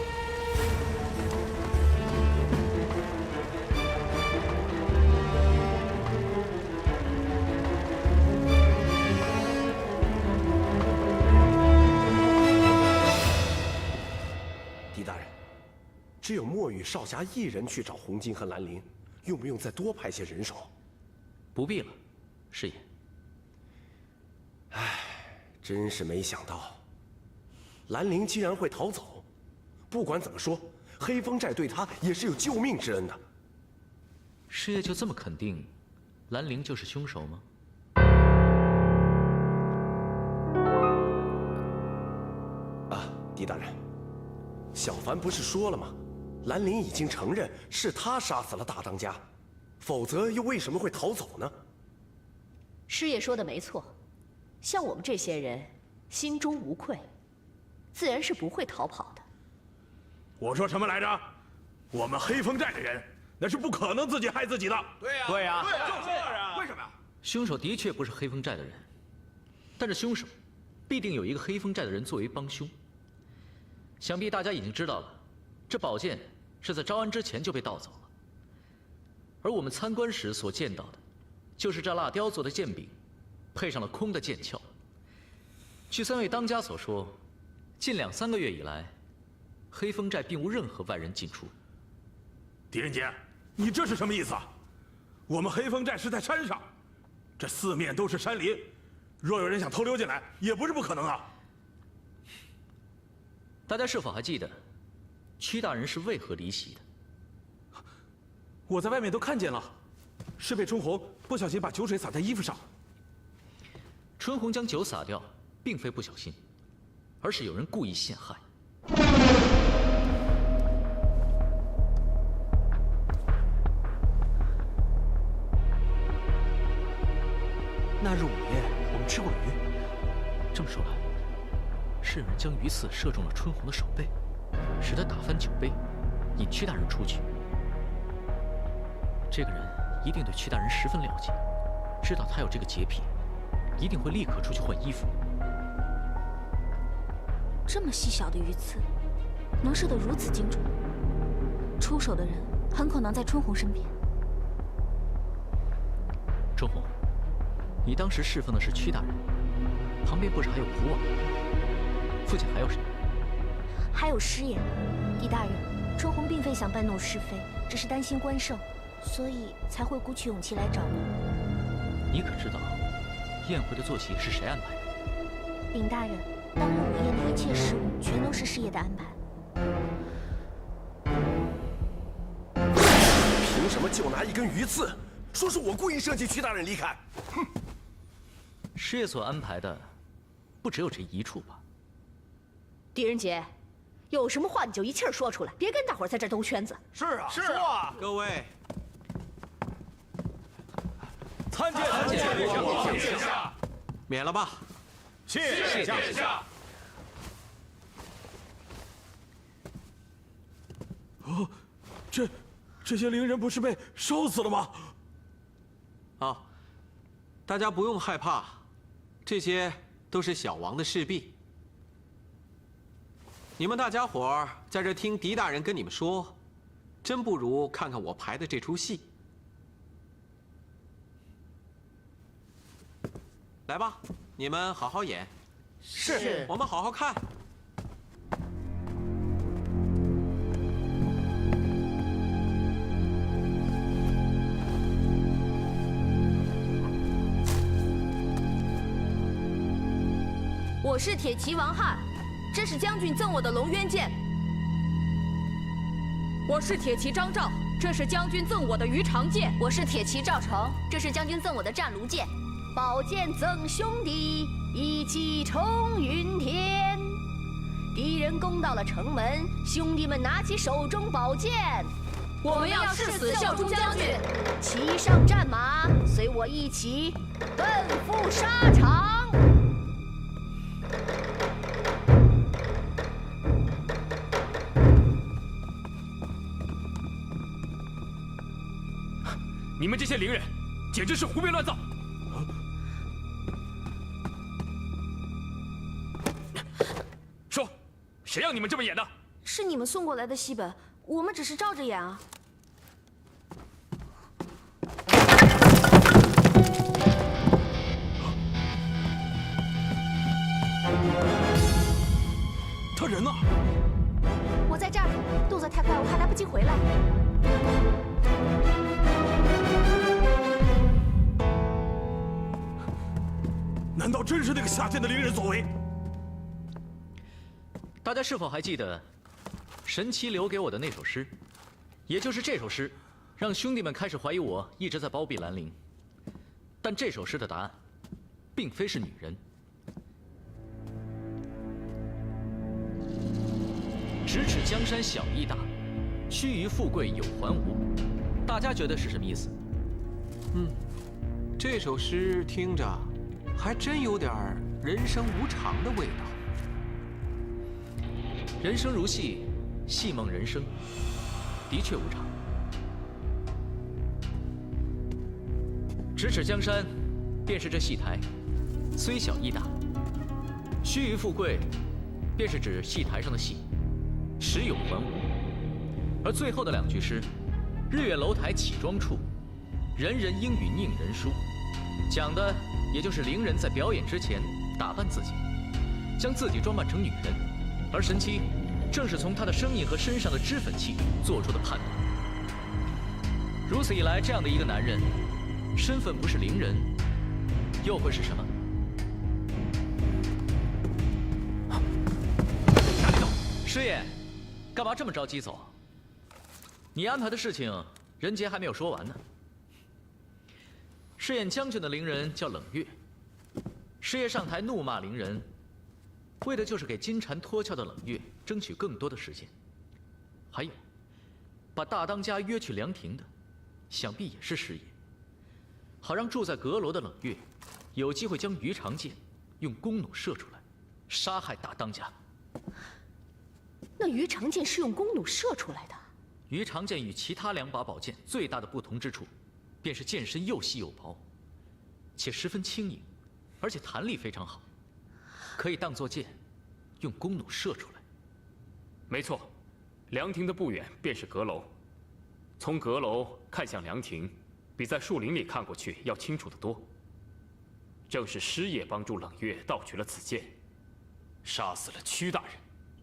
只有墨雨少侠一人去找红巾和兰陵，用不用再多派些人手？不必了，师爷。唉，真是没想到，兰陵竟然会逃走。不管怎么说，黑风寨对他也是有救命之恩的。师爷就这么肯定，兰陵就是凶手吗？啊，狄大人，小凡不是说了吗？ 兰陵已经承认是他杀死了大当家，否则又为什么会逃走呢？师爷说的没错，像我们这些人，心中无愧，自然是不会逃跑的。我说什么来着？我们黑风寨的人那是不可能自己害自己的。对呀，对呀，就是啊。为什么呀？凶手的确不是黑风寨的人，但是凶手必定有一个黑风寨的人作为帮凶。想必大家已经知道了，这宝剑。 是在招安之前就被盗走了，而我们参观时所见到的，就是这蜡雕做的剑柄，配上了空的剑鞘。据三位当家所说，近2、3个月以来，黑风寨并无任何外人进出。狄仁杰，你这是什么意思啊？我们黑风寨是在山上，这四面都是山林，若有人想偷溜进来，也不是不可能啊。大家是否还记得？ 屈大人是为何离席的？我在外面都看见了，是被春红不小心把酒水洒在衣服上。春红将酒洒掉，并非不小心，而是有人故意陷害。那日午夜我们吃过鱼。这么说来，是有人将鱼刺射中了春红的手背。 使他打翻酒杯，引屈大人出去。这个人一定对屈大人十分了解，知道他有这个洁癖，一定会立刻出去换衣服。这么细小的鱼刺，能射得如此精准，出手的人很可能在春红身边。春红，你当时侍奉的是屈大人，旁边不是还有普王？附近还有谁？ 还有师爷，狄大人，春红并非想搬弄是非，只是担心关胜，所以才会鼓起勇气来找你。你可知道宴会的坐席是谁安排的？禀大人，当日午夜的一切事务全都是师爷的安排。凭什么就拿一根鱼刺，说是我故意设计屈大人离开？哼！师爷所安排的，不只有这一处吧？狄仁杰。 有什么话你就一气儿说出来，别跟大伙儿在这兜圈子。是啊，是啊，各位，参见殿下，免了吧。谢殿下。哦，这些伶人不是被烧死了吗？啊，大家不用害怕，这些都是小王的侍婢。 你们大家伙儿在这听狄大人跟你们说，真不如看看我排的这出戏。来吧，你们好好演。是。我们好好看。我是铁骑王翰。 这是将军赠我的龙渊剑。我是铁骑张昭，这是将军赠我的鱼肠剑。我是铁骑赵成，这是将军赠我的战卢剑。宝剑赠兄弟，一骑冲云天。敌人攻到了城门，兄弟们拿起手中宝剑，我们要誓死效忠将军。骑上战马，随我一起奔赴沙场。你们这些伶人，简直是胡编乱造！说，谁让你们这么演的？是你们送过来的戏本，我们只是照着演啊。他人呢？我在这儿，动作太快，我还来不及回来。难道真是那个下贱的伶人所为？大家是否还记得神奇留给我的那首诗？也就是这首诗，让兄弟们开始怀疑我一直在包庇兰陵。但这首诗的答案，并非是女人。咫尺江山小义大，须臾富贵有还无。大家觉得是什么意思？这首诗听着还真有点人生无常的味道。人生如戏，戏梦人生，的确无常。咫尺江山，便是这戏台，虽小亦大。须臾富贵，便是指戏台上的戏，时有还无。而最后的两句诗，日月楼台起妆处，人人应与宁人殊，讲的也就是伶人在表演之前打扮自己，将自己装扮成女人，而神七正是从他的声音和身上的脂粉气做出的判断。如此一来，这样的一个男人，身份不是伶人，又会是什么？哪里走？师爷，干嘛这么着急走？你安排的事情，人杰还没有说完呢。饰演将军的伶人叫冷月，师爷上台怒骂伶人，为的就是给金蝉脱壳的冷月争取更多的时间。还有，把大当家约去凉亭的，想必也是师爷，好让住在阁楼的冷月有机会将鱼肠剑用弓弩射出来，杀害大当家。那鱼肠剑是用弓弩射出来的。鱼肠剑与其他两把宝剑最大的不同之处，便是剑身又细又薄，且十分轻盈，而且弹力非常好，可以当作剑，用弓弩射出来。没错，凉亭的不远便是阁楼，从阁楼看向凉亭，比在树林里看过去要清楚得多。正是师爷帮助冷月盗取了此剑，杀死了屈大人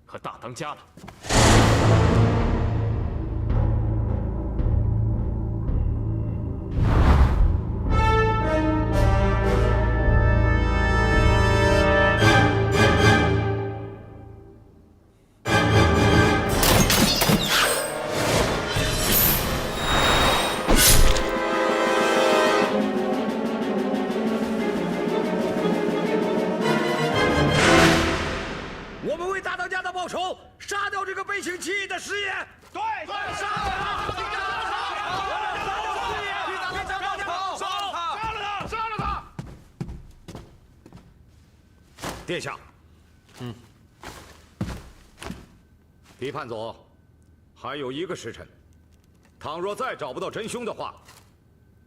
和大当家了。我们为大当家的报仇，杀掉这个背信弃义的师爷。对，杀了他！杀了他！殿下，批判左，还有1个时辰，倘若再找不到真凶的话，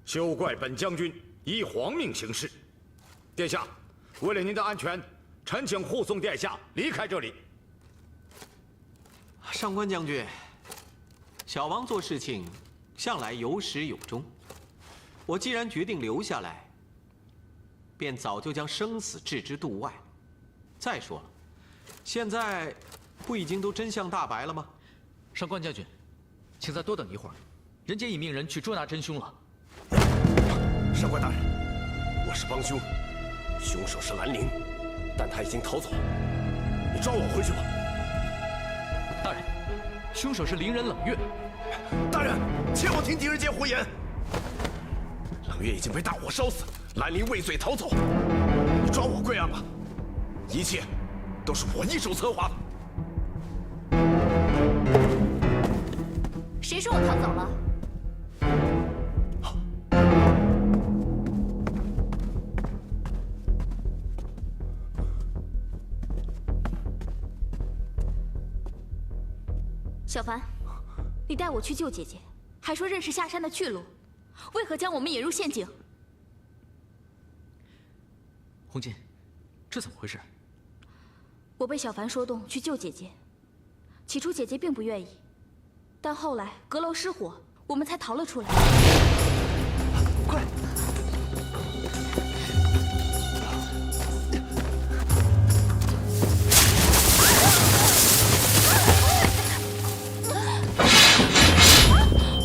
休怪本将军依皇命行事。殿下，为了您的安全，臣请护送殿下离开这里。上官将军，小王做事情向来有始有终。我既然决定留下来，便早就将生死置之度外。再说了，现在不已经都真相大白了吗？上官将军，请再多等一会儿，人杰已命人去捉拿真凶了。上官大人，我是帮凶，凶手是兰陵，但他已经逃走，你抓我回去吧。大人，凶手是伶人冷月。大人，切莫听狄仁杰胡言。冷月已经被大火烧死，兰陵畏罪逃走。你抓我归案吧，一切都是我一手策划的。谁说我逃走了？小凡，你带我去救姐姐，还说认识下山的去路，为何将我们引入陷阱？红巾，这怎么回事？我被小凡说动去救姐姐，起初姐姐并不愿意，但后来阁楼失火，我们才逃了出来。快！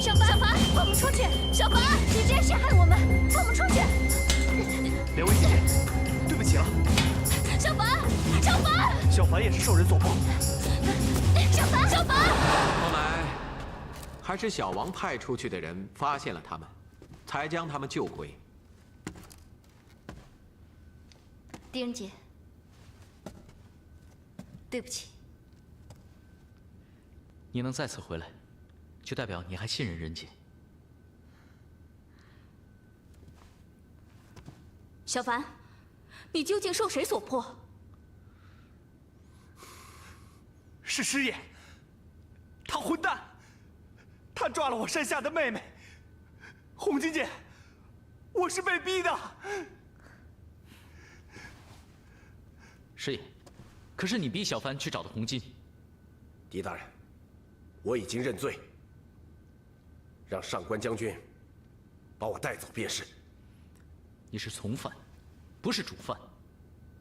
小凡，放我们出去！小凡，你这样陷害我们，放我们出去！两位姐姐，对不起了。小凡，小凡，小凡也是受人所迫。小凡，小凡。后来，还是小王派出去的人发现了他们，才将他们救回。狄仁杰，对不起。你能再次回来，就代表你还信任仁杰。小凡，你究竟受谁所迫？是师爷，他混蛋，他抓了我山下的妹妹。红巾姐，我是被逼的。师爷，可是你逼小凡去找的红巾。狄大人，我已经认罪，让上官将军把我带走便是。你是从犯，不是主犯，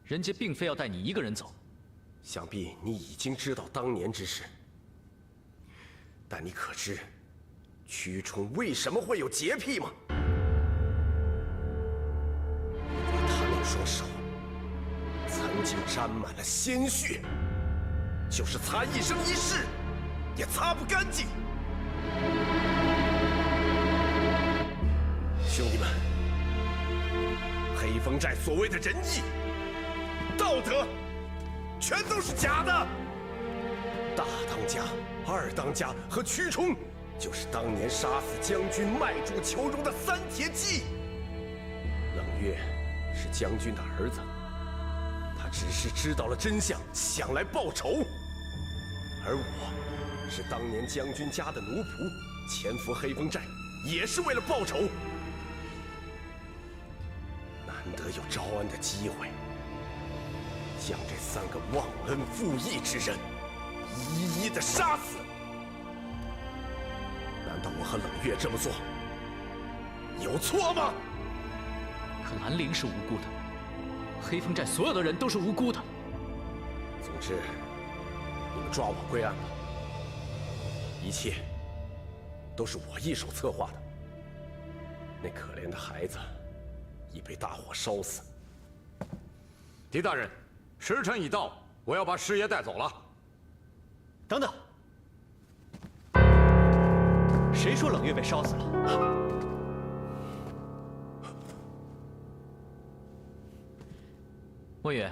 人家并非要带你一个人走。想必你已经知道当年之事，但你可知屈冲为什么会有洁癖吗？因为他那双手曾经沾满了鲜血，就是擦一生一世也擦不干净。兄弟们，黑风寨所谓的仁义、道德，全都是假的。大当家、二当家和屈冲，就是当年杀死将军卖主求荣的三铁骑。冷月是将军的儿子，他只是知道了真相，想来报仇。而我，是当年将军家的奴仆，潜伏黑风寨，也是为了报仇。难得有招安的机会，将这三个忘恩负义之人一一的杀死。难道我和冷月这么做有错吗？可兰陵是无辜的，黑风寨所有的人都是无辜的。总之，你们抓我归案吧。一切都是我一手策划的。那可怜的孩子已被大火烧死。狄大人，时辰已到，我要把师爷带走了。等等，谁说冷月被烧死了？莫雨，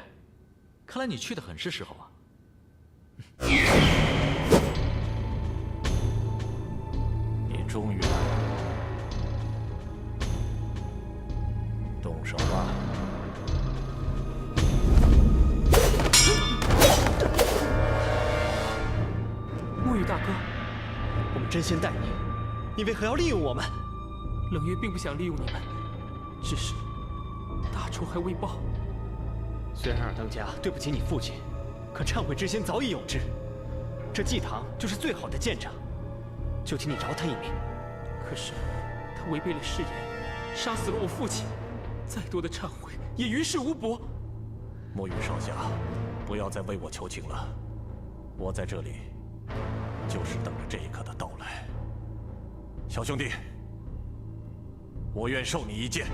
看来你去的很是时候啊。你终于来了，动手吧。沐雨大哥，我们真心待你，你为何要利用我们？冷月并不想利用你们，只是大仇还未报。虽然二当家对不起你父亲，可忏悔之心早已有之。这祭堂就是最好的见证，就请你饶他一命。可是他违背了誓言，杀死了我父亲，再多的忏悔也于事无补。沐雨少侠，不要再为我求情了，我在这里就是等着这一刻的到来。小兄弟，我愿受你一剑。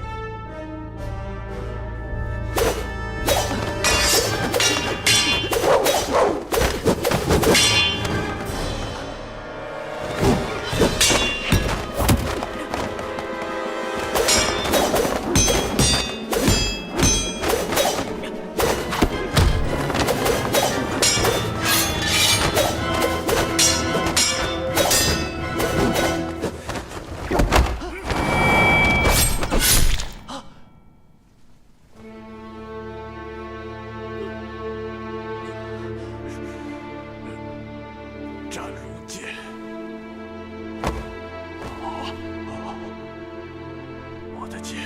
的剑，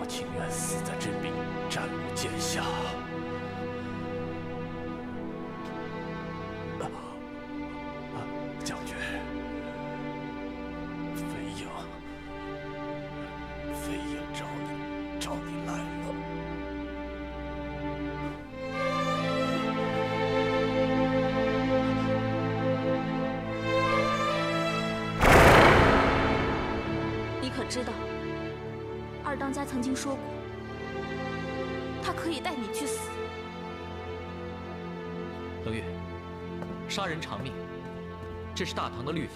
我情愿死在这柄战舞剑下。将军，飞鹰找你来了。你可知道，二当家曾经说过，他可以带你去死。冷月，杀人偿命，这是大唐的律法。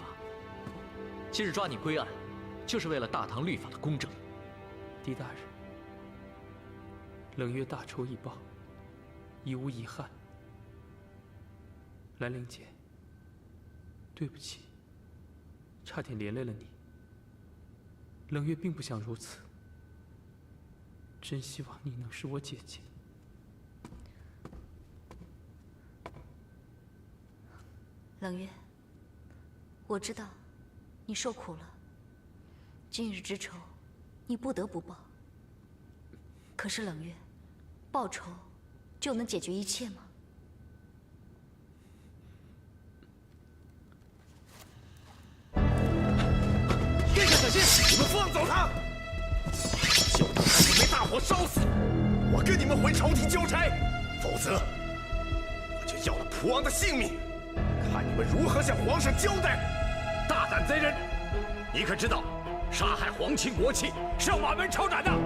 今日抓你归案，就是为了大唐律法的公正。狄大人，冷月大仇已报，已无遗憾。兰陵姐，对不起，差点连累了你。冷月并不想如此，真希望你能是我姐姐。冷月，我知道你受苦了，今日之仇，你不得不报。可是冷月，报仇就能解决一切吗？殿下小心！你们放走他！就等他被大火烧死，我跟你们回朝廷交差，否则我就要了蒲王的性命。看你们如何向皇上交代！大胆贼人，你可知道，杀害皇亲国戚是要满门抄斩的？哼，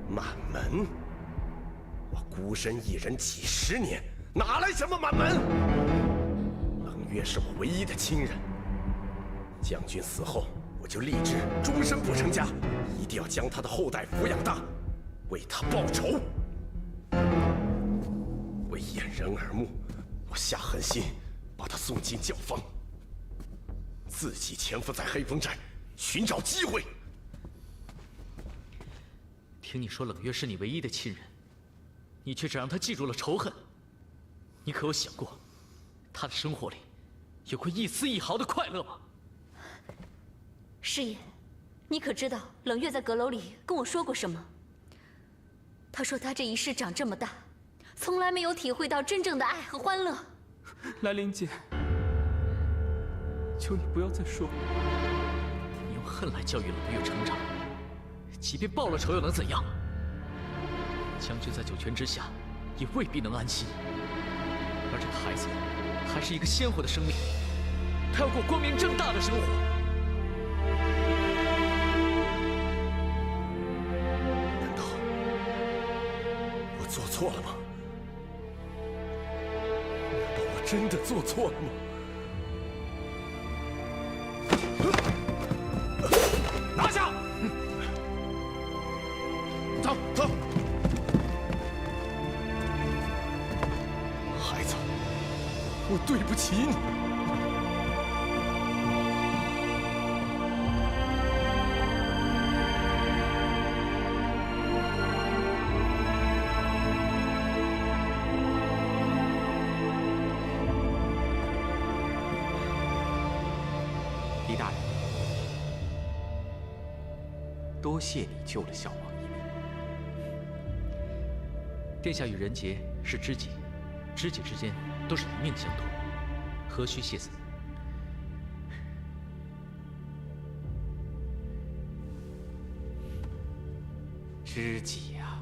满门！我孤身一人几10年，哪来什么满门？冷月是我唯一的亲人，将军死后，我就立志终身不成家，一定要将他的后代抚养大，为他报仇。为掩人耳目，我下狠心把他送进教坊，自己潜伏在黑风寨，寻找机会。听你说冷月是你唯一的亲人，你却只让他记住了仇恨。你可有想过，他的生活里有过一丝一毫的快乐吗？师爷，你可知道冷月在阁楼里跟我说过什么？他说他这一世长这么大，从来没有体会到真正的爱和欢乐。兰陵姐，求你不要再说。你用恨来教育冷月成长，即便报了仇又能怎样？将军在九泉之下，也未必能安心。而这个孩子，还是一个鲜活的生命，他要过光明正大的生活。难道我做错了吗？难道我真的做错了吗？拿下！走走。孩子，我对不起你。狄大人，多谢你救了小王一命。殿下与人杰是知己，知己之间都是一命相托，何须谢罪？知己呀！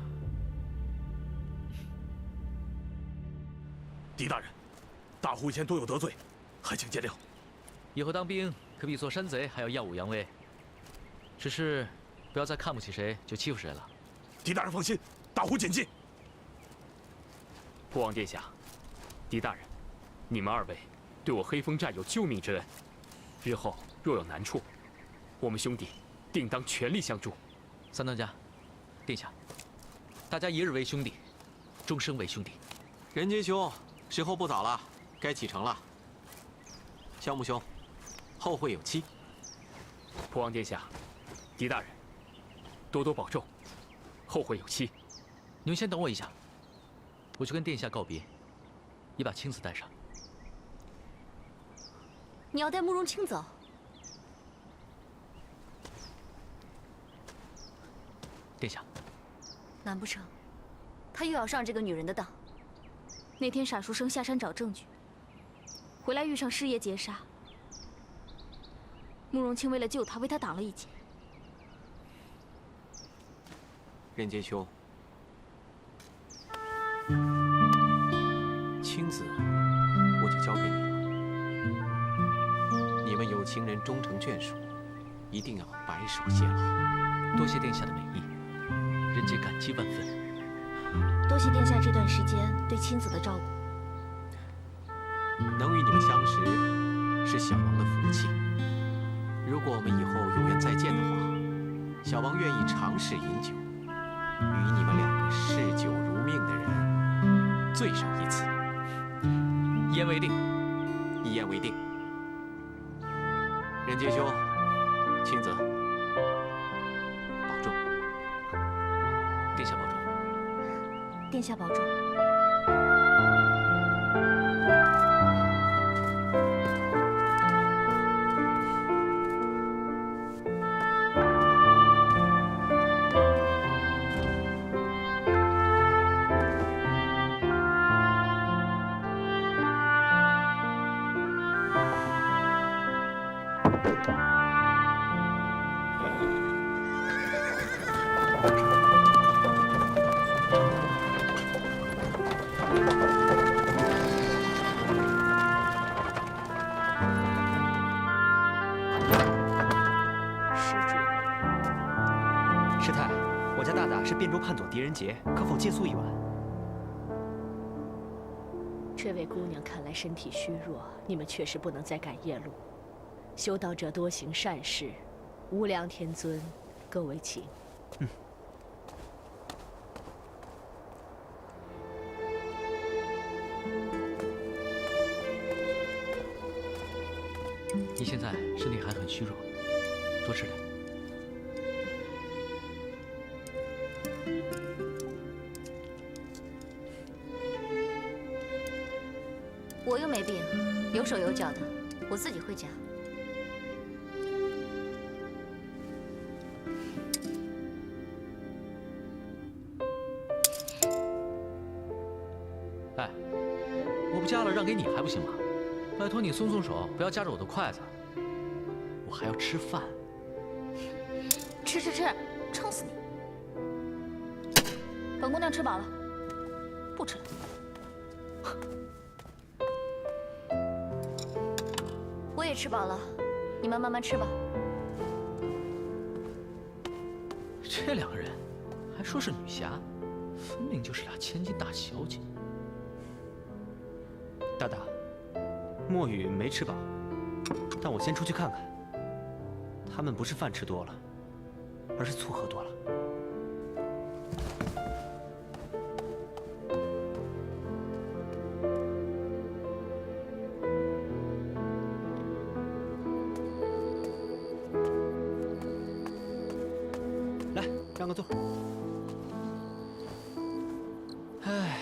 狄大人，大呼以前多有得罪，还请见谅。以后当兵可比做山贼还要耀武扬威，只是不要再看不起谁就欺负谁了。狄大人放心，大呼谨记。父王殿下，狄大人，你们2位对我黑风寨有救命之恩，日后若有难处，我们兄弟定当全力相助。三当家，殿下，大家一日为兄弟，终生为兄弟。人杰兄，时候不早了，该启程了。萧木兄，后会有期。父王殿下，狄大人，多多保重，后会有期。你们先等我一下，我去跟殿下告别，也把青子带上。你要带慕容清走？殿下，难不成他又要上这个女人的当？那天傻书生下山找证据，回来遇上师爷劫杀，慕容清为了救他，为他挡了一劫。任阶秋，青子，我就交给你了。你们有情人终成眷属，一定要白首偕老。多谢殿下的美意，人杰感激万分。多谢殿下这段时间对青子的照顾。能与你们相识，是小王的福气。如果我们以后有缘再见的话，小王愿意尝试饮酒，与你们两个嗜酒如命的人醉上一次。一言为定。一言为定。任阶兄，青子，保重。殿下保重。殿下保重。师太，我家大大是汴州叛左狄仁杰，可否借宿一晚？这位姑娘看来身体虚弱，你们确实不能再赶夜路。修道者多行善事，无量天尊，各为请。你现在身体还很虚弱，多吃点。我又没病，有手有脚的，我自己会夹。哎，我不夹了，让给你还不行吗？拜托你松松手，不要夹着我的筷子，我还要吃饭。吃，撑死你！本姑娘吃饱了，不吃了。我也吃饱了，你们慢慢吃吧。这两个人还说是女侠，分明就是俩千金大小姐。大大，墨雨没吃饱，但我先出去看看。他们不是饭吃多了，而是醋喝多了。来，让个座。唉，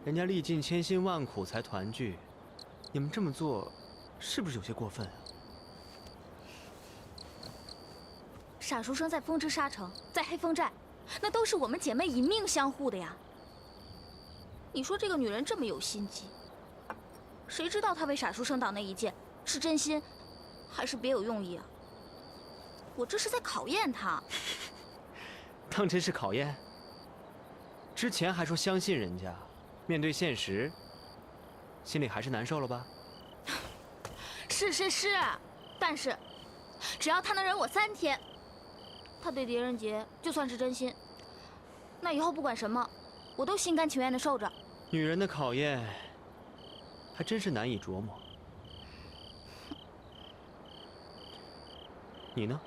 人家历尽千辛万苦才团聚，你们这么做，是不是有些过分啊？傻书生在风之沙城，在黑风寨，那都是我们姐妹以命相护的呀。你说这个女人这么有心机，谁知道她为傻书生挡那一剑是真心，还是别有用意啊？我这是在考验她。当真是考验？之前还说相信人家，面对现实，心里还是难受了吧？是，但是只要他能忍我3天，他对狄仁杰就算是真心，那以后不管什么，我都心甘情愿的受着。女人的考验，还真是难以琢磨。你呢？